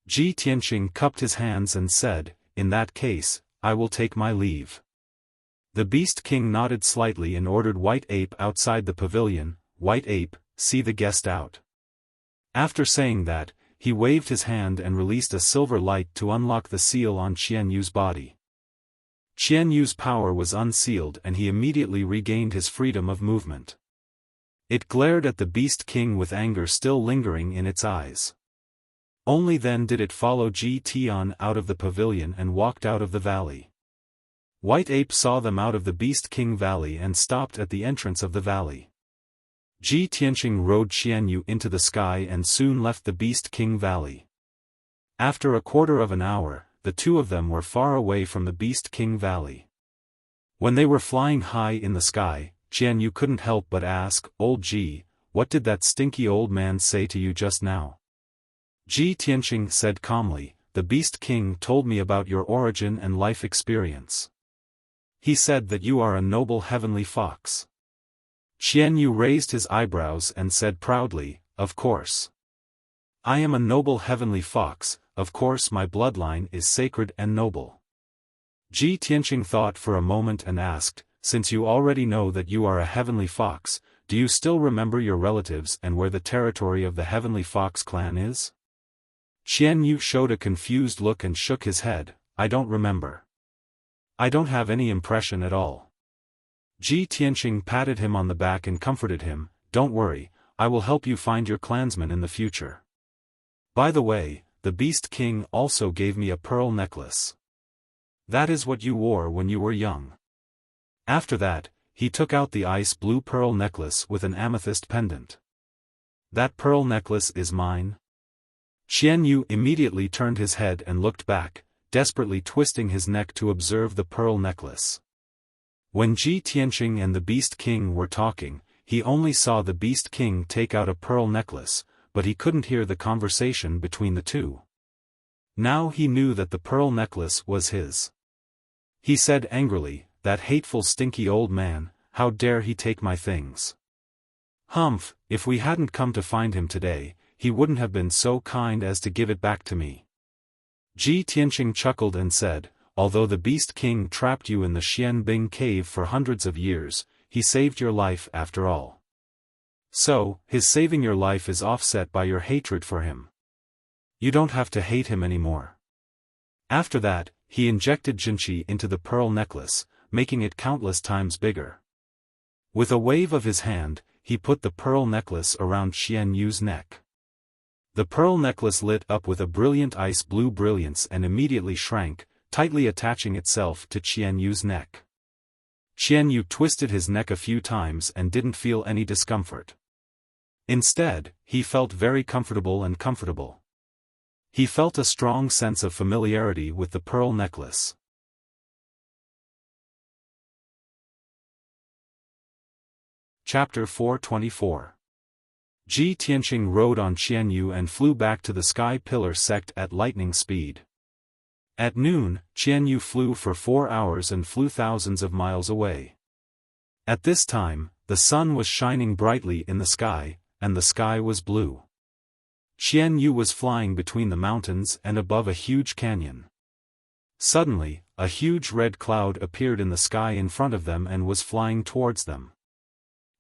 Ji Tianqing cupped his hands and said, "In that case, I will take my leave." The Beast King nodded slightly and ordered White Ape outside the pavilion, "White Ape, see the guest out." After saying that, he waved his hand and released a silver light to unlock the seal on Xian Yu's body. Xian Yu's power was unsealed and he immediately regained his freedom of movement. It glared at the Beast King with anger still lingering in its eyes. Only then did it follow Ji Tian out of the pavilion and walked out of the valley. White Ape saw them out of the Beast King Valley and stopped at the entrance of the valley. Ji Tianqing rode Xian Yu into the sky and soon left the Beast King Valley. After a quarter of an hour, the two of them were far away from the Beast King Valley. When they were flying high in the sky, Xian Yu couldn't help but ask, "Old Ji, what did that stinky old man say to you just now?" Ji Tianqing said calmly, "The Beast King told me about your origin and life experience. He said that you are a noble Heavenly Fox." Xian Yu raised his eyebrows and said proudly, "Of course. I am a noble Heavenly Fox, of course my bloodline is sacred and noble." Ji Tianqing thought for a moment and asked, "Since you already know that you are a Heavenly Fox, do you still remember your relatives and where the territory of the Heavenly Fox clan is?" Xian Yu showed a confused look and shook his head, "I don't remember. I don't have any impression at all." Ji Tianqing patted him on the back and comforted him, "Don't worry, I will help you find your clansmen in the future. By the way, the Beast King also gave me a pearl necklace. That is what you wore when you were young." After that, he took out the ice blue pearl necklace with an amethyst pendant. "That pearl necklace is mine?" Xian Yu immediately turned his head and looked back, desperately twisting his neck to observe the pearl necklace. When Ji Tianqing and the Beast King were talking, he only saw the Beast King take out a pearl necklace, but he couldn't hear the conversation between the two. Now he knew that the pearl necklace was his. He said angrily, "That hateful stinky old man, how dare he take my things? Humph, if we hadn't come to find him today, he wouldn't have been so kind as to give it back to me." Ji Tianqing chuckled and said, "Although the Beast King trapped you in the Xianbing cave for hundreds of years, he saved your life after all. So, his saving your life is offset by your hatred for him. You don't have to hate him anymore." After that, he injected Jinqi into the pearl necklace, making it countless times bigger. With a wave of his hand, he put the pearl necklace around Qian Yu's neck. The pearl necklace lit up with a brilliant ice blue brilliance and immediately shrank, tightly attaching itself to Qian Yu's neck. Qian Yu twisted his neck a few times and didn't feel any discomfort. Instead, he felt very comfortable and comfortable. He felt a strong sense of familiarity with the pearl necklace. Chapter 424. Ji Tianqing rode on Qian Yu and flew back to the sky pillar sect at lightning speed. At noon, Qian Yu flew for 4 hours and flew thousands of miles away. At this time, the sun was shining brightly in the sky, and the sky was blue. Qian Yu was flying between the mountains and above a huge canyon. Suddenly, a huge red cloud appeared in the sky in front of them and was flying towards them.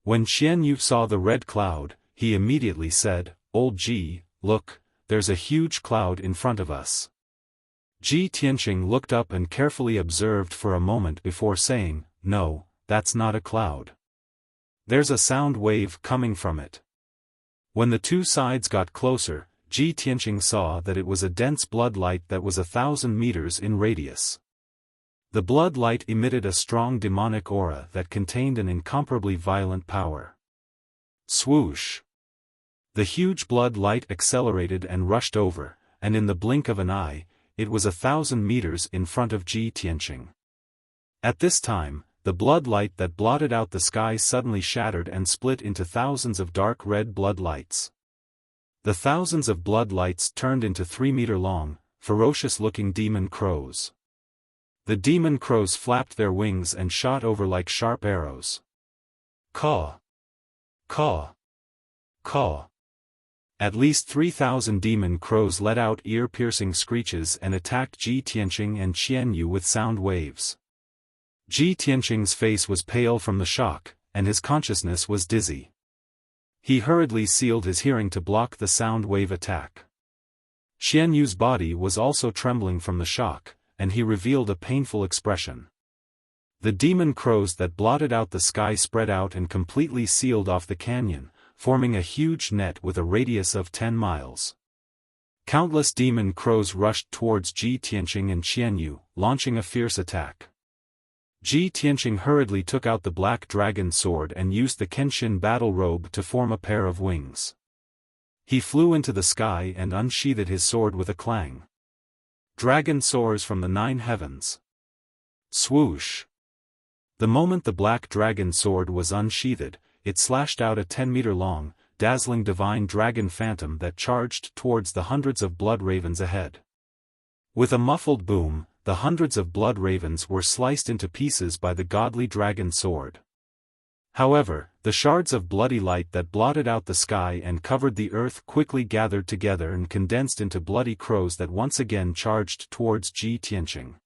When Qian Yu saw the red cloud, he immediately said, "Old Ji, look, there's a huge cloud in front of us." Ji Tianqing looked up and carefully observed for a moment before saying, "No, that's not a cloud. There's a sound wave coming from it." When the two sides got closer, Ji Tianqing saw that it was a dense blood light that was 1,000 meters in radius. The blood light emitted a strong demonic aura that contained an incomparably violent power. Swoosh! The huge blood light accelerated and rushed over, and in the blink of an eye, it was 1,000 meters in front of Ji Tianqing. At this time, the blood light that blotted out the sky suddenly shattered and split into thousands of dark red blood lights. The thousands of blood lights turned into 3-meter-long, ferocious-looking demon crows. The demon crows flapped their wings and shot over like sharp arrows. Caw! Caw! Caw! At least 3,000 demon crows let out ear-piercing screeches and attacked Ji Tianqing and Qian Yu with sound waves. Ji Tianqing's face was pale from the shock, and his consciousness was dizzy. He hurriedly sealed his hearing to block the sound wave attack. Qian Yu's body was also trembling from the shock, and he revealed a painful expression. The demon crows that blotted out the sky spread out and completely sealed off the canyon, forming a huge net with a radius of 10 miles. Countless demon crows rushed towards Ji Tianqing and Qian Yu, launching a fierce attack. Ji Tianqing hurriedly took out the black dragon sword and used the Kenshin battle robe to form a pair of wings. He flew into the sky and unsheathed his sword with a clang. Dragon soars from the 9 heavens. Swoosh! The moment the black dragon sword was unsheathed, it slashed out a 10-meter-long, dazzling divine dragon phantom that charged towards the hundreds of blood ravens ahead. With a muffled boom, the hundreds of blood ravens were sliced into pieces by the godly dragon sword. However, the shards of bloody light that blotted out the sky and covered the earth quickly gathered together and condensed into bloody crows that once again charged towards Ji Tianqing.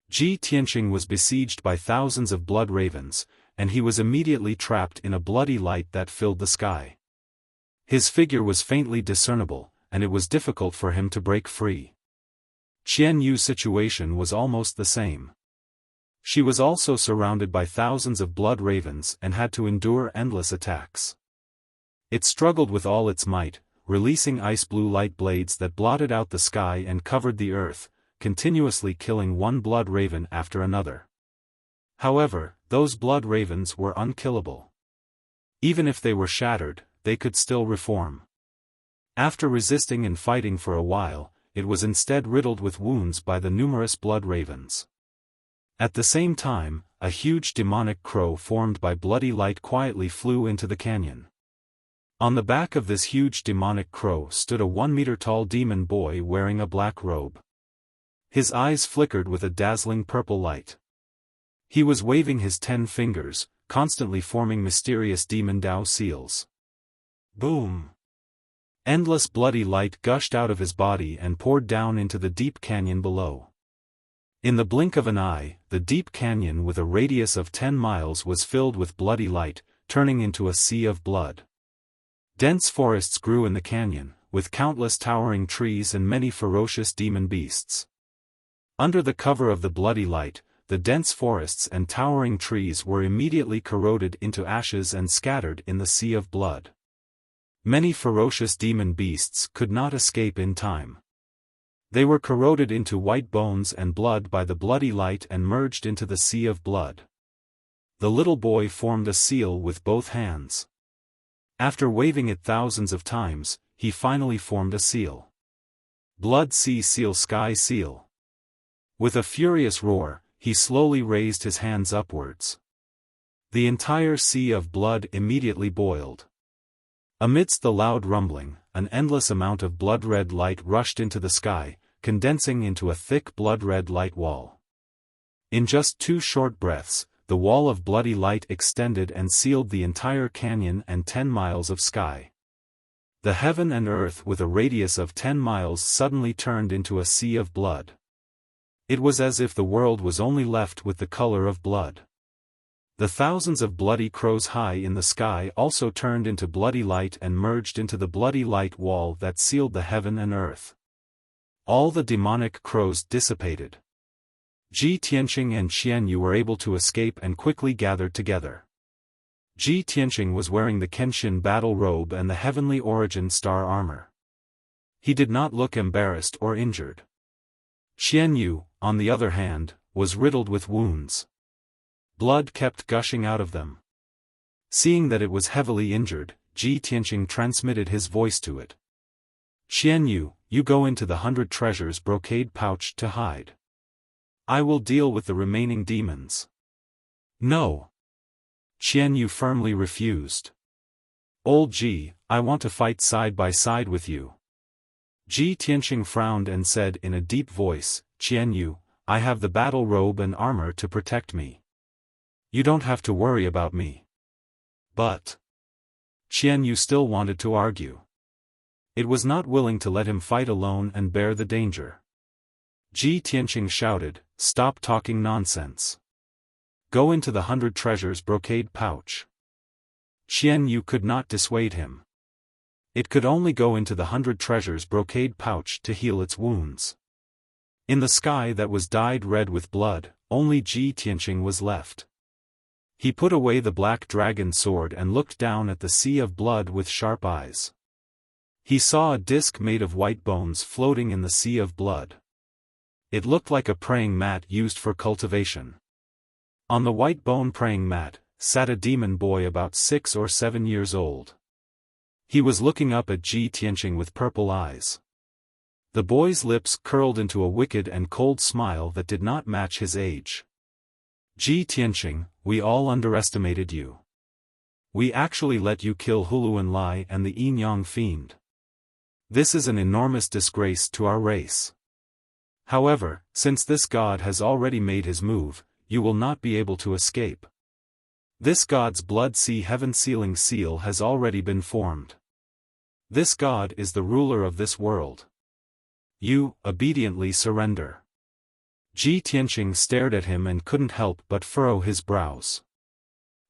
Ji Tianqing was besieged by thousands of blood ravens, and he was immediately trapped in a bloody light that filled the sky. His figure was faintly discernible, and it was difficult for him to break free. Qian Yu's situation was almost the same. She was also surrounded by thousands of blood ravens and had to endure endless attacks. It struggled with all its might, releasing ice blue light blades that blotted out the sky and covered the earth, continuously killing one blood raven after another. However, those blood ravens were unkillable. Even if they were shattered, they could still reform. After resisting and fighting for a while, it was instead riddled with wounds by the numerous blood ravens. At the same time, a huge demonic crow formed by bloody light quietly flew into the canyon. On the back of this huge demonic crow stood a 1-meter-tall demon boy wearing a black robe. His eyes flickered with a dazzling purple light. He was waving his 10 fingers, constantly forming mysterious demon Dao seals. Boom! Endless bloody light gushed out of his body and poured down into the deep canyon below. In the blink of an eye, the deep canyon with a radius of 10 miles was filled with bloody light, turning into a sea of blood. Dense forests grew in the canyon, with countless towering trees and many ferocious demon beasts. Under the cover of the bloody light, the dense forests and towering trees were immediately corroded into ashes and scattered in the sea of blood. Many ferocious demon beasts could not escape in time. They were corroded into white bones and blood by the bloody light and merged into the sea of blood. The little boy formed a seal with both hands. After waving it thousands of times, he finally formed a seal. Blood Sea Seal Sky Seal. With a furious roar, he slowly raised his hands upwards. The entire sea of blood immediately boiled. Amidst the loud rumbling, an endless amount of blood-red light rushed into the sky, condensing into a thick blood-red light wall. In just 2 short breaths, the wall of bloody light extended and sealed the entire canyon and 10 miles of sky. The heaven and earth with a radius of 10 miles suddenly turned into a sea of blood. It was as if the world was only left with the color of blood. The thousands of bloody crows high in the sky also turned into bloody light and merged into the bloody light wall that sealed the heaven and earth. All the demonic crows dissipated. Ji Tianqing and Xianyu were able to escape and quickly gathered together. Ji Tianqing was wearing the Kenshin battle robe and the heavenly origin star armor. He did not look embarrassed or injured. Xianyu, on the other hand, was riddled with wounds. Blood kept gushing out of them. Seeing that it was heavily injured, Ji Tianqing transmitted his voice to it. Xianyu, you go into the 100 treasures brocade pouch to hide. I will deal with the remaining demons. No. Xianyu firmly refused. Old Ji, I want to fight side by side with you. Ji Tianqing frowned and said in a deep voice, Xianyu, I have the battle robe and armor to protect me. You don't have to worry about me. But Xianyu still wanted to argue. It was not willing to let him fight alone and bear the danger. Ji Tianqing shouted, stop talking nonsense. Go into the 100 treasures brocade pouch. Xianyu could not dissuade him. It could only go into the 100 treasures brocade pouch to heal its wounds. In the sky that was dyed red with blood, only Ji Tianqing was left. He put away the black dragon sword and looked down at the sea of blood with sharp eyes. He saw a disc made of white bones floating in the sea of blood. It looked like a praying mat used for cultivation. On the white bone praying mat, sat a demon boy about 6 or 7 years old. He was looking up at Ji Tianqing with purple eyes. The boy's lips curled into a wicked and cold smile that did not match his age. Ji Tianqing, we all underestimated you. We actually let you kill Huluan Lai and the Yin Yang Fiend. This is an enormous disgrace to our race. However, since this god has already made his move, you will not be able to escape. This god's blood sea heaven sealing seal has already been formed. This god is the ruler of this world. You, obediently surrender. Ji Tianqing stared at him and couldn't help but furrow his brows.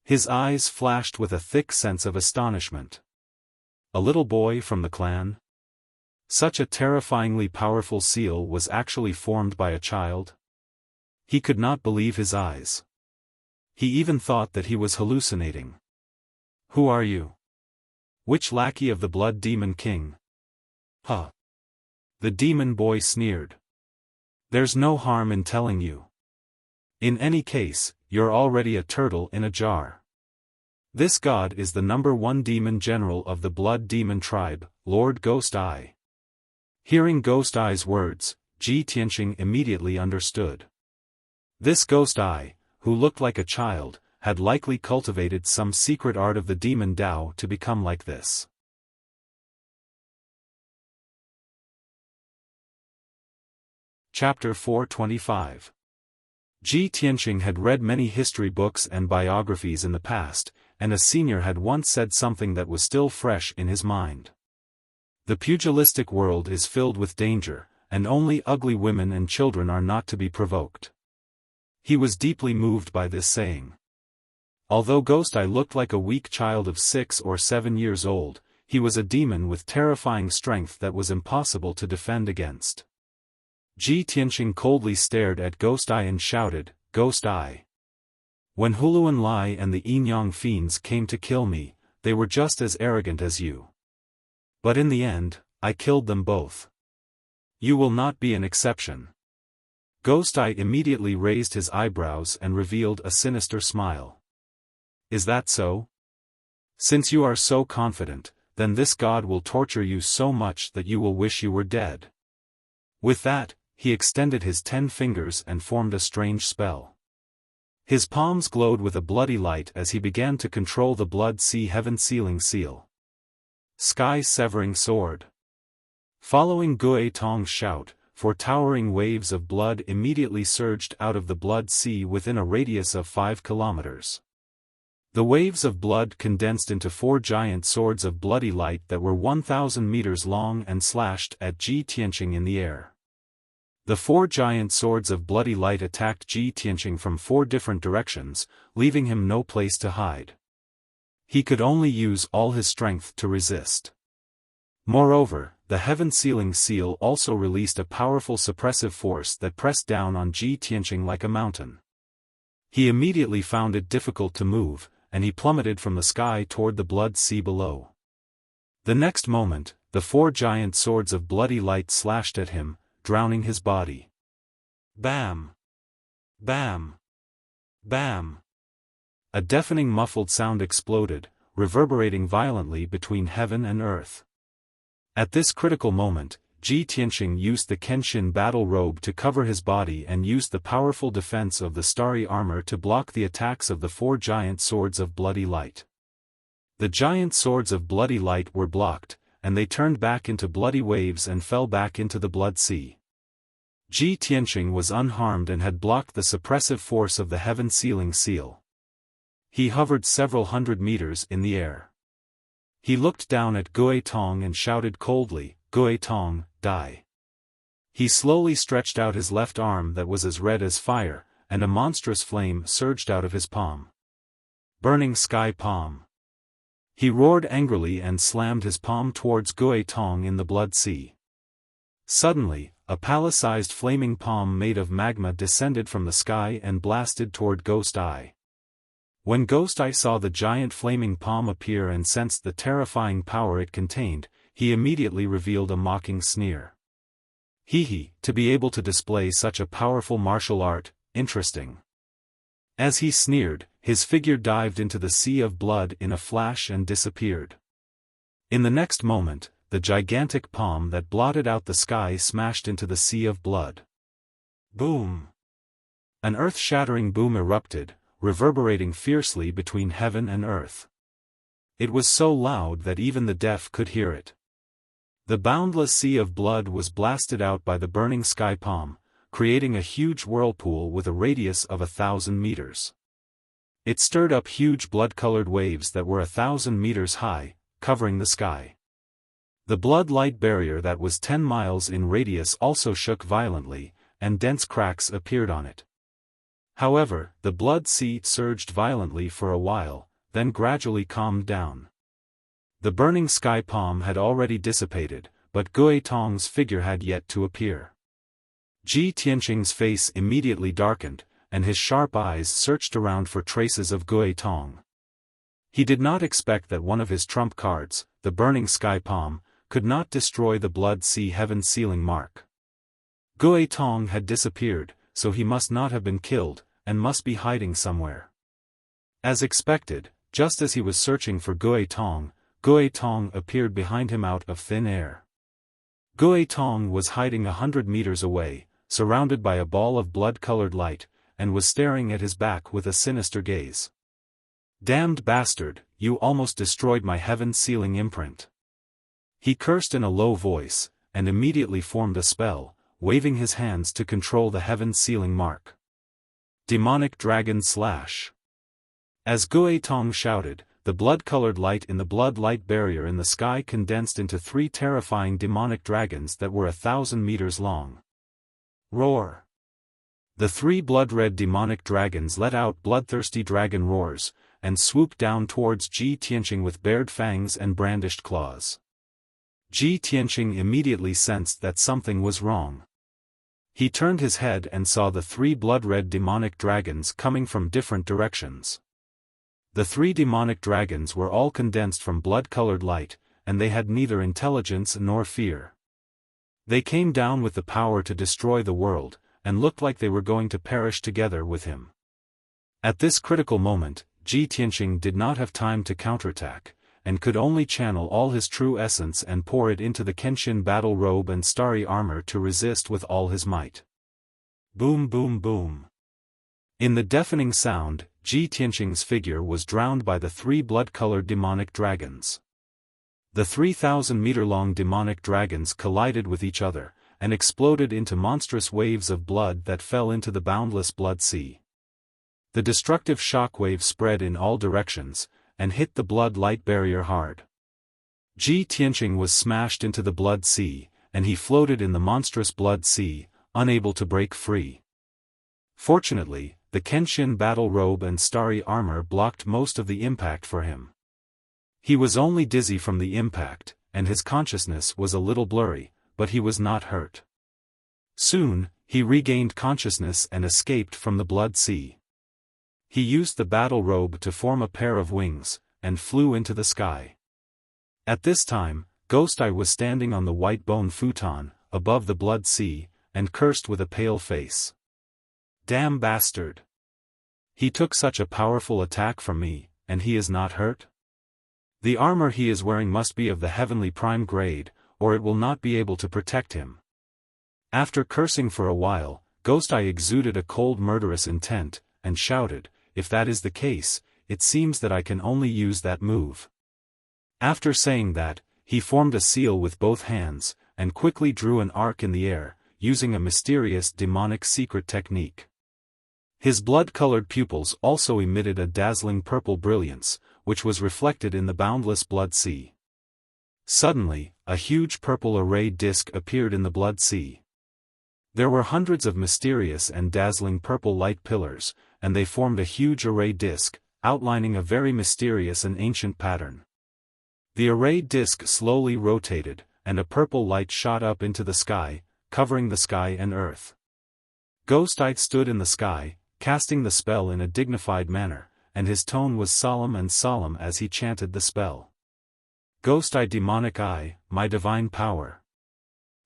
His eyes flashed with a thick sense of astonishment. A little boy from the clan? Such a terrifyingly powerful seal was actually formed by a child? He could not believe his eyes. He even thought that he was hallucinating. Who are you? Which lackey of the Blood Demon King? Huh. The demon boy sneered. There's no harm in telling you. In any case, you're already a turtle in a jar. This god is the #1 demon general of the Blood Demon tribe, Lord Ghost Eye. Hearing Ghost Eye's words, Ji Tianqing immediately understood. This Ghost Eye, who looked like a child, had likely cultivated some secret art of the demon Tao to become like this. Chapter 425. Ji Tianqing had read many history books and biographies in the past, and a senior had once said something that was still fresh in his mind. The pugilistic world is filled with danger, and only ugly women and children are not to be provoked. He was deeply moved by this saying. Although Ghost Eye looked like a weak child of 6 or 7 years old, he was a demon with terrifying strength that was impossible to defend against. Ji Tianqing coldly stared at Ghost Eye and shouted, Ghost Eye. When Huluan Lai and the Yinyang fiends came to kill me, they were just as arrogant as you. But in the end, I killed them both. You will not be an exception. Ghost Eye immediately raised his eyebrows and revealed a sinister smile. Is that so? Since you are so confident, then this god will torture you so much that you will wish you were dead. With that, he extended his 10 fingers and formed a strange spell. His palms glowed with a bloody light as he began to control the blood sea heaven sealing seal. Sky-severing sword. Following Gui Tong's shout, 4 towering waves of blood immediately surged out of the blood sea within a radius of 5 kilometers. The waves of blood condensed into 4 giant swords of bloody light that were 1,000 meters long and slashed at Ji Tianqing in the air. The 4 giant swords of bloody light attacked Ji Tianqing from 4 different directions, leaving him no place to hide. He could only use all his strength to resist. Moreover, the heaven-sealing seal also released a powerful suppressive force that pressed down on Ji Tianqing like a mountain. He immediately found it difficult to move, and he plummeted from the sky toward the blood sea below. The next moment, the 4 giant swords of bloody light slashed at him, drowning his body. Bam! Bam! Bam! A deafening muffled sound exploded, reverberating violently between heaven and earth. At this critical moment, Ji Tianqing used the Kenshin battle robe to cover his body and used the powerful defense of the starry armor to block the attacks of the 4 giant swords of bloody light. The giant swords of bloody light were blocked, and they turned back into bloody waves and fell back into the blood sea. Ji Tianqing was unharmed and had blocked the suppressive force of the heaven-sealing seal. He hovered several hundred meters in the air. He looked down at Gui Tong and shouted coldly, "Gui Tong, die." He slowly stretched out his left arm that was as red as fire, and a monstrous flame surged out of his palm. Burning sky palm. He roared angrily and slammed his palm towards Gui Tong in the blood sea. Suddenly, a palace-sized flaming palm made of magma descended from the sky and blasted toward Ghost Eye. When Ghost Eye saw the giant flaming palm appear and sensed the terrifying power it contained, he immediately revealed a mocking sneer. Hee, to be able to display such a powerful martial art, interesting. As he sneered, his figure dived into the sea of blood in a flash and disappeared. In the next moment, the gigantic palm that blotted out the sky smashed into the sea of blood. Boom! An earth-shattering boom erupted, reverberating fiercely between heaven and earth. It was so loud that even the deaf could hear it. The boundless sea of blood was blasted out by the burning sky palm, creating a huge whirlpool with a radius of 1,000 meters. It stirred up huge blood-colored waves that were 1,000 meters high, covering the sky. The blood-light barrier that was 10 miles in radius also shook violently, and dense cracks appeared on it. However, the blood sea surged violently for a while, then gradually calmed down. The burning sky palm had already dissipated, but Gui Tong's figure had yet to appear. Ji Tianqing's face immediately darkened, and his sharp eyes searched around for traces of Gui Tong. He did not expect that one of his trump cards, the burning sky palm, could not destroy the blood sea heaven sealing mark. Gui Tong had disappeared, so he must not have been killed, and must be hiding somewhere. As expected, just as he was searching for Gui Tong appeared behind him out of thin air. Gui Tong was hiding 100 meters away, surrounded by a ball of blood-colored light, and was staring at his back with a sinister gaze. "Damned bastard, you almost destroyed my heaven-sealing imprint." He cursed in a low voice, and immediately formed a spell, waving his hands to control the heaven-sealing mark. Demonic Dragon Slash. As Gui Tong shouted, the blood-colored light in the blood-light barrier in the sky condensed into 3 terrifying demonic dragons that were 1,000 meters long. Roar! The 3 blood-red demonic dragons let out bloodthirsty dragon roars, and swooped down towards Ji Tianqing with bared fangs and brandished claws. Ji Tianqing immediately sensed that something was wrong. He turned his head and saw the 3 blood-red demonic dragons coming from different directions. The 3 demonic dragons were all condensed from blood-colored light, and they had neither intelligence nor fear. They came down with the power to destroy the world, and looked like they were going to perish together with him. At this critical moment, Ji Tianqing did not have time to counterattack, and could only channel all his true essence and pour it into the Kenshin battle robe and starry armor to resist with all his might. Boom boom boom. In the deafening sound, Ji Tianqing's figure was drowned by the 3 blood-colored demonic dragons. The 3,000-meter-long demonic dragons collided with each other, and exploded into monstrous waves of blood that fell into the boundless blood sea. The destructive shockwave spread in all directions, and hit the blood-light barrier hard. Ji Tianqing was smashed into the blood sea, and he floated in the monstrous blood sea, unable to break free. Fortunately, the Kenshin battle robe and starry armor blocked most of the impact for him. He was only dizzy from the impact, and his consciousness was a little blurry, but he was not hurt. Soon, he regained consciousness and escaped from the blood sea. He used the battle robe to form a pair of wings, and flew into the sky. At this time, Ghost Eye was standing on the white bone futon, above the blood sea, and cursed with a pale face. Damn bastard! He took such a powerful attack from me, and he is not hurt? The armor he is wearing must be of the heavenly prime grade, or it will not be able to protect him. After cursing for a while, Ghost Eye exuded a cold murderous intent, and shouted, "If that is the case, it seems that I can only use that move." After saying that, he formed a seal with both hands, and quickly drew an arc in the air, using a mysterious demonic secret technique. His blood-colored pupils also emitted a dazzling purple brilliance, which was reflected in the boundless blood sea. Suddenly, a huge purple array disk appeared in the blood sea. There were hundreds of mysterious and dazzling purple light pillars, and they formed a huge array disk, outlining a very mysterious and ancient pattern. The array disk slowly rotated, and a purple light shot up into the sky, covering the sky and earth. Ghost Eye stood in the sky, casting the spell in a dignified manner, and his tone was solemn as he chanted the spell. Ghost Eye, demonic eye, my divine power.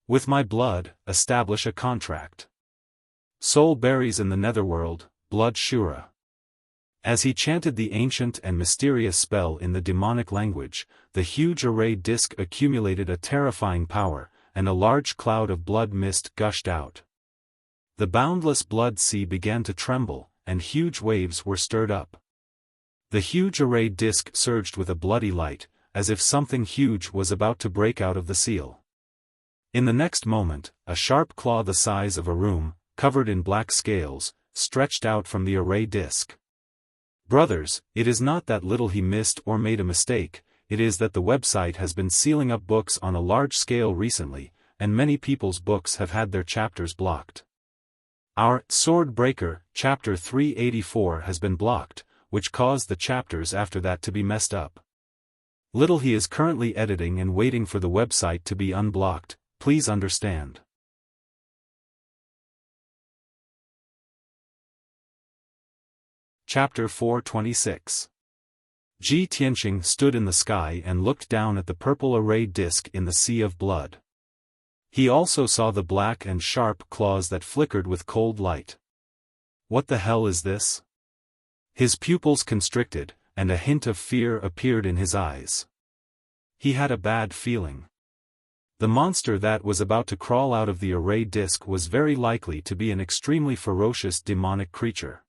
With my blood, establish a contract. Soul berries in the netherworld, blood Shura. As he chanted the ancient and mysterious spell in the demonic language, the huge array disk accumulated a terrifying power, and a large cloud of blood mist gushed out. The boundless blood sea began to tremble, and huge waves were stirred up. The huge array disk surged with a bloody light, as if something huge was about to break out of the seal. In the next moment, a sharp claw the size of a room, covered in black scales, stretched out from the array disk. Brothers, it is not that little he missed or made a mistake, it is that the website has been sealing up books on a large scale recently, and many people's books have had their chapters blocked. Our Sword Breaker, chapter 384 has been blocked, which caused the chapters after that to be messed up. Little he is currently editing and waiting for the website to be unblocked, please understand. Chapter 426. Ji Tianqing stood in the sky and looked down at the purple array disk in the sea of blood. He also saw the black and sharp claws that flickered with cold light. What the hell is this? His pupils constricted, and a hint of fear appeared in his eyes. He had a bad feeling. The monster that was about to crawl out of the array disk was very likely to be an extremely ferocious demonic creature.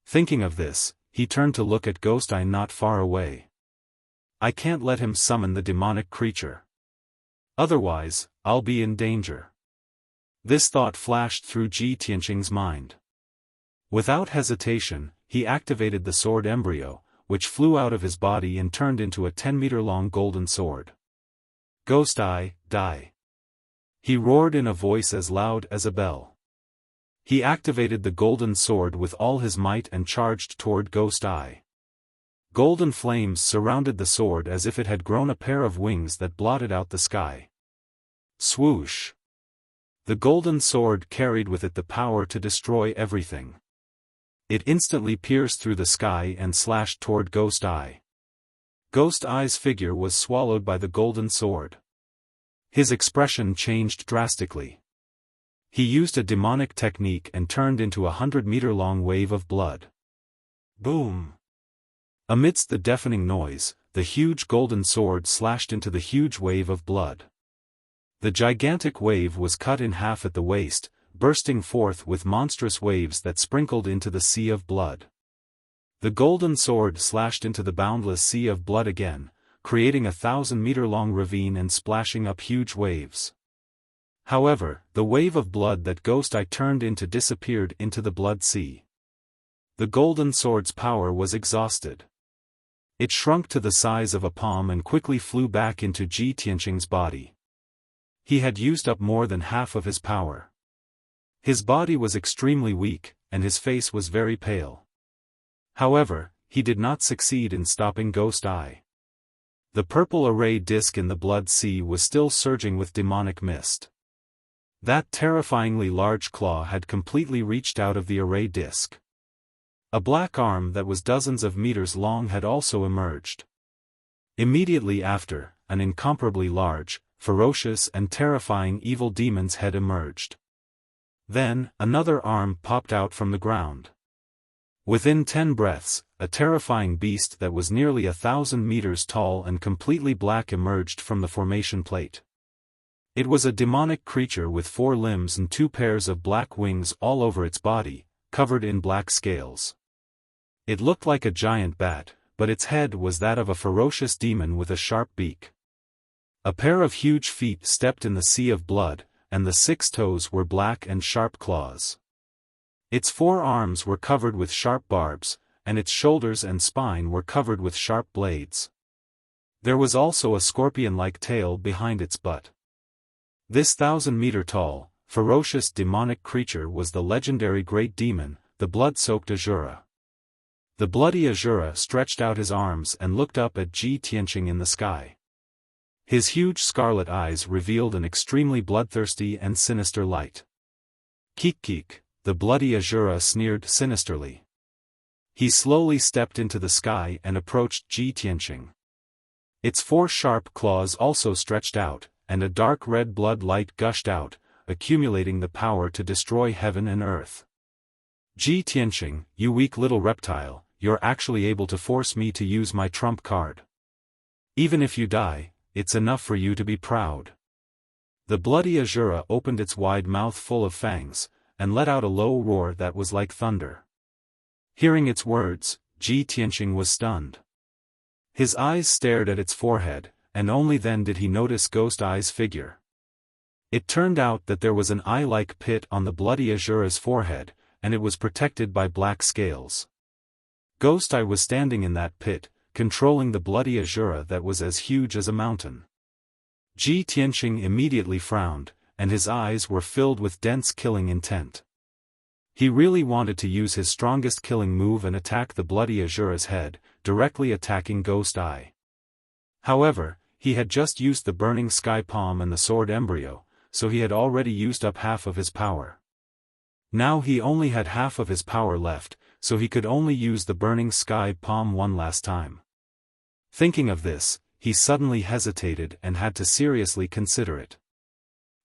Thinking of this, he turned to look at Ghost Eye not far away. I can't let him summon the demonic creature. Otherwise, I'll be in danger. This thought flashed through Ji Tianqing's mind. Without hesitation, he activated the sword embryo, which flew out of his body and turned into a 10-meter-long golden sword. Ghost Eye, die! He roared in a voice as loud as a bell. He activated the golden sword with all his might and charged toward Ghost Eye. Golden flames surrounded the sword as if it had grown a pair of wings that blotted out the sky. Swoosh! The golden sword carried with it the power to destroy everything. It instantly pierced through the sky and slashed toward Ghost Eye. Ghost Eye's figure was swallowed by the golden sword. His expression changed drastically. He used a demonic technique and turned into a 100-meter-long wave of blood. Boom! Amidst the deafening noise, the huge golden sword slashed into the huge wave of blood. The gigantic wave was cut in half at the waist, bursting forth with monstrous waves that sprinkled into the sea of blood. The golden sword slashed into the boundless sea of blood again, creating a 1,000-meter-long ravine and splashing up huge waves. However, the wave of blood that Ghost Eye turned into disappeared into the blood sea. The golden sword's power was exhausted. It shrunk to the size of a palm and quickly flew back into Ji Tianqing's body. He had used up more than half of his power. His body was extremely weak, and his face was very pale. However, he did not succeed in stopping Ghost Eye. The purple array disk in the blood sea was still surging with demonic mist. That terrifyingly large claw had completely reached out of the array disk. A black arm that was dozens of meters long had also emerged. Immediately after, an incomparably large, ferocious and terrifying evil demon's head emerged. Then, another arm popped out from the ground. Within 10 breaths, a terrifying beast that was nearly 1,000 meters tall and completely black emerged from the formation plate. It was a demonic creature with 4 limbs and 2 pairs of black wings all over its body, covered in black scales. It looked like a giant bat, but its head was that of a ferocious demon with a sharp beak. A pair of huge feet stepped in the sea of blood, and the 6 toes were black and sharp claws. Its 4 arms were covered with sharp barbs, and its shoulders and spine were covered with sharp blades. There was also a scorpion-like tail behind its butt. This 1,000-meter-tall, ferocious demonic creature was the legendary Great Demon, the blood-soaked Azura. The bloody Azura stretched out his arms and looked up at Ji Tianqing in the sky. His huge scarlet eyes revealed an extremely bloodthirsty and sinister light. Keek, the bloody Azura sneered sinisterly. He slowly stepped into the sky and approached Ji Tianqing. Its 4 sharp claws also stretched out, and a dark red blood light gushed out, accumulating the power to destroy heaven and earth. Ji Tianqing, you weak little reptile, you're actually able to force me to use my trump card. Even if you die, it's enough for you to be proud. The bloody Azura opened its wide mouth full of fangs, and let out a low roar that was like thunder. Hearing its words, Ji Tianqing was stunned. His eyes stared at its forehead, and only then did he notice Ghost Eye's figure. It turned out that there was an eye-like pit on the bloody Azura's forehead, and it was protected by black scales. Ghost Eye was standing in that pit, controlling the bloody Azura that was as huge as a mountain. Ji Tianqing immediately frowned, and his eyes were filled with dense killing intent. He really wanted to use his strongest killing move and attack the bloody Azura's head, directly attacking Ghost Eye. However, he had just used the burning sky palm and the sword embryo, so he had already used up half of his power. Now he only had half of his power left, so he could only use the burning sky palm one last time. Thinking of this, he suddenly hesitated and had to seriously consider it.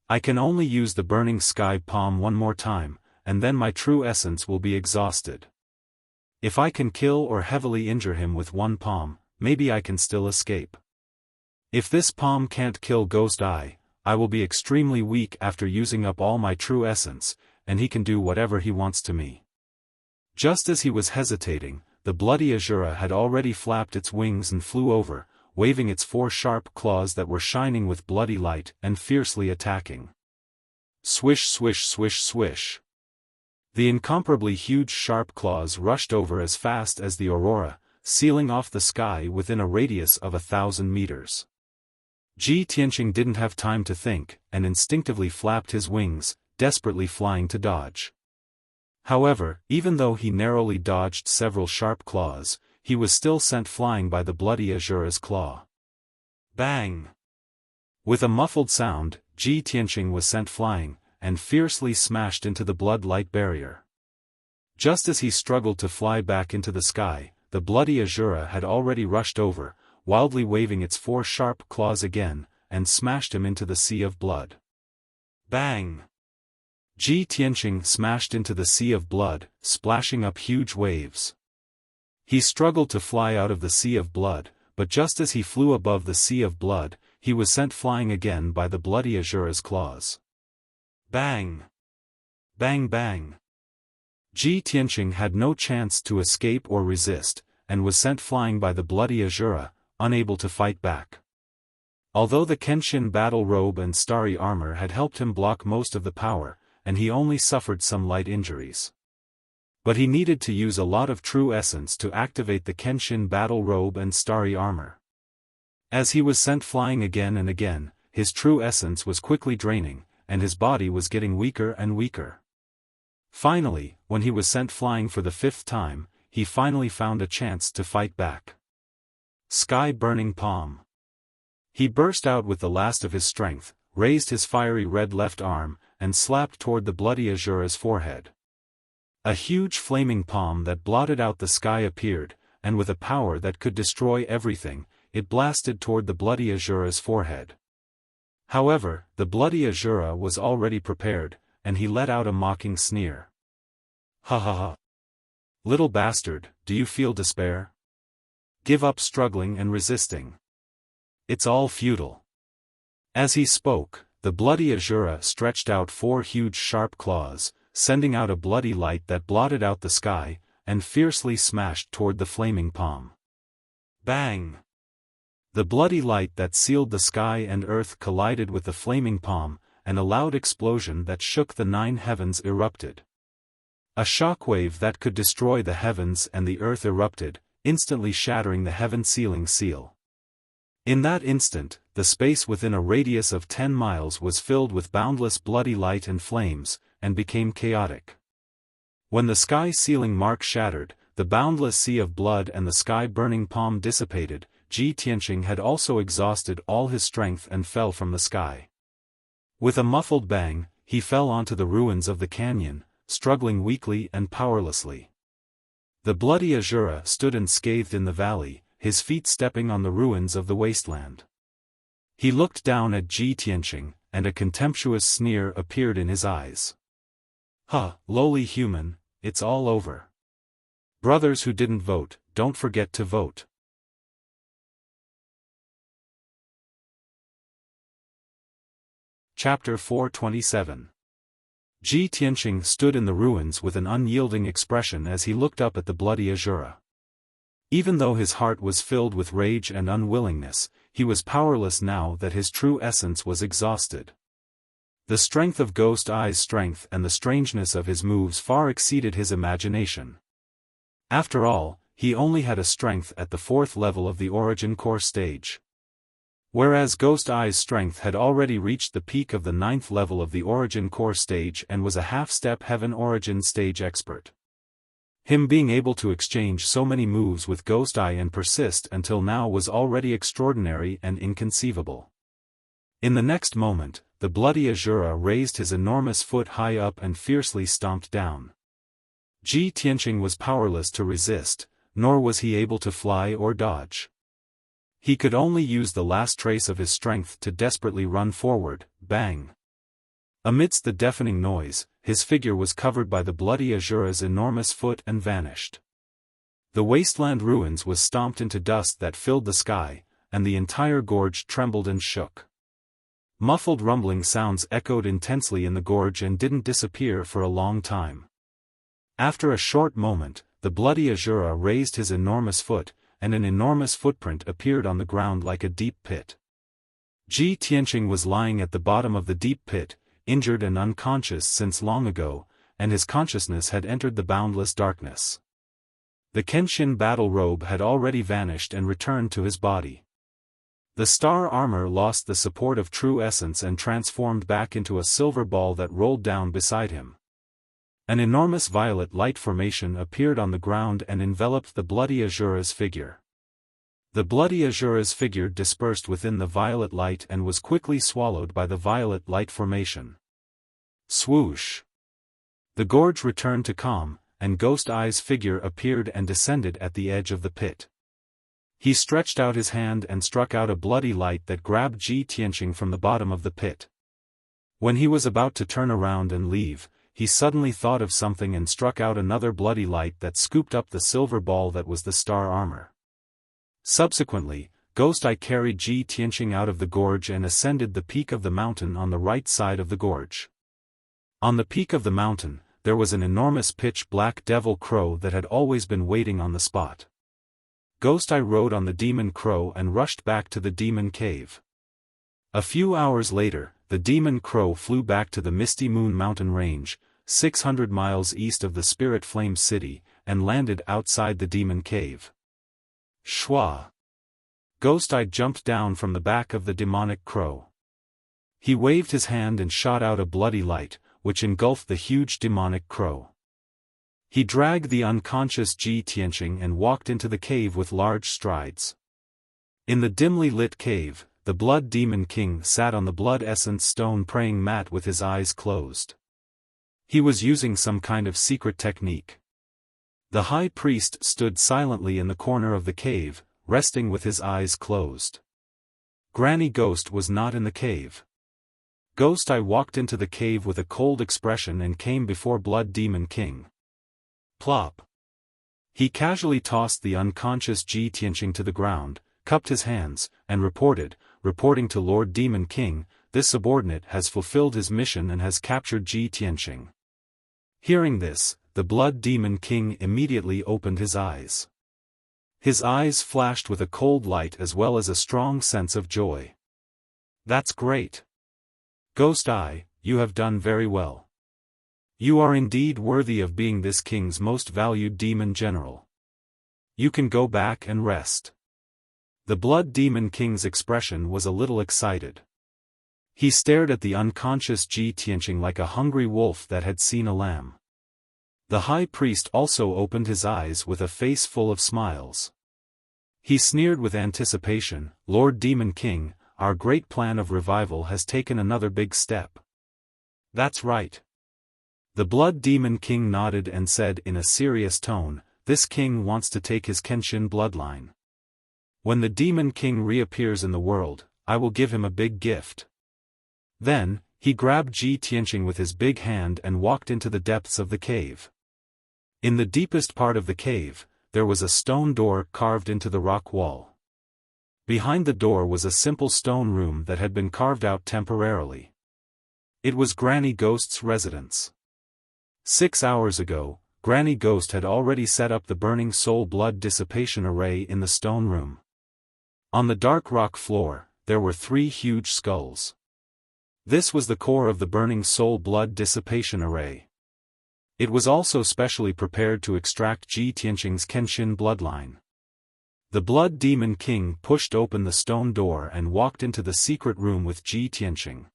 I can only use the burning sky palm one more time, and then my true essence will be exhausted. If I can kill or heavily injure him with one palm, maybe I can still escape. If this palm can't kill Ghost Eye, I will be extremely weak after using up all my true essence, and he can do whatever he wants to me. Just as he was hesitating, the bloody Azura had already flapped its wings and flew over, waving its 4 sharp claws that were shining with bloody light and fiercely attacking. Swish swish swish swish. The incomparably huge sharp claws rushed over as fast as the aurora, sealing off the sky within a radius of 1,000 meters. Ji Tianqing didn't have time to think, and instinctively flapped his wings, desperately flying to dodge. However, even though he narrowly dodged several sharp claws, he was still sent flying by the bloody Azura's claw. Bang! With a muffled sound, Ji Tianqing was sent flying, and fiercely smashed into the blood light barrier. Just as he struggled to fly back into the sky, the bloody Azura had already rushed over, wildly waving its 4 sharp claws again, and smashed him into the sea of blood. Bang! Ji Tianqing smashed into the sea of blood, splashing up huge waves. He struggled to fly out of the sea of blood, but just as he flew above the sea of blood, he was sent flying again by the bloody Azura's claws. Bang! Bang bang! Ji Tianqing had no chance to escape or resist, and was sent flying by the bloody Azura, unable to fight back. Although the Kenshin battle robe and starry armor had helped him block most of the power, and he only suffered some light injuries. But he needed to use a lot of true essence to activate the Kenshin battle robe and starry armor. As he was sent flying again and again, his true essence was quickly draining, and his body was getting weaker and weaker. Finally, when he was sent flying for the 5th time, he finally found a chance to fight back. Sky-burning palm. He burst out with the last of his strength, raised his fiery red left arm, and slapped toward the bloody Azura's forehead. A huge flaming palm that blotted out the sky appeared, and with a power that could destroy everything, it blasted toward the bloody Azura's forehead. However, the bloody Azura was already prepared, and he let out a mocking sneer. Ha ha ha! Little bastard, do you feel despair? Give up struggling and resisting. It's all futile. As he spoke, the bloody Azura stretched out 4 huge sharp claws, sending out a bloody light that blotted out the sky, and fiercely smashed toward the flaming palm. Bang! The bloody light that sealed the sky and earth collided with the flaming palm, and a loud explosion that shook the 9 heavens erupted. A shockwave that could destroy the heavens and the earth erupted, instantly shattering the heaven ceiling seal. In that instant, the space within a radius of 10 miles was filled with boundless bloody light and flames, and became chaotic. When the sky ceiling mark shattered, the boundless sea of blood and the sky-burning palm dissipated, Ji Tianqing had also exhausted all his strength and fell from the sky. With a muffled bang, he fell onto the ruins of the canyon, struggling weakly and powerlessly. The bloody Azura stood unscathed in the valley, his feet stepping on the ruins of the wasteland. He looked down at Ji Tianqing, and a contemptuous sneer appeared in his eyes. Huh, lowly human, it's all over. Brothers who didn't vote, don't forget to vote. Chapter 427. Ji Tianqing stood in the ruins with an unyielding expression as he looked up at the bloody Azura. Even though his heart was filled with rage and unwillingness, he was powerless now that his true essence was exhausted. The strength of Ghost Eye's strength and the strangeness of his moves far exceeded his imagination. After all, he only had a strength at the 4th level of the Origin Core stage. Whereas Ghost Eye's strength had already reached the peak of the 9th level of the Origin Core stage and was a half-step Heaven Origin stage expert. Him being able to exchange so many moves with Ghost Eye and persist until now was already extraordinary and inconceivable. In the next moment, the bloody Azura raised his enormous foot high up and fiercely stomped down. Ji Tianqing was powerless to resist, nor was he able to fly or dodge. He could only use the last trace of his strength to desperately run forward. Bang! Amidst the deafening noise, his figure was covered by the bloody Azura's enormous foot and vanished. The wasteland ruins was stomped into dust that filled the sky, and the entire gorge trembled and shook. Muffled rumbling sounds echoed intensely in the gorge and didn't disappear for a long time. After a short moment, the bloody Azura raised his enormous foot, and an enormous footprint appeared on the ground like a deep pit. Ji Tianqing was lying at the bottom of the deep pit, injured and unconscious since long ago, and his consciousness had entered the boundless darkness. The Kenshin battle robe had already vanished and returned to his body. The star armor lost the support of true essence and transformed back into a silver ball that rolled down beside him. An enormous violet light formation appeared on the ground and enveloped the bloody Azura's figure. The bloody Azura's figure dispersed within the violet light and was quickly swallowed by the violet light formation. Swoosh! The gorge returned to calm, and Ghost Eye's figure appeared and descended at the edge of the pit. He stretched out his hand and struck out a bloody light that grabbed Ji Tianqing from the bottom of the pit. When he was about to turn around and leave, he suddenly thought of something and struck out another bloody light that scooped up the silver ball that was the star armor. Subsequently, Ghost Eye carried Ji Tianqing out of the gorge and ascended the peak of the mountain on the right side of the gorge. On the peak of the mountain, there was an enormous pitch-black devil crow that had always been waiting on the spot. Ghost Eye rode on the demon crow and rushed back to the demon cave. A few hours later, the demon crow flew back to the Misty Moon mountain range, 600 miles east of the Spirit Flame City, and landed outside the demon cave. Shwa! Ghost Eye jumped down from the back of the demonic crow. He waved his hand and shot out a bloody light, which engulfed the huge demonic crow. He dragged the unconscious Ji Tianqing and walked into the cave with large strides. In the dimly lit cave, the Blood Demon King sat on the blood essence stone praying mat with his eyes closed. He was using some kind of secret technique. The high priest stood silently in the corner of the cave, resting with his eyes closed. Granny Ghost was not in the cave. Ghost Eye walked into the cave with a cold expression and came before Blood Demon King. Plop! He casually tossed the unconscious Ji Tianqing to the ground, cupped his hands, and reporting to Lord Demon King, this subordinate has fulfilled his mission and has captured Ji Tianqing. Hearing this, the Blood Demon King immediately opened his eyes. His eyes flashed with a cold light as well as a strong sense of joy. That's great! Ghost Eye, you have done very well. You are indeed worthy of being this king's most valued demon general. You can go back and rest. The Blood Demon King's expression was a little excited. He stared at the unconscious Ji Tianqing like a hungry wolf that had seen a lamb. The high priest also opened his eyes with a face full of smiles. He sneered with anticipation, Lord Demon King, our great plan of revival has taken another big step. That's right. The Blood Demon King nodded and said in a serious tone, this king wants to take his Kenshin bloodline. When the Demon King reappears in the world, I will give him a big gift. Then, he grabbed Ji Tianqing with his big hand and walked into the depths of the cave. In the deepest part of the cave, there was a stone door carved into the rock wall. Behind the door was a simple stone room that had been carved out temporarily. It was Granny Ghost's residence. 6 hours ago, Granny Ghost had already set up the burning soul blood dissipation array in the stone room. On the dark rock floor, there were 3 huge skulls. This was the core of the burning soul blood dissipation array. It was also specially prepared to extract Ji Tianqing's Kenshin bloodline. The Blood Demon King pushed open the stone door and walked into the secret room with Ji Tianqing.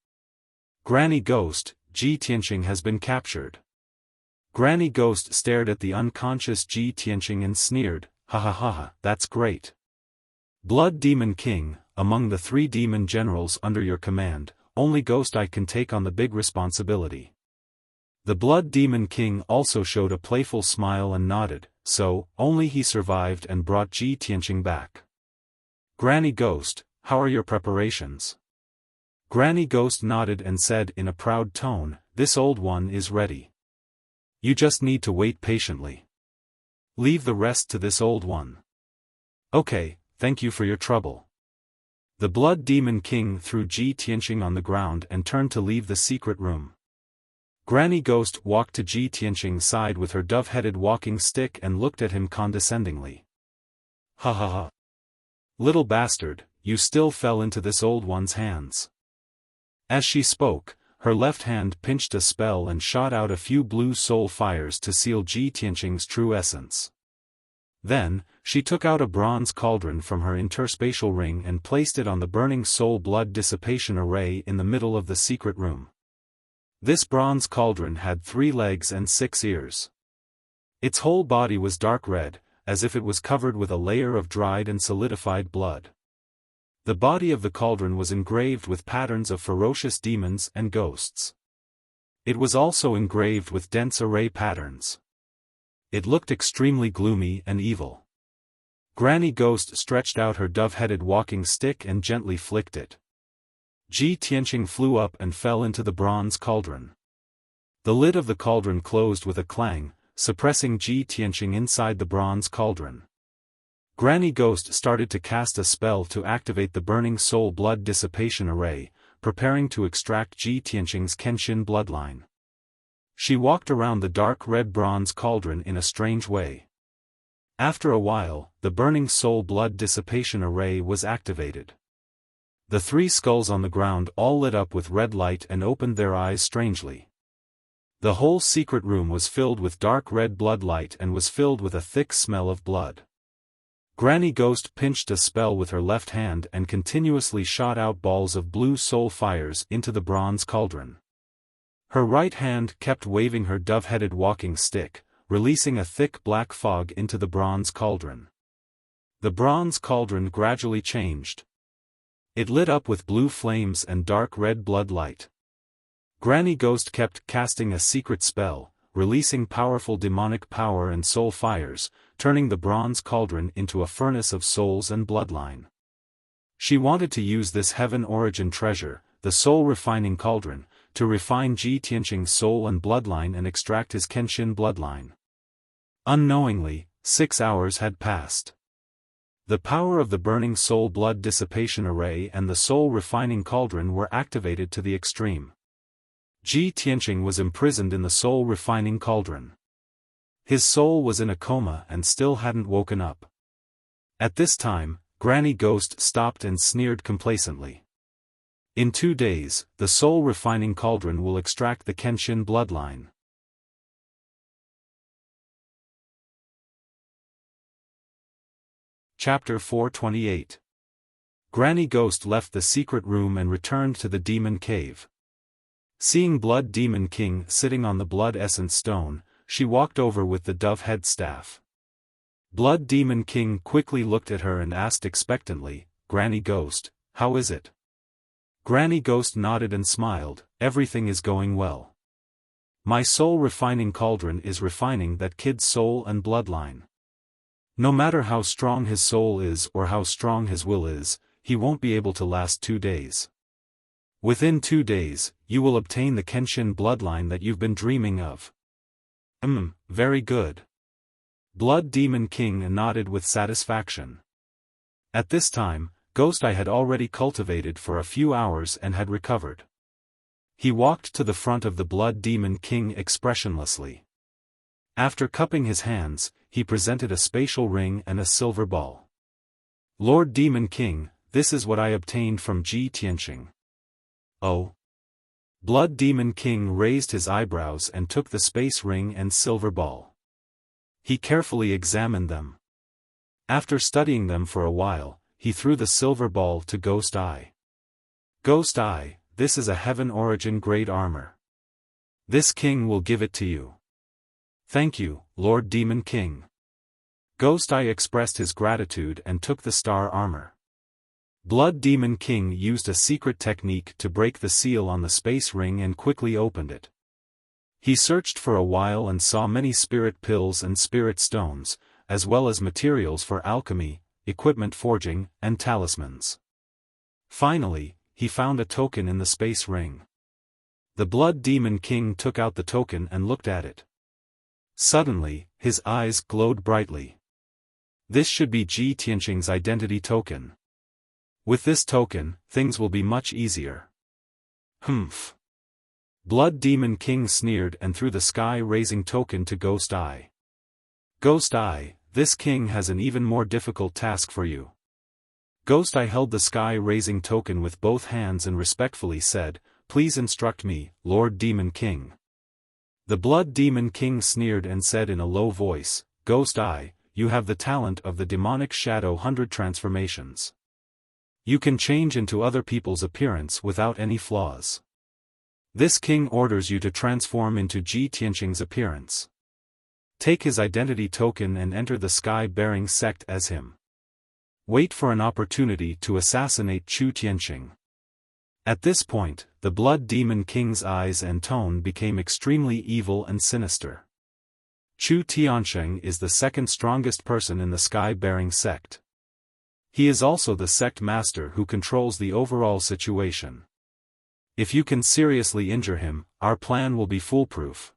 Granny Ghost, Ji Tianqing has been captured. Granny Ghost stared at the unconscious Ji Tianqing and sneered, ha ha ha ha, that's great. Blood Demon King, among the 3 demon generals under your command, only Ghost Eye can take on the big responsibility. The Blood Demon King also showed a playful smile and nodded, so, only he survived and brought Ji Tianqing back. Granny Ghost, how are your preparations? Granny Ghost nodded and said in a proud tone, this old one is ready. You just need to wait patiently. Leave the rest to this old one. Okay, thank you for your trouble. The Blood Demon King threw Ji Tianqing on the ground and turned to leave the secret room. Granny Ghost walked to Ji Tianqing's side with her dove-headed walking stick and looked at him condescendingly. Ha ha ha. Little bastard, you still fell into this old one's hands. As she spoke, her left hand pinched a spell and shot out a few blue soul fires to seal Ji Tianqing's true essence. Then, she took out a bronze cauldron from her interspatial ring and placed it on the burning soul blood dissipation array in the middle of the secret room. This bronze cauldron had 3 legs and 6 ears. Its whole body was dark red, as if it was covered with a layer of dried and solidified blood. The body of the cauldron was engraved with patterns of ferocious demons and ghosts. It was also engraved with dense array patterns. It looked extremely gloomy and evil. Granny Ghost stretched out her dove-headed walking stick and gently flicked it. Ji Tianqing flew up and fell into the bronze cauldron. The lid of the cauldron closed with a clang, suppressing Ji Tianqing inside the bronze cauldron. Granny Ghost started to cast a spell to activate the burning soul blood dissipation array, preparing to extract Ji Tianqing's Kenshin bloodline. She walked around the dark red bronze cauldron in a strange way. After a while, the burning soul blood dissipation array was activated. The three skulls on the ground all lit up with red light and opened their eyes strangely. The whole secret room was filled with dark red blood light and was filled with a thick smell of blood. Granny Ghost pinched a spell with her left hand and continuously shot out balls of blue soul fires into the bronze cauldron. Her right hand kept waving her dove-headed walking stick, releasing a thick black fog into the bronze cauldron. The bronze cauldron gradually changed. It lit up with blue flames and dark red blood light. Granny Ghost kept casting a secret spell, releasing powerful demonic power and soul fires, turning the bronze cauldron into a furnace of souls and bloodline. She wanted to use this heaven origin treasure, the soul refining cauldron, to refine Ji Tianqing's soul and bloodline and extract his Kenshin bloodline. Unknowingly, 6 hours had passed. The power of the burning soul blood dissipation array and the soul refining cauldron were activated to the extreme. Ji Tianqing was imprisoned in the soul refining cauldron. His soul was in a coma and still hadn't woken up. At this time, Granny Ghost stopped and sneered complacently. In 2 days, the soul refining cauldron will extract the Kenshin bloodline. Chapter 428. Granny Ghost left the secret room and returned to the demon cave. Seeing Blood Demon King sitting on the blood essence stone, she walked over with the dove-head staff. Blood Demon King quickly looked at her and asked expectantly, "Granny Ghost, how is it?" Granny Ghost nodded and smiled, "Everything is going well. My soul refining cauldron is refining that kid's soul and bloodline. No matter how strong his soul is or how strong his will is, he won't be able to last 2 days. Within 2 days, you will obtain the Kenshin bloodline that you've been dreaming of." Very good. Blood Demon King nodded with satisfaction. At this time, Ghost Eye had already cultivated for a few hours and had recovered. He walked to the front of the Blood Demon King expressionlessly. After cupping his hands, he presented a spatial ring and a silver ball. "Lord Demon King, this is what I obtained from Ji Tianqing." "Oh?" Blood Demon King raised his eyebrows and took the space ring and silver ball. He carefully examined them. After studying them for a while, he threw the silver ball to Ghost Eye. "Ghost Eye, this is a heaven origin grade armor. This king will give it to you." "Thank you, Lord Demon King." Ghost Eye expressed his gratitude and took the star armor. Blood Demon King used a secret technique to break the seal on the space ring and quickly opened it. He searched for a while and saw many spirit pills and spirit stones, as well as materials for alchemy, equipment forging, and talismans. Finally, he found a token in the space ring. The Blood Demon King took out the token and looked at it. Suddenly, his eyes glowed brightly. This should be Ji Tianqing's identity token. With this token, things will be much easier. Humph. Blood Demon King sneered and threw the sky-raising token to Ghost Eye. "Ghost Eye, this king has an even more difficult task for you." Ghost Eye held the sky-raising token with both hands and respectfully said, "Please instruct me, Lord Demon King." The Blood Demon King sneered and said in a low voice, "Ghost Eye, you have the talent of the demonic shadow 100 transformations. You can change into other people's appearance without any flaws. This king orders you to transform into Ji Tianqing's appearance. Take his identity token and enter the sky-bearing sect as him. Wait for an opportunity to assassinate Chu Tianqing. At this point, the the Blood Demon King's eyes and tone became extremely evil and sinister. Chu Tiansheng is the second strongest person in the Sky-Bearing sect. He is also the sect master who controls the overall situation. If you can seriously injure him, our plan will be foolproof.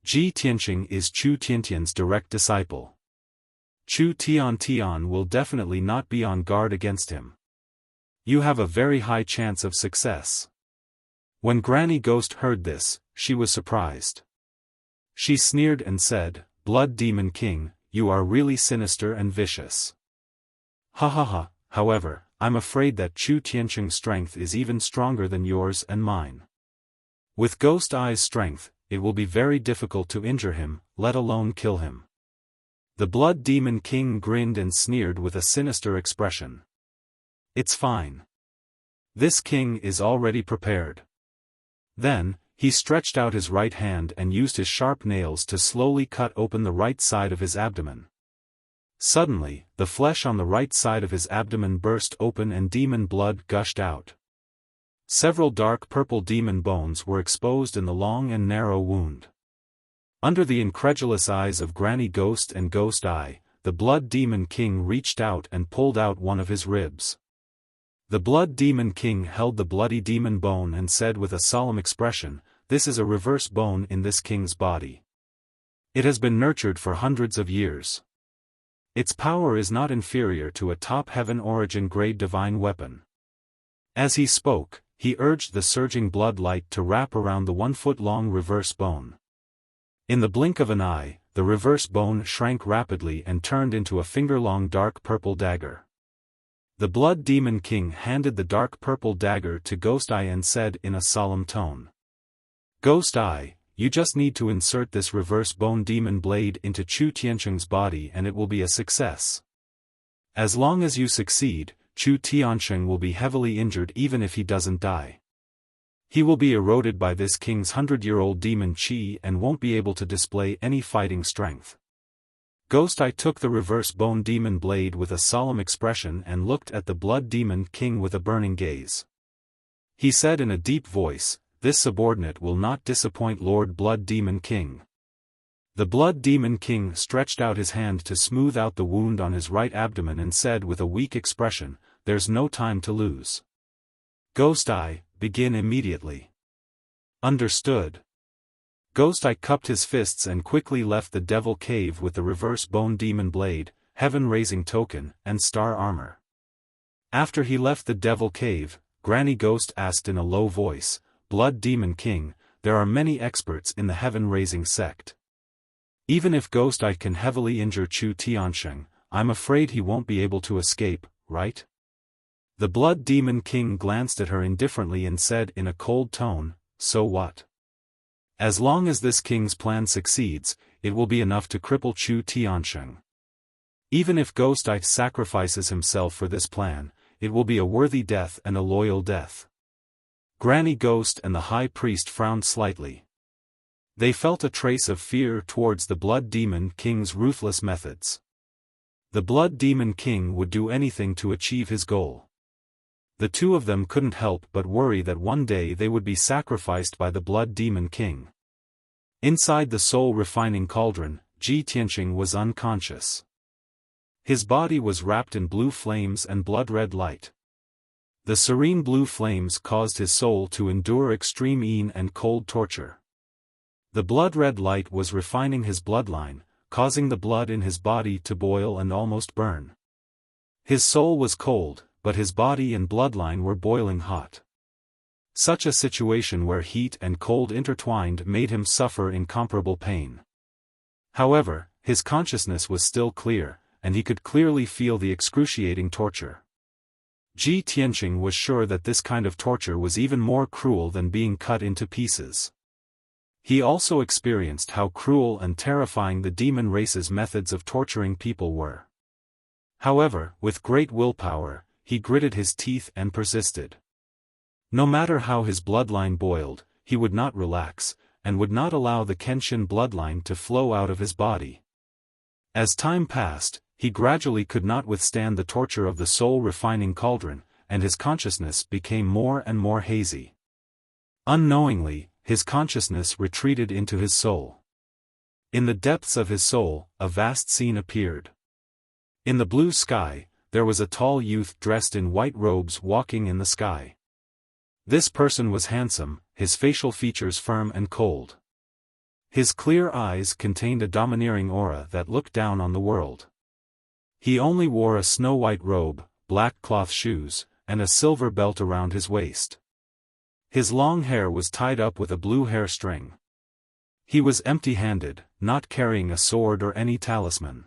Ji Tianxing is Chu Tiantian's direct disciple. Chu Tian will definitely not be on guard against him. You have a very high chance of success. When Granny Ghost heard this, she was surprised. She sneered and said, "Blood Demon King, you are really sinister and vicious." Ha ha ha, however, I'm afraid that Chu Tianxing's strength is even stronger than yours and mine. With Ghost Eye's strength, it will be very difficult to injure him, let alone kill him. The Blood Demon King grinned and sneered with a sinister expression. It's fine. This king is already prepared. Then, he stretched out his right hand and used his sharp nails to slowly cut open the right side of his abdomen. Suddenly, the flesh on the right side of his abdomen burst open and demon blood gushed out. Several dark purple demon bones were exposed in the long and narrow wound. Under the incredulous eyes of Granny Ghost and Ghost Eye, the Blood Demon King reached out and pulled out one of his ribs. The Blood Demon King held the bloody demon bone and said with a solemn expression, "This is a reverse bone in this king's body. It has been nurtured for hundreds of years. Its power is not inferior to a top heaven origin grade divine weapon." As he spoke, he urged the surging blood light to wrap around the 1-foot-long reverse bone. In the blink of an eye, the reverse bone shrank rapidly and turned into a finger-long dark purple dagger. The Blood Demon King handed the dark purple dagger to Ghost Eye and said in a solemn tone, "Ghost Eye, you just need to insert this reverse bone demon blade into Chu Tianxing's body and it will be a success. As long as you succeed, Chu Tianxing will be heavily injured even if he doesn't die. He will be eroded by this king's 100-year-old demon chi and won't be able to display any fighting strength." Ghost Eye took the reverse bone demon blade with a solemn expression and looked at the Blood Demon King with a burning gaze. He said in a deep voice, "This subordinate will not disappoint Lord Blood Demon King." The Blood Demon King stretched out his hand to smooth out the wound on his right abdomen and said with a weak expression, "There's no time to lose. Ghost Eye, begin immediately." "Understood." Ghost Eye cupped his fists and quickly left the Devil Cave with the reverse bone demon blade, heaven-raising token, and star armor. After he left the Devil Cave, Granny Ghost asked in a low voice, "Blood Demon King, there are many experts in the heaven-raising sect. Even if Ghost Eye can heavily injure Chu Tianxing, I'm afraid he won't be able to escape, right?" The Blood Demon King glanced at her indifferently and said in a cold tone, "So what? As long as this king's plan succeeds, it will be enough to cripple Chu Tianxing. Even if Ghost Eye sacrifices himself for this plan, it will be a worthy death and a loyal death." Granny Ghost and the High Priest frowned slightly. They felt a trace of fear towards the Blood Demon King's ruthless methods. The Blood Demon King would do anything to achieve his goal. The two of them couldn't help but worry that one day they would be sacrificed by the Blood Demon King. Inside the soul-refining cauldron, Ji Tianxing was unconscious. His body was wrapped in blue flames and blood-red light. The serene blue flames caused his soul to endure extreme pain and cold torture. The blood-red light was refining his bloodline, causing the blood in his body to boil and almost burn. His soul was cold, but his body and bloodline were boiling hot. Such a situation where heat and cold intertwined made him suffer incomparable pain. However, his consciousness was still clear, and he could clearly feel the excruciating torture. Ji Tianxing was sure that this kind of torture was even more cruel than being cut into pieces. He also experienced how cruel and terrifying the demon race's methods of torturing people were. However, with great willpower, he gritted his teeth and persisted. No matter how his bloodline boiled, he would not relax, and would not allow the Kenshin bloodline to flow out of his body. As time passed, he gradually could not withstand the torture of the soul-refining cauldron, and his consciousness became more and more hazy. Unknowingly, his consciousness retreated into his soul. In the depths of his soul, a vast scene appeared. In the blue sky, there was a tall youth dressed in white robes walking in the sky. This person was handsome, his facial features firm and cold. His clear eyes contained a domineering aura that looked down on the world. He only wore a snow-white robe, black cloth shoes, and a silver belt around his waist. His long hair was tied up with a blue hair string. He was empty-handed, not carrying a sword or any talisman.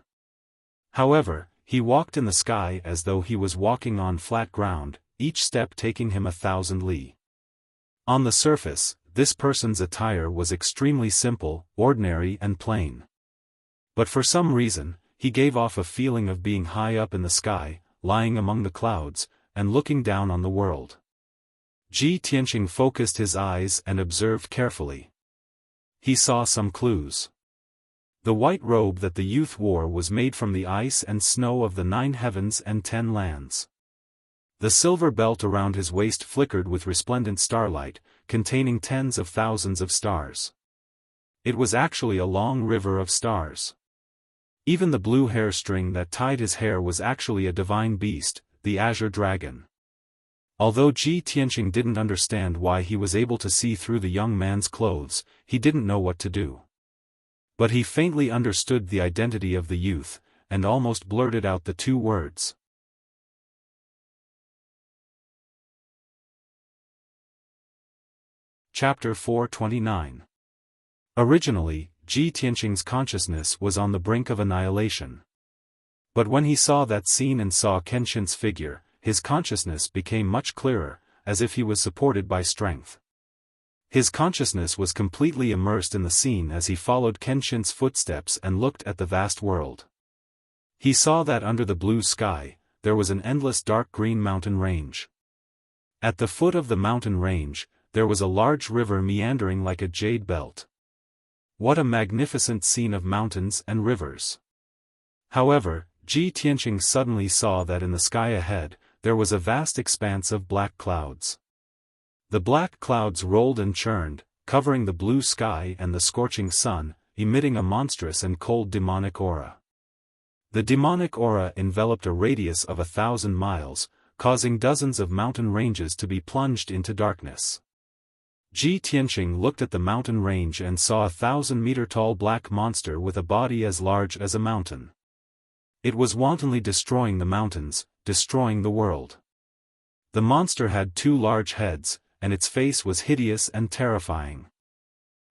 However, he walked in the sky as though he was walking on flat ground, each step taking him 1,000 li. On the surface, this person's attire was extremely simple, ordinary and plain. But for some reason, he gave off a feeling of being high up in the sky, lying among the clouds, and looking down on the world. Ji Tianqing focused his eyes and observed carefully. He saw some clues. The white robe that the youth wore was made from the ice and snow of the 9 heavens and 10 lands. The silver belt around his waist flickered with resplendent starlight, containing tens of thousands of stars. It was actually a long river of stars. Even the blue hair string that tied his hair was actually a divine beast, the azure dragon. Although Ji Tianqing didn't understand why he was able to see through the young man's clothes, he didn't know what to do. But he faintly understood the identity of the youth, and almost blurted out the 2 words. Chapter 429. Originally, Ji Tianqing's consciousness was on the brink of annihilation. But when he saw that scene and saw Kenshin's figure, his consciousness became much clearer, as if he was supported by strength. His consciousness was completely immersed in the scene as he followed Kenshin's footsteps and looked at the vast world. He saw that under the blue sky, there was an endless dark green mountain range. At the foot of the mountain range, there was a large river meandering like a jade belt. What a magnificent scene of mountains and rivers! However, Ji Tianqing suddenly saw that in the sky ahead, there was a vast expanse of black clouds. The black clouds rolled and churned, covering the blue sky and the scorching sun, emitting a monstrous and cold demonic aura. The demonic aura enveloped a radius of 1,000 miles, causing dozens of mountain ranges to be plunged into darkness. Ji Tianqing looked at the mountain range and saw a 1,000-meter-tall black monster with a body as large as a mountain. It was wantonly destroying the mountains, destroying the world. The monster had 2 large heads, and its face was hideous and terrifying.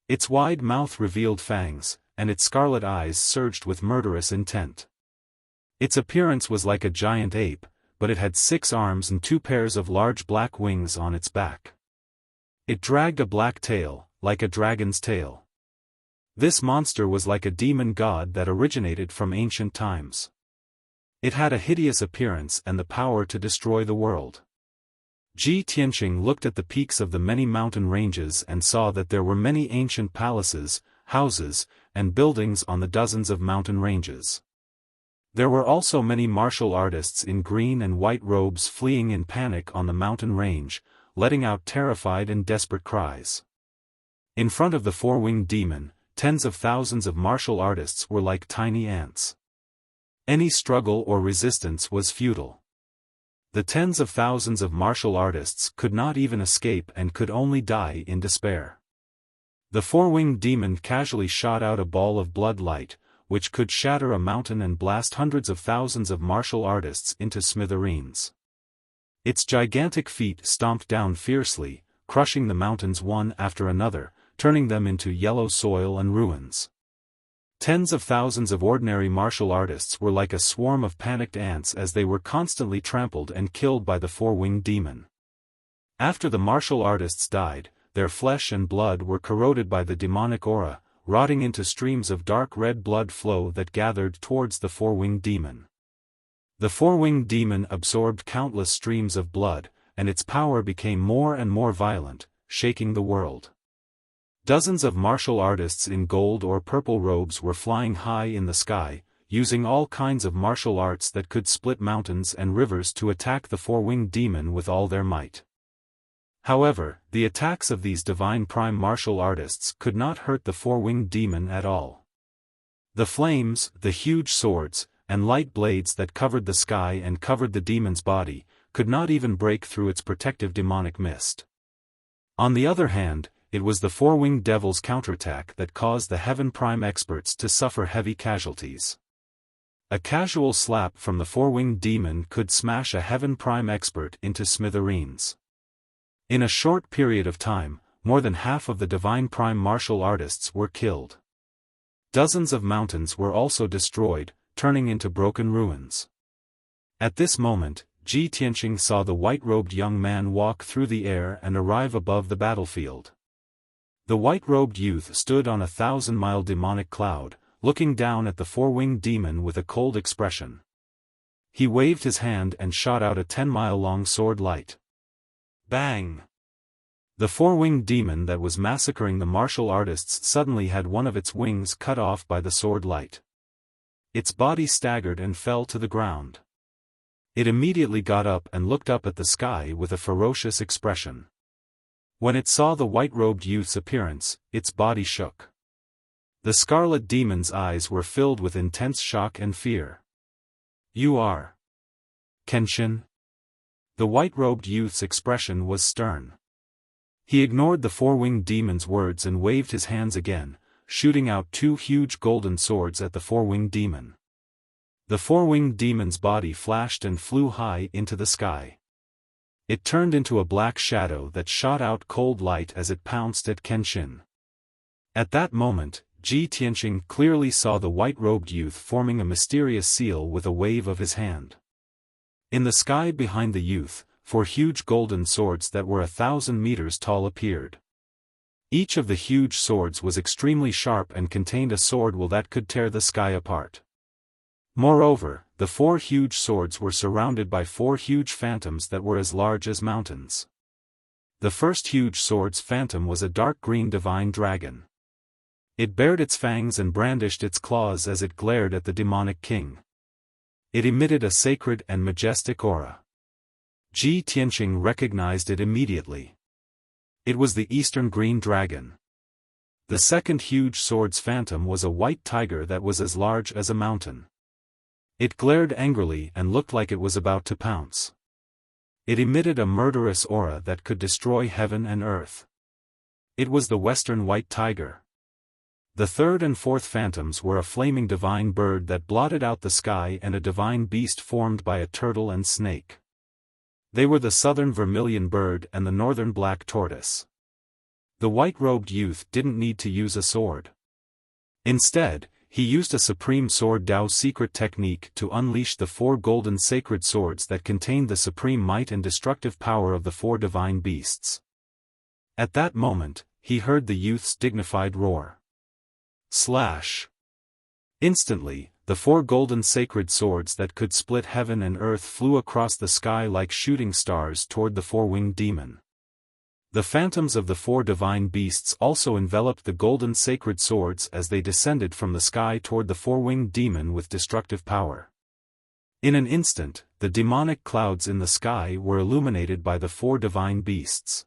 Its wide mouth revealed fangs, and its scarlet eyes surged with murderous intent. Its appearance was like a giant ape, but it had 6 arms and 2 pairs of large black wings on its back. It dragged a black tail, like a dragon's tail. This monster was like a demon god that originated from ancient times. It had a hideous appearance and the power to destroy the world. Ji Tianqing looked at the peaks of the many mountain ranges and saw that there were many ancient palaces, houses, and buildings on the dozens of mountain ranges. There were also many martial artists in green and white robes fleeing in panic on the mountain range, letting out terrified and desperate cries. In front of the 4-winged demon, tens of thousands of martial artists were like tiny ants. Any struggle or resistance was futile. The tens of thousands of martial artists could not even escape and could only die in despair. The 4-winged demon casually shot out a ball of blood light, which could shatter a mountain and blast hundreds of thousands of martial artists into smithereens. Its gigantic feet stomped down fiercely, crushing the mountains one after another, turning them into yellow soil and ruins. Tens of thousands of ordinary martial artists were like a swarm of panicked ants as they were constantly trampled and killed by the 4-winged demon. After the martial artists died, their flesh and blood were corroded by the demonic aura, rotting into streams of dark red blood flow that gathered towards the 4-winged demon. The 4-winged demon absorbed countless streams of blood, and its power became more and more violent, shaking the world. Dozens of martial artists in gold or purple robes were flying high in the sky, using all kinds of martial arts that could split mountains and rivers to attack the 4-winged demon with all their might. However, the attacks of these divine prime martial artists could not hurt the four-winged demon at all. The flames, the huge swords, and light blades that covered the sky and covered the demon's body, could not even break through its protective demonic mist. On the other hand, it was the four-winged devil's counterattack that caused the Heaven Prime experts to suffer heavy casualties. A casual slap from the four-winged demon could smash a Heaven Prime expert into smithereens. In a short period of time, more than half of the divine prime martial artists were killed. Dozens of mountains were also destroyed, turning into broken ruins. At this moment, Ji Tianqing saw the white-robed young man walk through the air and arrive above the battlefield. The white-robed youth stood on a 1,000-mile demonic cloud, looking down at the four-winged demon with a cold expression. He waved his hand and shot out a 10-mile-long sword light. Bang! The four-winged demon that was massacring the martial artists suddenly had one of its wings cut off by the sword light. Its body staggered and fell to the ground. It immediately got up and looked up at the sky with a ferocious expression. When it saw the white-robed youth's appearance, its body shook. The scarlet demon's eyes were filled with intense shock and fear. "You are Kenshin?" The white-robed youth's expression was stern. He ignored the four-winged demon's words and waved his hands again, shooting out two huge golden swords at the four-winged demon. The four-winged demon's body flashed and flew high into the sky. It turned into a black shadow that shot out cold light as it pounced at Kenshin. At that moment, Ji Tianqing clearly saw the white-robed youth forming a mysterious seal with a wave of his hand. In the sky behind the youth, four huge golden swords that were 1,000 meters tall appeared. Each of the huge swords was extremely sharp and contained a sword will that could tear the sky apart. Moreover, the four huge swords were surrounded by four huge phantoms that were as large as mountains. The first huge sword's phantom was a dark green divine dragon. It bared its fangs and brandished its claws as it glared at the demonic king. It emitted a sacred and majestic aura. Ji Tianqing recognized it immediately. It was the Eastern Green Dragon. The second huge sword's phantom was a white tiger that was as large as a mountain. It glared angrily and looked like it was about to pounce. It emitted a murderous aura that could destroy heaven and earth. It was the Western White Tiger. The third and fourth phantoms were a flaming divine bird that blotted out the sky and a divine beast formed by a turtle and snake. They were the southern vermilion bird and the northern black tortoise. The white-robed youth didn't need to use a sword. Instead, he used a supreme sword Dao secret technique to unleash the four golden sacred swords that contained the supreme might and destructive power of the four divine beasts. At that moment, he heard the youth's dignified roar. Slash! Instantly, the four golden sacred swords that could split heaven and earth flew across the sky like shooting stars toward the four-winged demon. The phantoms of the four divine beasts also enveloped the golden sacred swords as they descended from the sky toward the four-winged demon with destructive power. In an instant, the demonic clouds in the sky were illuminated by the four divine beasts.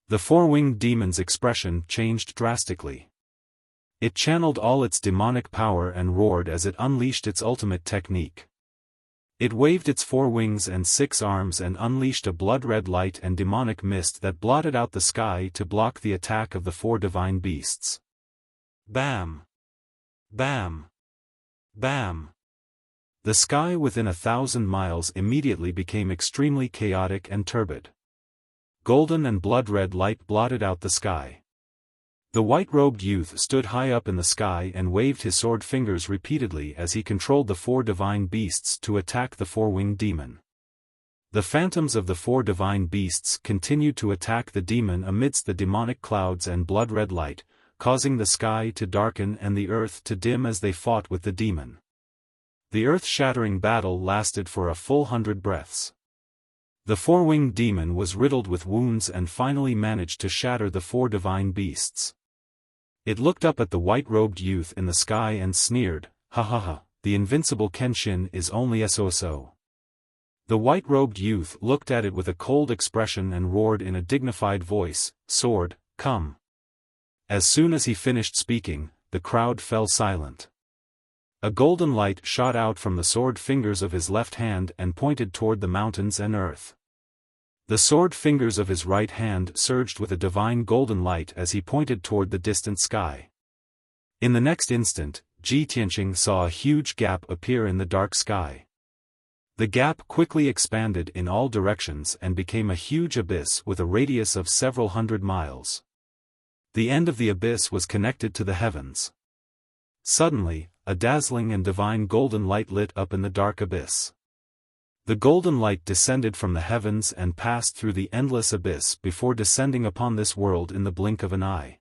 The four-winged demon's expression changed drastically. It channeled all its demonic power and roared as it unleashed its ultimate technique. It waved its four wings and 6 arms and unleashed a blood-red light and demonic mist that blotted out the sky to block the attack of the four divine beasts. Bam! Bam! Bam! The sky within 1,000 miles immediately became extremely chaotic and turbid. Golden and blood-red light blotted out the sky. The white-robed youth stood high up in the sky and waved his sword fingers repeatedly as he controlled the four divine beasts to attack the four-winged demon. The phantoms of the four divine beasts continued to attack the demon amidst the demonic clouds and blood-red light, causing the sky to darken and the earth to dim as they fought with the demon. The earth-shattering battle lasted for a full 100 breaths. The four-winged demon was riddled with wounds and finally managed to shatter the four divine beasts. It looked up at the white-robed youth in the sky and sneered, "Ha ha ha, the invincible Kenshin is only so-so." The white-robed youth looked at it with a cold expression and roared in a dignified voice, "Sword, come." As soon as he finished speaking, the crowd fell silent. A golden light shot out from the sword fingers of his left hand and pointed toward the mountains and earth. The sword fingers of his right hand surged with a divine golden light as he pointed toward the distant sky. In the next instant, Ji Tianqing saw a huge gap appear in the dark sky. The gap quickly expanded in all directions and became a huge abyss with a radius of several hundred miles. The end of the abyss was connected to the heavens. Suddenly, a dazzling and divine golden light lit up in the dark abyss. The golden light descended from the heavens and passed through the endless abyss before descending upon this world in the blink of an eye.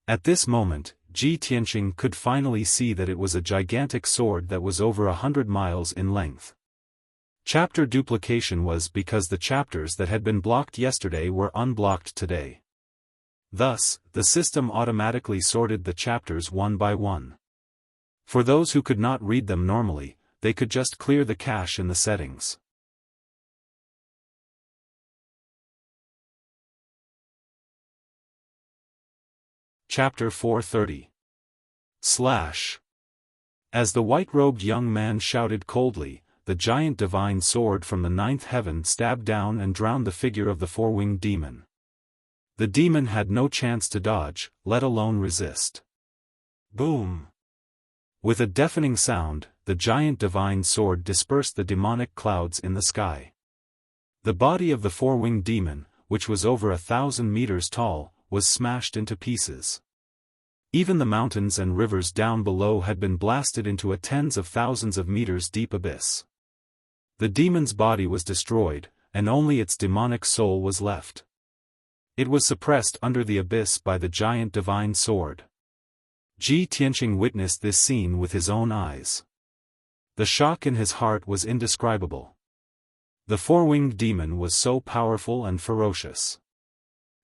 At this moment, Ji Tianqing could finally see that it was a gigantic sword that was over 100 miles in length. Chapter duplication was because the chapters that had been blocked yesterday were unblocked today. Thus, the system automatically sorted the chapters one by one. For those who could not read them normally, they could just clear the cache in the settings. Chapter 430. As the white-robed young man shouted coldly, the giant divine sword from the ninth heaven stabbed down and drowned the figure of the four-winged demon. The demon had no chance to dodge, let alone resist. Boom! With a deafening sound, the giant divine sword dispersed the demonic clouds in the sky. The body of the four-winged demon, which was over 1,000 meters tall, was smashed into pieces. Even the mountains and rivers down below had been blasted into a tens of thousands of meters deep abyss. The demon's body was destroyed, and only its demonic soul was left. It was suppressed under the abyss by the giant divine sword. Ji Tianqing witnessed this scene with his own eyes. The shock in his heart was indescribable. The four-winged demon was so powerful and ferocious.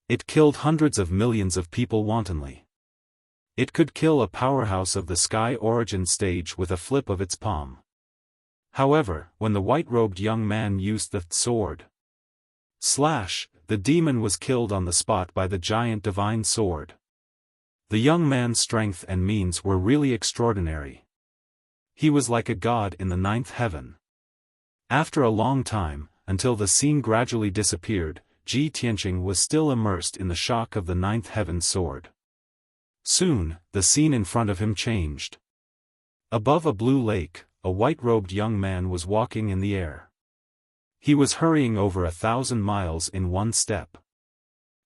It killed hundreds of millions of people wantonly. It could kill a powerhouse of the Sky Origin stage with a flip of its palm. However, when the white-robed young man used the sword, the demon was killed on the spot by the giant divine sword. The young man's strength and means were really extraordinary. He was like a god in the ninth heaven. After a long time, until the scene gradually disappeared, Ji Tianqing was still immersed in the shock of the ninth heaven sword. Soon, the scene in front of him changed. Above a blue lake, a white-robed young man was walking in the air. He was hurrying over 1,000 miles in one step.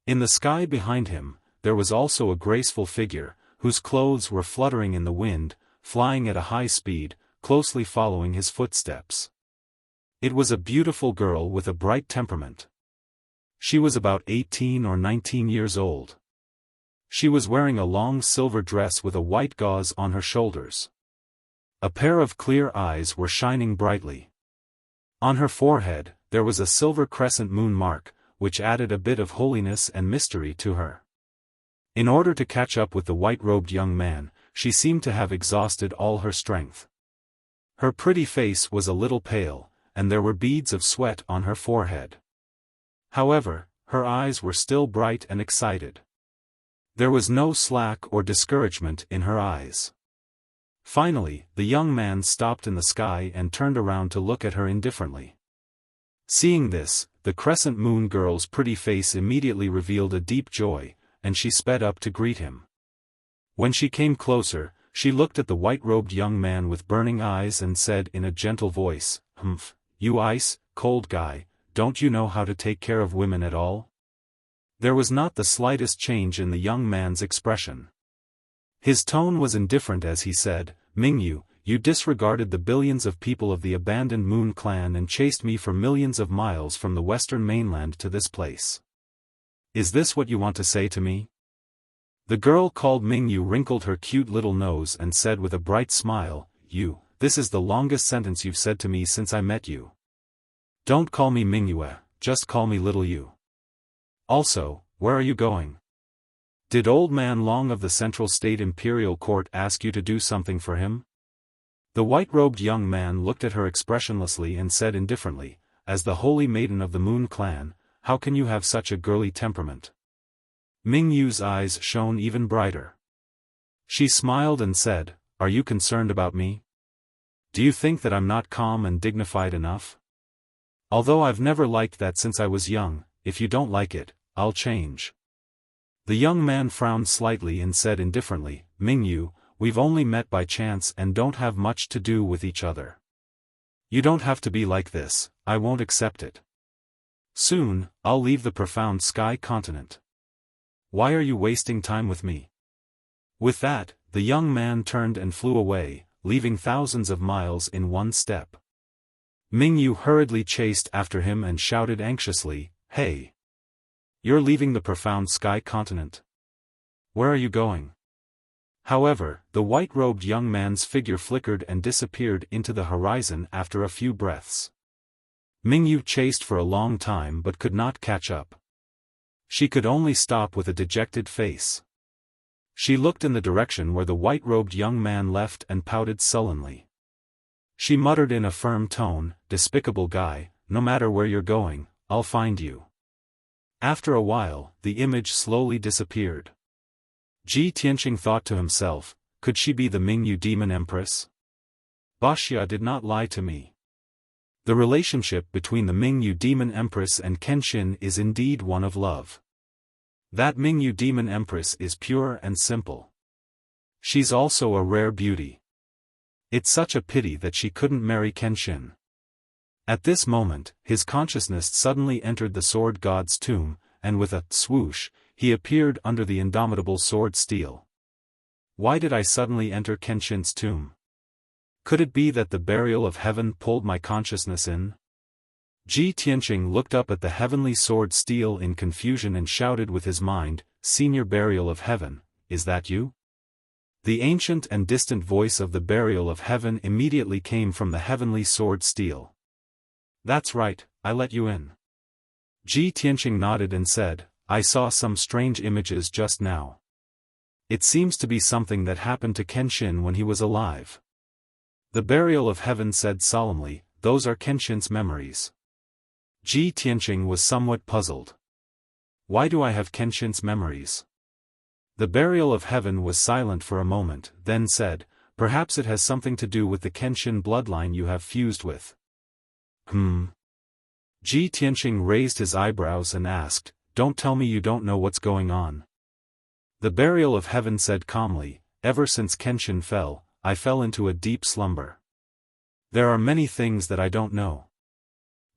In the sky behind him, there was also a graceful figure, whose clothes were fluttering in the wind, flying at a high speed, closely following his footsteps. It was a beautiful girl with a bright temperament. She was about 18 or 19 years old. She was wearing a long silver dress with a white gauze on her shoulders. A pair of clear eyes were shining brightly. On her forehead, there was a silver crescent moon mark, which added a bit of holiness and mystery to her. In order to catch up with the white-robed young man, she seemed to have exhausted all her strength. Her pretty face was a little pale, and there were beads of sweat on her forehead. However, her eyes were still bright and excited. There was no slack or discouragement in her eyes. Finally, the young man stopped in the sky and turned around to look at her indifferently. Seeing this, the crescent moon girl's pretty face immediately revealed a deep joy, and she sped up to greet him. When she came closer, she looked at the white-robed young man with burning eyes and said in a gentle voice, "Humph, you ice-cold guy, don't you know how to take care of women at all?" There was not the slightest change in the young man's expression. His tone was indifferent as he said, "Mingyu, you disregarded the billions of people of the abandoned Moon Clan and chased me for millions of miles from the western mainland to this place. Is this what you want to say to me?" The girl called Mingyu wrinkled her cute little nose and said with a bright smile, This is the longest sentence you've said to me since I met you. Don't call me Mingyue, just call me little you. Also, where are you going? Did old man Long of the Central State Imperial Court ask you to do something for him?" The white-robed young man looked at her expressionlessly and said indifferently, as the holy maiden of the Moon Clan, how can you have such a girly temperament? Ming Yu's eyes shone even brighter. She smiled and said, "Are you concerned about me? Do you think that I'm not calm and dignified enough? Although I've never liked that since I was young, if you don't like it, I'll change." The young man frowned slightly and said indifferently, "Ming Yu, we've only met by chance and don't have much to do with each other. You don't have to be like this, I won't accept it. Soon, I'll leave the profound sky continent. Why are you wasting time with me?" With that, the young man turned and flew away, leaving thousands of miles in one step. Ming Yu hurriedly chased after him and shouted anxiously, "Hey! You're leaving the profound sky continent? Where are you going?" However, the white-robed young man's figure flickered and disappeared into the horizon after a few breaths. Ming Yu chased for a long time but could not catch up. She could only stop with a dejected face. She looked in the direction where the white-robed young man left and pouted sullenly. She muttered in a firm tone, "Despicable guy, no matter where you're going, I'll find you." After a while, the image slowly disappeared. Ji Tianqing thought to himself, could she be the Mingyu demon empress? Wuxia did not lie to me. The relationship between the Mingyu demon empress and Kenshin is indeed one of love. That Mingyu demon empress is pure and simple. She's also a rare beauty. It's such a pity that she couldn't marry Kenshin. At this moment, his consciousness suddenly entered the sword god's tomb, and with a swoosh, he appeared under the indomitable sword steel. Why did I suddenly enter Kenshin's tomb? Could it be that the burial of heaven pulled my consciousness in? Ji Tianqing looked up at the heavenly sword steel in confusion and shouted with his mind, "Senior burial of heaven, is that you?" The ancient and distant voice of the burial of heaven immediately came from the heavenly sword steel. "That's right, I let you in." Ji Tianqing nodded and said, "I saw some strange images just now. It seems to be something that happened to Kenshin when he was alive." The burial of heaven said solemnly, "Those are Kenshin's memories." Ji Tianqing was somewhat puzzled. "Why do I have Kenshin's memories?" The burial of heaven was silent for a moment, then said, "Perhaps it has something to do with the Kenshin bloodline you have fused with." Ji Tianqing raised his eyebrows and asked, "Don't tell me you don't know what's going on." The burial of heaven said calmly, "Ever since Kenshin fell, I fell into a deep slumber. There are many things that I don't know."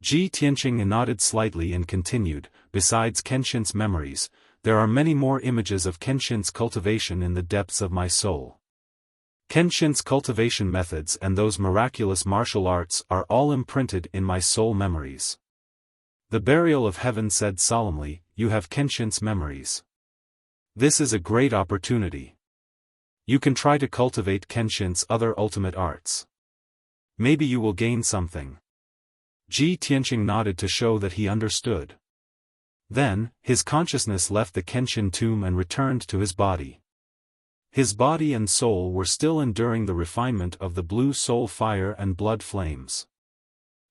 Ji Tianqing nodded slightly and continued, "Besides Kenshin's memories, there are many more images of Kenshin's cultivation in the depths of my soul. Kenshin's cultivation methods and those miraculous martial arts are all imprinted in my soul memories." The burial of heaven said solemnly, "You have Kenshin's memories. This is a great opportunity. You can try to cultivate Kenshin's other ultimate arts. Maybe you will gain something." Ji Tianqing nodded to show that he understood. Then, his consciousness left the Kenshin tomb and returned to his body. His body and soul were still enduring the refinement of the blue soul fire and blood flames.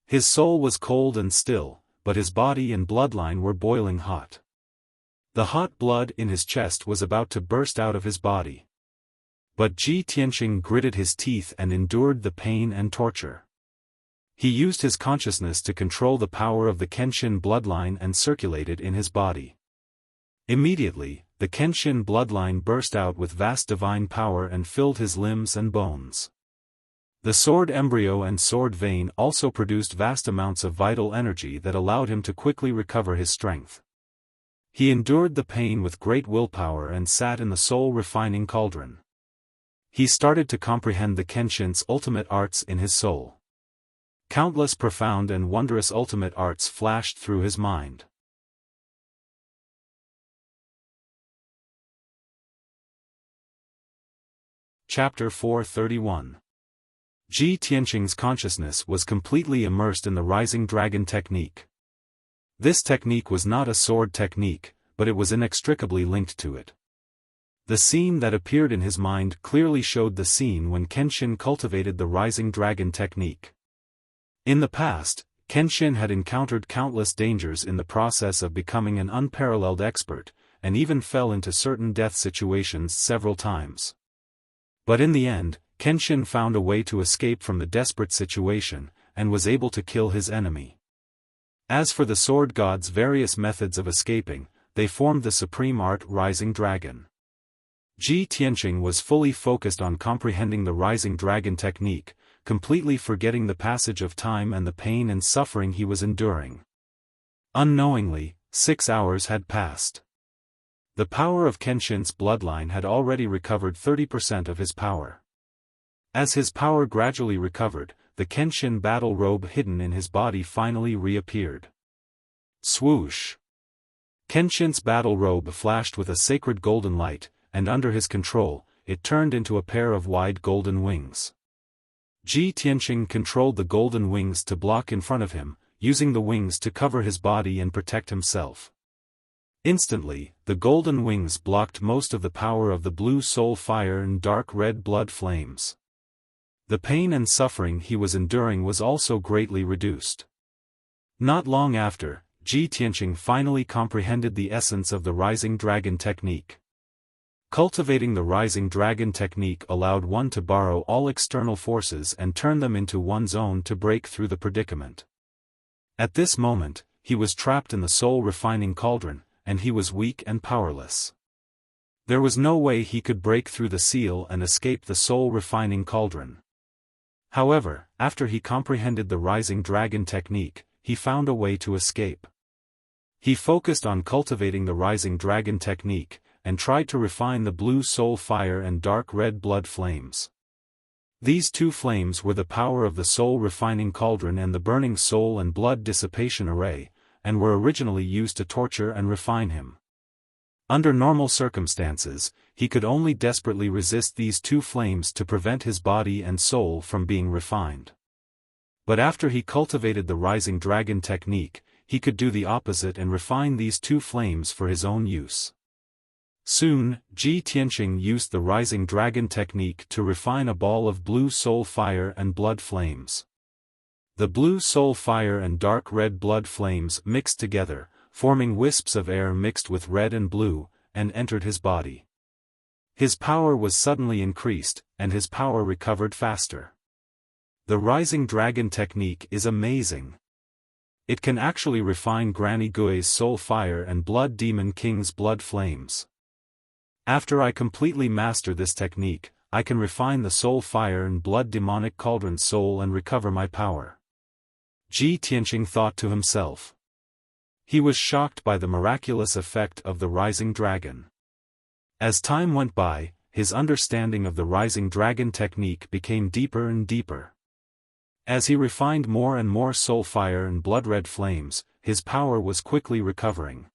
His soul was cold and still, but his body and bloodline were boiling hot. The hot blood in his chest was about to burst out of his body. But Ji Tianqing gritted his teeth and endured the pain and torture. He used his consciousness to control the power of the Kenshin bloodline and circulate it in his body. Immediately, the Kenshin bloodline burst out with vast divine power and filled his limbs and bones. The sword embryo and sword vein also produced vast amounts of vital energy that allowed him to quickly recover his strength. He endured the pain with great willpower and sat in the soul-refining cauldron. He started to comprehend the Kenshin's ultimate arts in his soul. Countless profound and wondrous ultimate arts flashed through his mind. Chapter 431. Ji Tianqing's consciousness was completely immersed in the Rising Dragon technique. This technique was not a sword technique, but it was inextricably linked to it. The scene that appeared in his mind clearly showed the scene when Kenshin cultivated the Rising Dragon technique. In the past, Kenshin had encountered countless dangers in the process of becoming an unparalleled expert, and even fell into certain death situations several times. But in the end, Kenshin found a way to escape from the desperate situation, and was able to kill his enemy. As for the sword god's various methods of escaping, they formed the supreme art Rising Dragon. Ji Tianqing was fully focused on comprehending the Rising Dragon technique, completely forgetting the passage of time and the pain and suffering he was enduring. Unknowingly, 6 hours had passed. The power of Kenshin's bloodline had already recovered 30% of his power. As his power gradually recovered, the Kenshin battle robe hidden in his body finally reappeared. Swoosh! Kenshin's battle robe flashed with a sacred golden light, and under his control, it turned into a pair of wide golden wings. Ji Tianqing controlled the golden wings to block in front of him, using the wings to cover his body and protect himself. Instantly, the golden wings blocked most of the power of the blue soul fire and dark red blood flames. The pain and suffering he was enduring was also greatly reduced. Not long after, Ji Tianqing finally comprehended the essence of the Rising Dragon technique. Cultivating the Rising Dragon technique allowed one to borrow all external forces and turn them into one's own to break through the predicament. At this moment, he was trapped in the soul-refining cauldron, and he was weak and powerless. There was no way he could break through the seal and escape the soul-refining cauldron. However, after he comprehended the Rising Dragon technique, he found a way to escape. He focused on cultivating the Rising Dragon technique, and tried to refine the blue soul fire and dark red blood flames. These two flames were the power of the soul-refining cauldron and the burning soul and blood dissipation array, and were originally used to torture and refine him. Under normal circumstances, he could only desperately resist these two flames to prevent his body and soul from being refined. But after he cultivated the Rising Dragon technique, he could do the opposite and refine these two flames for his own use. Soon, Ji Tianqing used the Rising Dragon technique to refine a ball of blue soul fire and blood flames. The blue soul fire and dark red blood flames mixed together, forming wisps of air mixed with red and blue, and entered his body. His power was suddenly increased, and his power recovered faster. The Rising Dragon technique is amazing. It can actually refine Granny Gui's soul fire and Blood Demon King's blood flames. After I completely master this technique, I can refine the soul fire and blood demonic cauldron's soul and recover my power. Ji Tianqing thought to himself. He was shocked by the miraculous effect of the Rising Dragon. As time went by, his understanding of the Rising Dragon technique became deeper and deeper. As he refined more and more soul fire and blood red flames, his power was quickly recovering.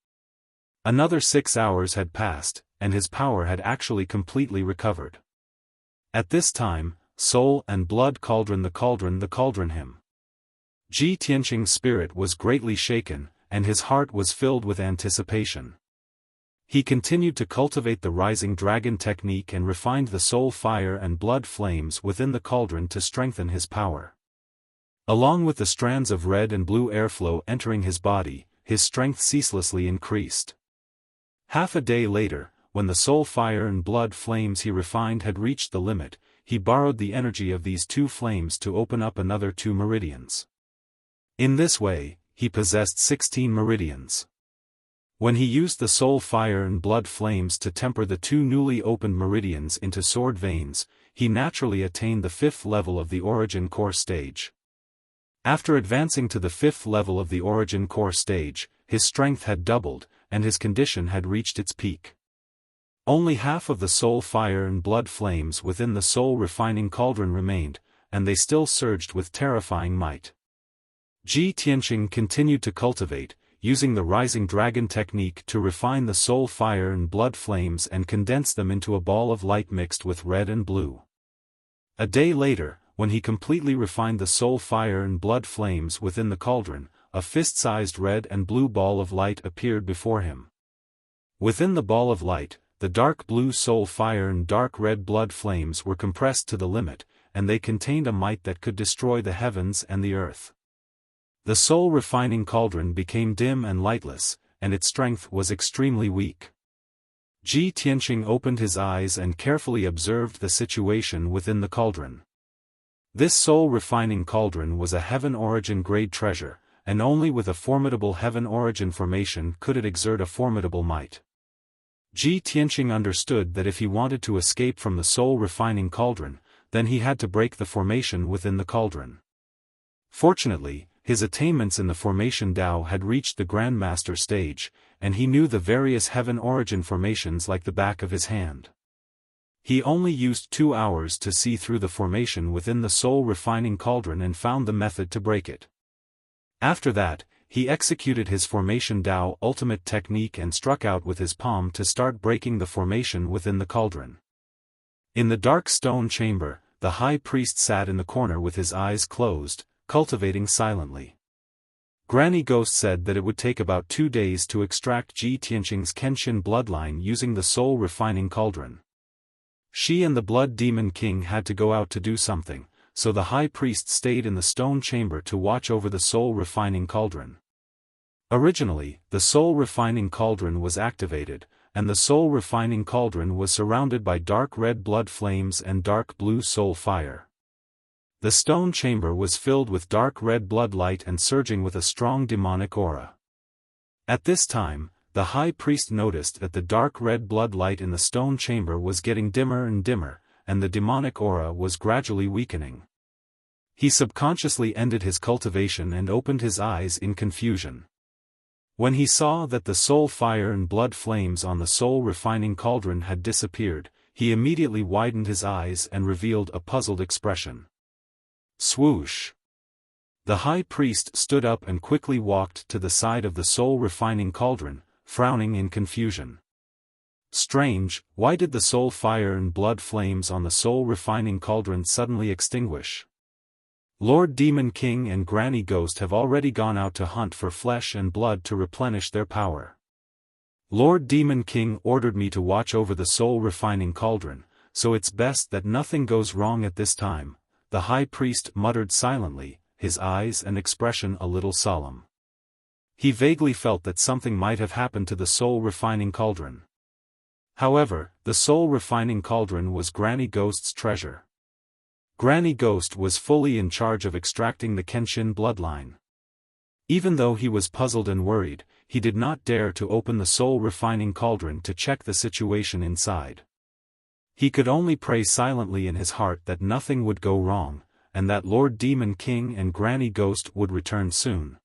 Another 6 hours had passed, and his power had actually completely recovered. At this time, soul and blood cauldron him. Ji Tianqing's spirit was greatly shaken, and his heart was filled with anticipation. He continued to cultivate the Rising Dragon technique and refined the soul fire and blood flames within the cauldron to strengthen his power. Along with the strands of red and blue airflow entering his body, his strength ceaselessly increased. Half a day later, when the soul fire and blood flames he refined had reached the limit, he borrowed the energy of these two flames to open up another 2 meridians. In this way, he possessed 16 meridians. When he used the soul fire and blood flames to temper the 2 newly opened meridians into sword veins, he naturally attained the 5th level of the Origin Core stage. After advancing to the 5th level of the Origin Core stage, his strength had doubled, and his condition had reached its peak. Only half of the soul fire and blood flames within the soul refining cauldron remained, and they still surged with terrifying might. Ji Tianqing continued to cultivate, using the Rising Dragon technique to refine the soul fire and blood flames and condense them into a ball of light mixed with red and blue. A day later, when he completely refined the soul fire and blood flames within the cauldron, a fist-sized red and blue ball of light appeared before him. Within the ball of light, the dark blue soul fire and dark red blood flames were compressed to the limit, and they contained a might that could destroy the heavens and the earth. The soul-refining cauldron became dim and lightless, and its strength was extremely weak. Ji Tianqing opened his eyes and carefully observed the situation within the cauldron. This soul-refining cauldron was a heaven origin grade treasure, and only with a formidable heaven origin formation could it exert a formidable might. Ji Tianqing understood that if he wanted to escape from the soul-refining cauldron, then he had to break the formation within the cauldron. Fortunately, his attainments in the formation Dao had reached the Grandmaster stage, and he knew the various heaven origin formations like the back of his hand. He only used 2 hours to see through the formation within the soul-refining cauldron and found the method to break it. After that, he executed his formation Dao ultimate technique and struck out with his palm to start breaking the formation within the cauldron. In the dark stone chamber, the high priest sat in the corner with his eyes closed, cultivating silently. Granny Ghost said that it would take about 2 days to extract Ji Tianqing's Kenshin bloodline using the soul-refining cauldron. She and the Blood Demon King had to go out to do something, so the high priest stayed in the stone chamber to watch over the soul-refining cauldron. Originally, the soul-refining cauldron was activated, and the soul-refining cauldron was surrounded by dark red blood flames and dark blue soul fire. The stone chamber was filled with dark red blood light and surging with a strong demonic aura. At this time, the high priest noticed that the dark red blood light in the stone chamber was getting dimmer and dimmer, and the demonic aura was gradually weakening. He subconsciously ended his cultivation and opened his eyes in confusion. When he saw that the soul fire and blood flames on the soul-refining cauldron had disappeared, he immediately widened his eyes and revealed a puzzled expression. Swoosh! The high priest stood up and quickly walked to the side of the soul-refining cauldron, frowning in confusion. Strange, why did the soul fire and blood flames on the soul-refining cauldron suddenly extinguish? Lord Demon King and Granny Ghost have already gone out to hunt for flesh and blood to replenish their power. Lord Demon King ordered me to watch over the soul-refining cauldron, so it's best that nothing goes wrong at this time, the high priest muttered silently, his eyes and expression a little solemn. He vaguely felt that something might have happened to the soul-refining cauldron. However, the soul-refining cauldron was Granny Ghost's treasure. Granny Ghost was fully in charge of extracting the Kenshin bloodline. Even though he was puzzled and worried, he did not dare to open the soul-refining cauldron to check the situation inside. He could only pray silently in his heart that nothing would go wrong, and that Lord Demon King and Granny Ghost would return soon.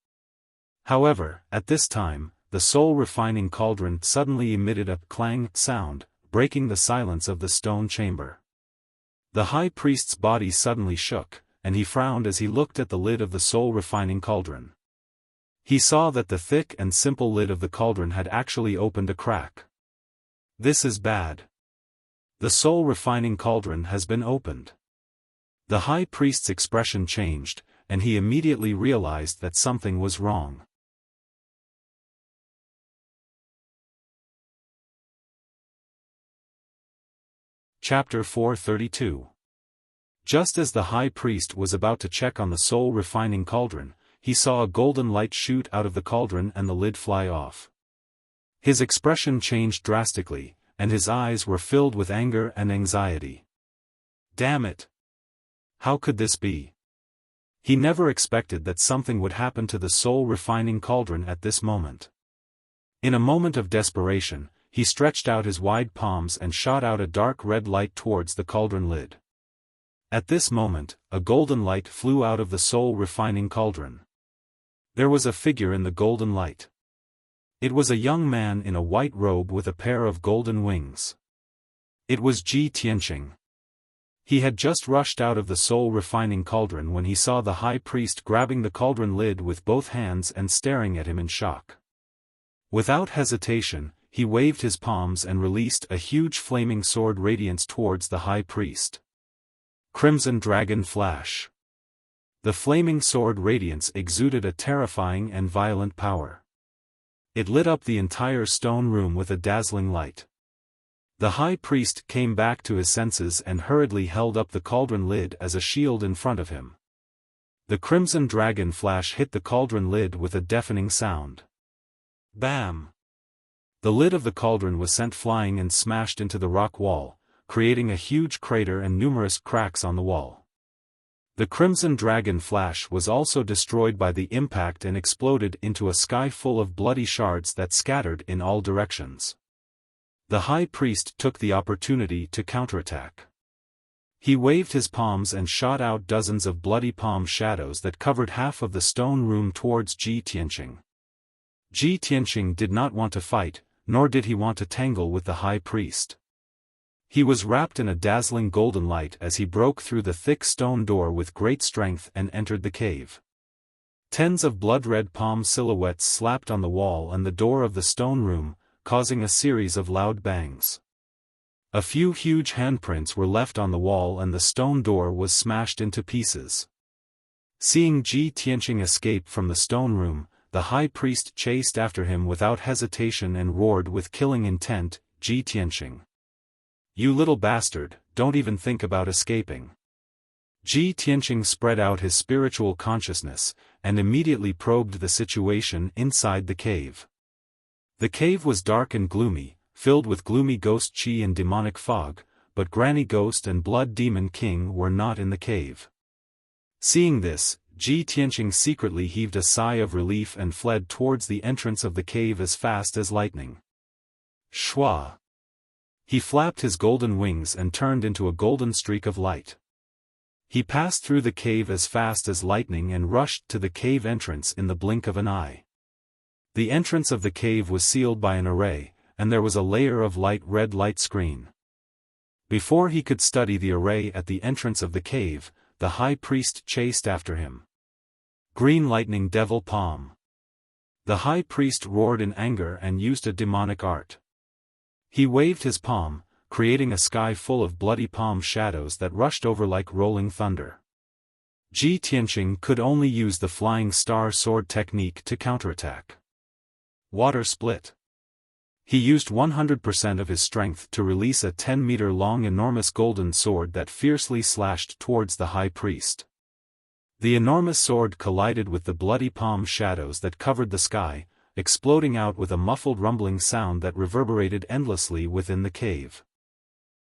However, at this time, the soul-refining cauldron suddenly emitted a clang sound, breaking the silence of the stone chamber. The high priest's body suddenly shook, and he frowned as he looked at the lid of the soul-refining cauldron. He saw that the thick and simple lid of the cauldron had actually opened a crack. This is bad. The soul-refining cauldron has been opened. The high priest's expression changed, and he immediately realized that something was wrong. Chapter 432. Just as the high priest was about to check on the soul-refining cauldron, he saw a golden light shoot out of the cauldron and the lid fly off. His expression changed drastically, and his eyes were filled with anger and anxiety. Damn it! How could this be? He never expected that something would happen to the soul-refining cauldron at this moment. In a moment of desperation, he stretched out his wide palms and shot out a dark red light towards the cauldron lid. At this moment, a golden light flew out of the soul-refining cauldron. There was a figure in the golden light. It was a young man in a white robe with a pair of golden wings. It was Ji Tianqing. He had just rushed out of the soul-refining cauldron when he saw the high priest grabbing the cauldron lid with both hands and staring at him in shock. Without hesitation, he waved his palms and released a huge flaming sword radiance towards the high priest. Crimson Dragon Flash. The flaming sword radiance exuded a terrifying and violent power. It lit up the entire stone room with a dazzling light. The high priest came back to his senses and hurriedly held up the cauldron lid as a shield in front of him. The crimson dragon flash hit the cauldron lid with a deafening sound. Bam! The lid of the cauldron was sent flying and smashed into the rock wall, creating a huge crater and numerous cracks on the wall. The crimson dragon flash was also destroyed by the impact and exploded into a sky full of bloody shards that scattered in all directions. The high priest took the opportunity to counterattack. He waved his palms and shot out dozens of bloody palm shadows that covered half of the stone room towards Ji Tianqing. Ji Tianqing did not want to fight, nor did he want to tangle with the high priest. He was wrapped in a dazzling golden light as he broke through the thick stone door with great strength and entered the cave. Tens of blood-red palm silhouettes slapped on the wall and the door of the stone room, causing a series of loud bangs. A few huge handprints were left on the wall and the stone door was smashed into pieces. Seeing Ji Tianqing escape from the stone room, the high priest chased after him without hesitation and roared with killing intent, "Ji Tianqing! You little bastard, don't even think about escaping." Ji Tianqing spread out his spiritual consciousness, and immediately probed the situation inside the cave. The cave was dark and gloomy, filled with gloomy ghost chi and demonic fog, but Granny Ghost and Blood Demon King were not in the cave. Seeing this, Ji Tianqing secretly heaved a sigh of relief and fled towards the entrance of the cave as fast as lightning. Shwa! He flapped his golden wings and turned into a golden streak of light. He passed through the cave as fast as lightning and rushed to the cave entrance in the blink of an eye. The entrance of the cave was sealed by an array, and there was a layer of light red light screen. Before he could study the array at the entrance of the cave, the high priest chased after him. Green lightning devil palm. The high priest roared in anger and used a demonic art. He waved his palm, creating a sky full of bloody palm shadows that rushed over like rolling thunder. Ji Tianqing could only use the flying star sword technique to counterattack. Water split. He used 100% of his strength to release a 10-meter-long enormous golden sword that fiercely slashed towards the high priest. The enormous sword collided with the bloody palm shadows that covered the sky, exploding out with a muffled rumbling sound that reverberated endlessly within the cave.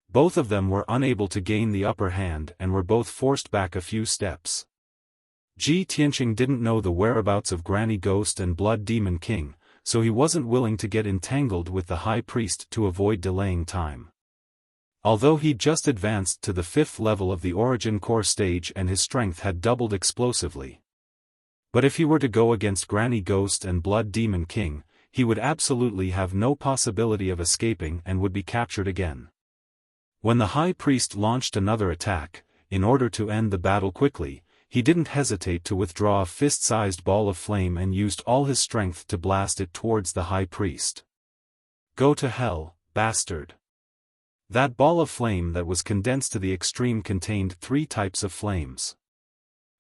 Both of them were unable to gain the upper hand and were both forced back a few steps. Ji Tianqing didn't know the whereabouts of Granny Ghost and Blood Demon King, so he wasn't willing to get entangled with the high priest to avoid delaying time. Although he'd just advanced to the 5th level of the Origin Core stage and his strength had doubled explosively. But if he were to go against Granny Ghost and Blood Demon King, he would absolutely have no possibility of escaping and would be captured again. When the high priest launched another attack, in order to end the battle quickly, he didn't hesitate to withdraw a fist-sized ball of flame and used all his strength to blast it towards the high priest. Go to hell, bastard! That ball of flame that was condensed to the extreme contained 3 types of flames.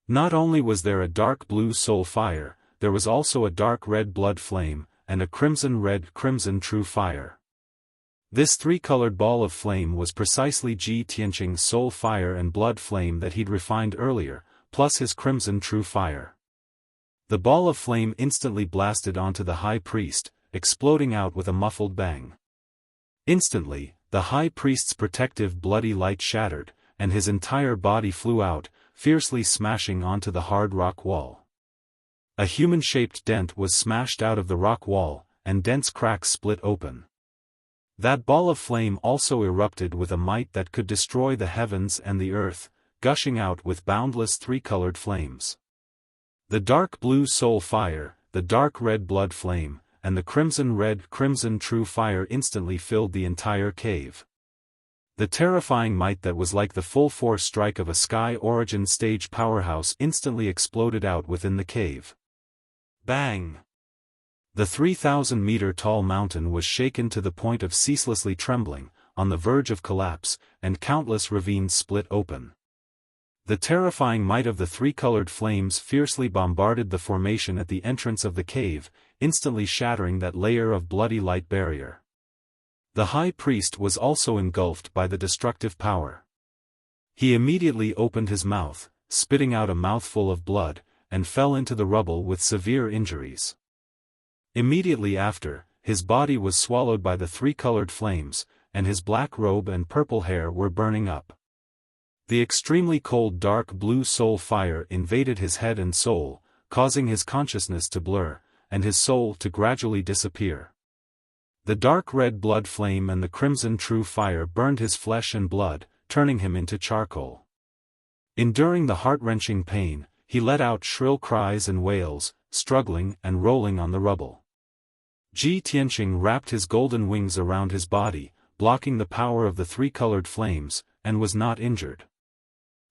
Not only was there a dark blue soul fire, there was also a dark red blood flame, and a crimson red crimson true fire. This 3-colored ball of flame was precisely Ji Tianqing's soul fire and blood flame that he'd refined earlier, plus his crimson true fire. The ball of flame instantly blasted onto the high priest, exploding out with a muffled bang. Instantly, the high priest's protective bloody light shattered, and his entire body flew out, fiercely smashing onto the hard rock wall. A human-shaped dent was smashed out of the rock wall, and dense cracks split open. That ball of flame also erupted with a might that could destroy the heavens and the earth, gushing out with boundless 3-colored flames. The dark blue soul fire, the dark red blood flame, and the crimson red crimson true fire instantly filled the entire cave. The terrifying might that was like the full-force strike of a Sky Origin stage powerhouse instantly exploded out within the cave. Bang! The 3,000-meter-tall mountain was shaken to the point of ceaselessly trembling, on the verge of collapse, and countless ravines split open. The terrifying might of the 3-colored flames fiercely bombarded the formation at the entrance of the cave, instantly shattering that layer of bloody light barrier. The high priest was also engulfed by the destructive power. He immediately opened his mouth, spitting out a mouthful of blood, and fell into the rubble with severe injuries. Immediately after, his body was swallowed by the three-colored flames, and his black robe and purple hair were burning up. The extremely cold dark blue soul fire invaded his head and soul, causing his consciousness to blur, and his soul to gradually disappear. The dark red blood flame and the crimson true fire burned his flesh and blood, turning him into charcoal. Enduring the heart-wrenching pain, he let out shrill cries and wails, struggling and rolling on the rubble. Ji Tianqing wrapped his golden wings around his body, blocking the power of the three-colored flames, and was not injured.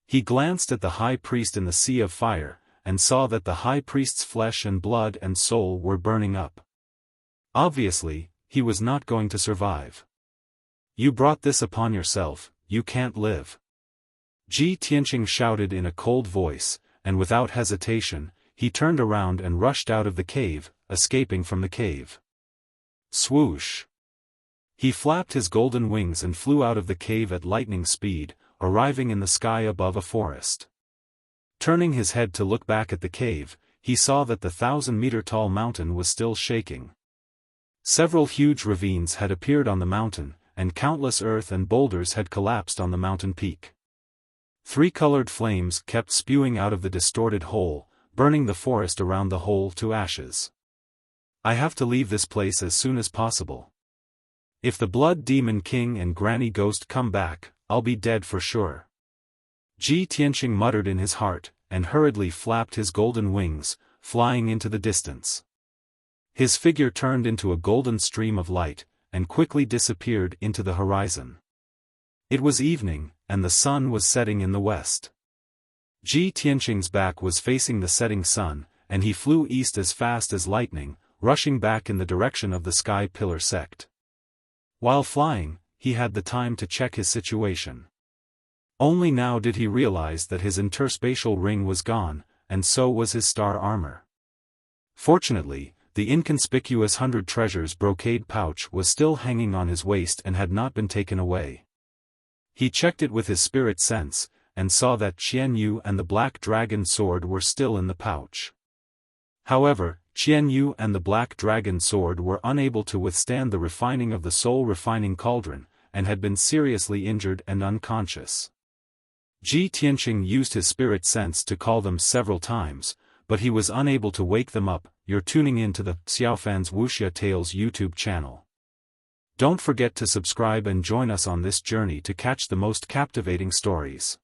He glanced at the high priest in the sea of fire, and saw that the high priest's flesh and blood and soul were burning up. Obviously, he was not going to survive. "You brought this upon yourself, you can't live." Ji Tianqing shouted in a cold voice, and without hesitation, he turned around and rushed out of the cave, escaping from the cave. Swoosh! He flapped his golden wings and flew out of the cave at lightning speed, arriving in the sky above a forest. Turning his head to look back at the cave, he saw that the 1,000-meter-tall mountain was still shaking. Several huge ravines had appeared on the mountain, and countless earth and boulders had collapsed on the mountain peak. Three-colored flames kept spewing out of the distorted hole, burning the forest around the hole to ashes. "I have to leave this place as soon as possible. If the Blood Demon King and Granny Ghost come back, I'll be dead for sure." Ji Tianqing muttered in his heart, and hurriedly flapped his golden wings, flying into the distance. His figure turned into a golden stream of light, and quickly disappeared into the horizon. It was evening, and the sun was setting in the west. Ji Tianqing's back was facing the setting sun, and he flew east as fast as lightning, rushing back in the direction of the Sky Pillar sect. While flying, he had the time to check his situation. Only now did he realize that his interspatial ring was gone, and so was his star armor. Fortunately, the inconspicuous 100 treasures brocade pouch was still hanging on his waist and had not been taken away. He checked it with his spirit sense, and saw that Qian Yu and the Black Dragon sword were still in the pouch. However, Qian Yu and the Black Dragon sword were unable to withstand the refining of the soul refining cauldron, and had been seriously injured and unconscious. Ji Tianqing used his spirit sense to call them several times, but he was unable to wake them up. You're tuning in to the Xiaofan's Wuxia Tales YouTube channel. Don't forget to subscribe and join us on this journey to catch the most captivating stories.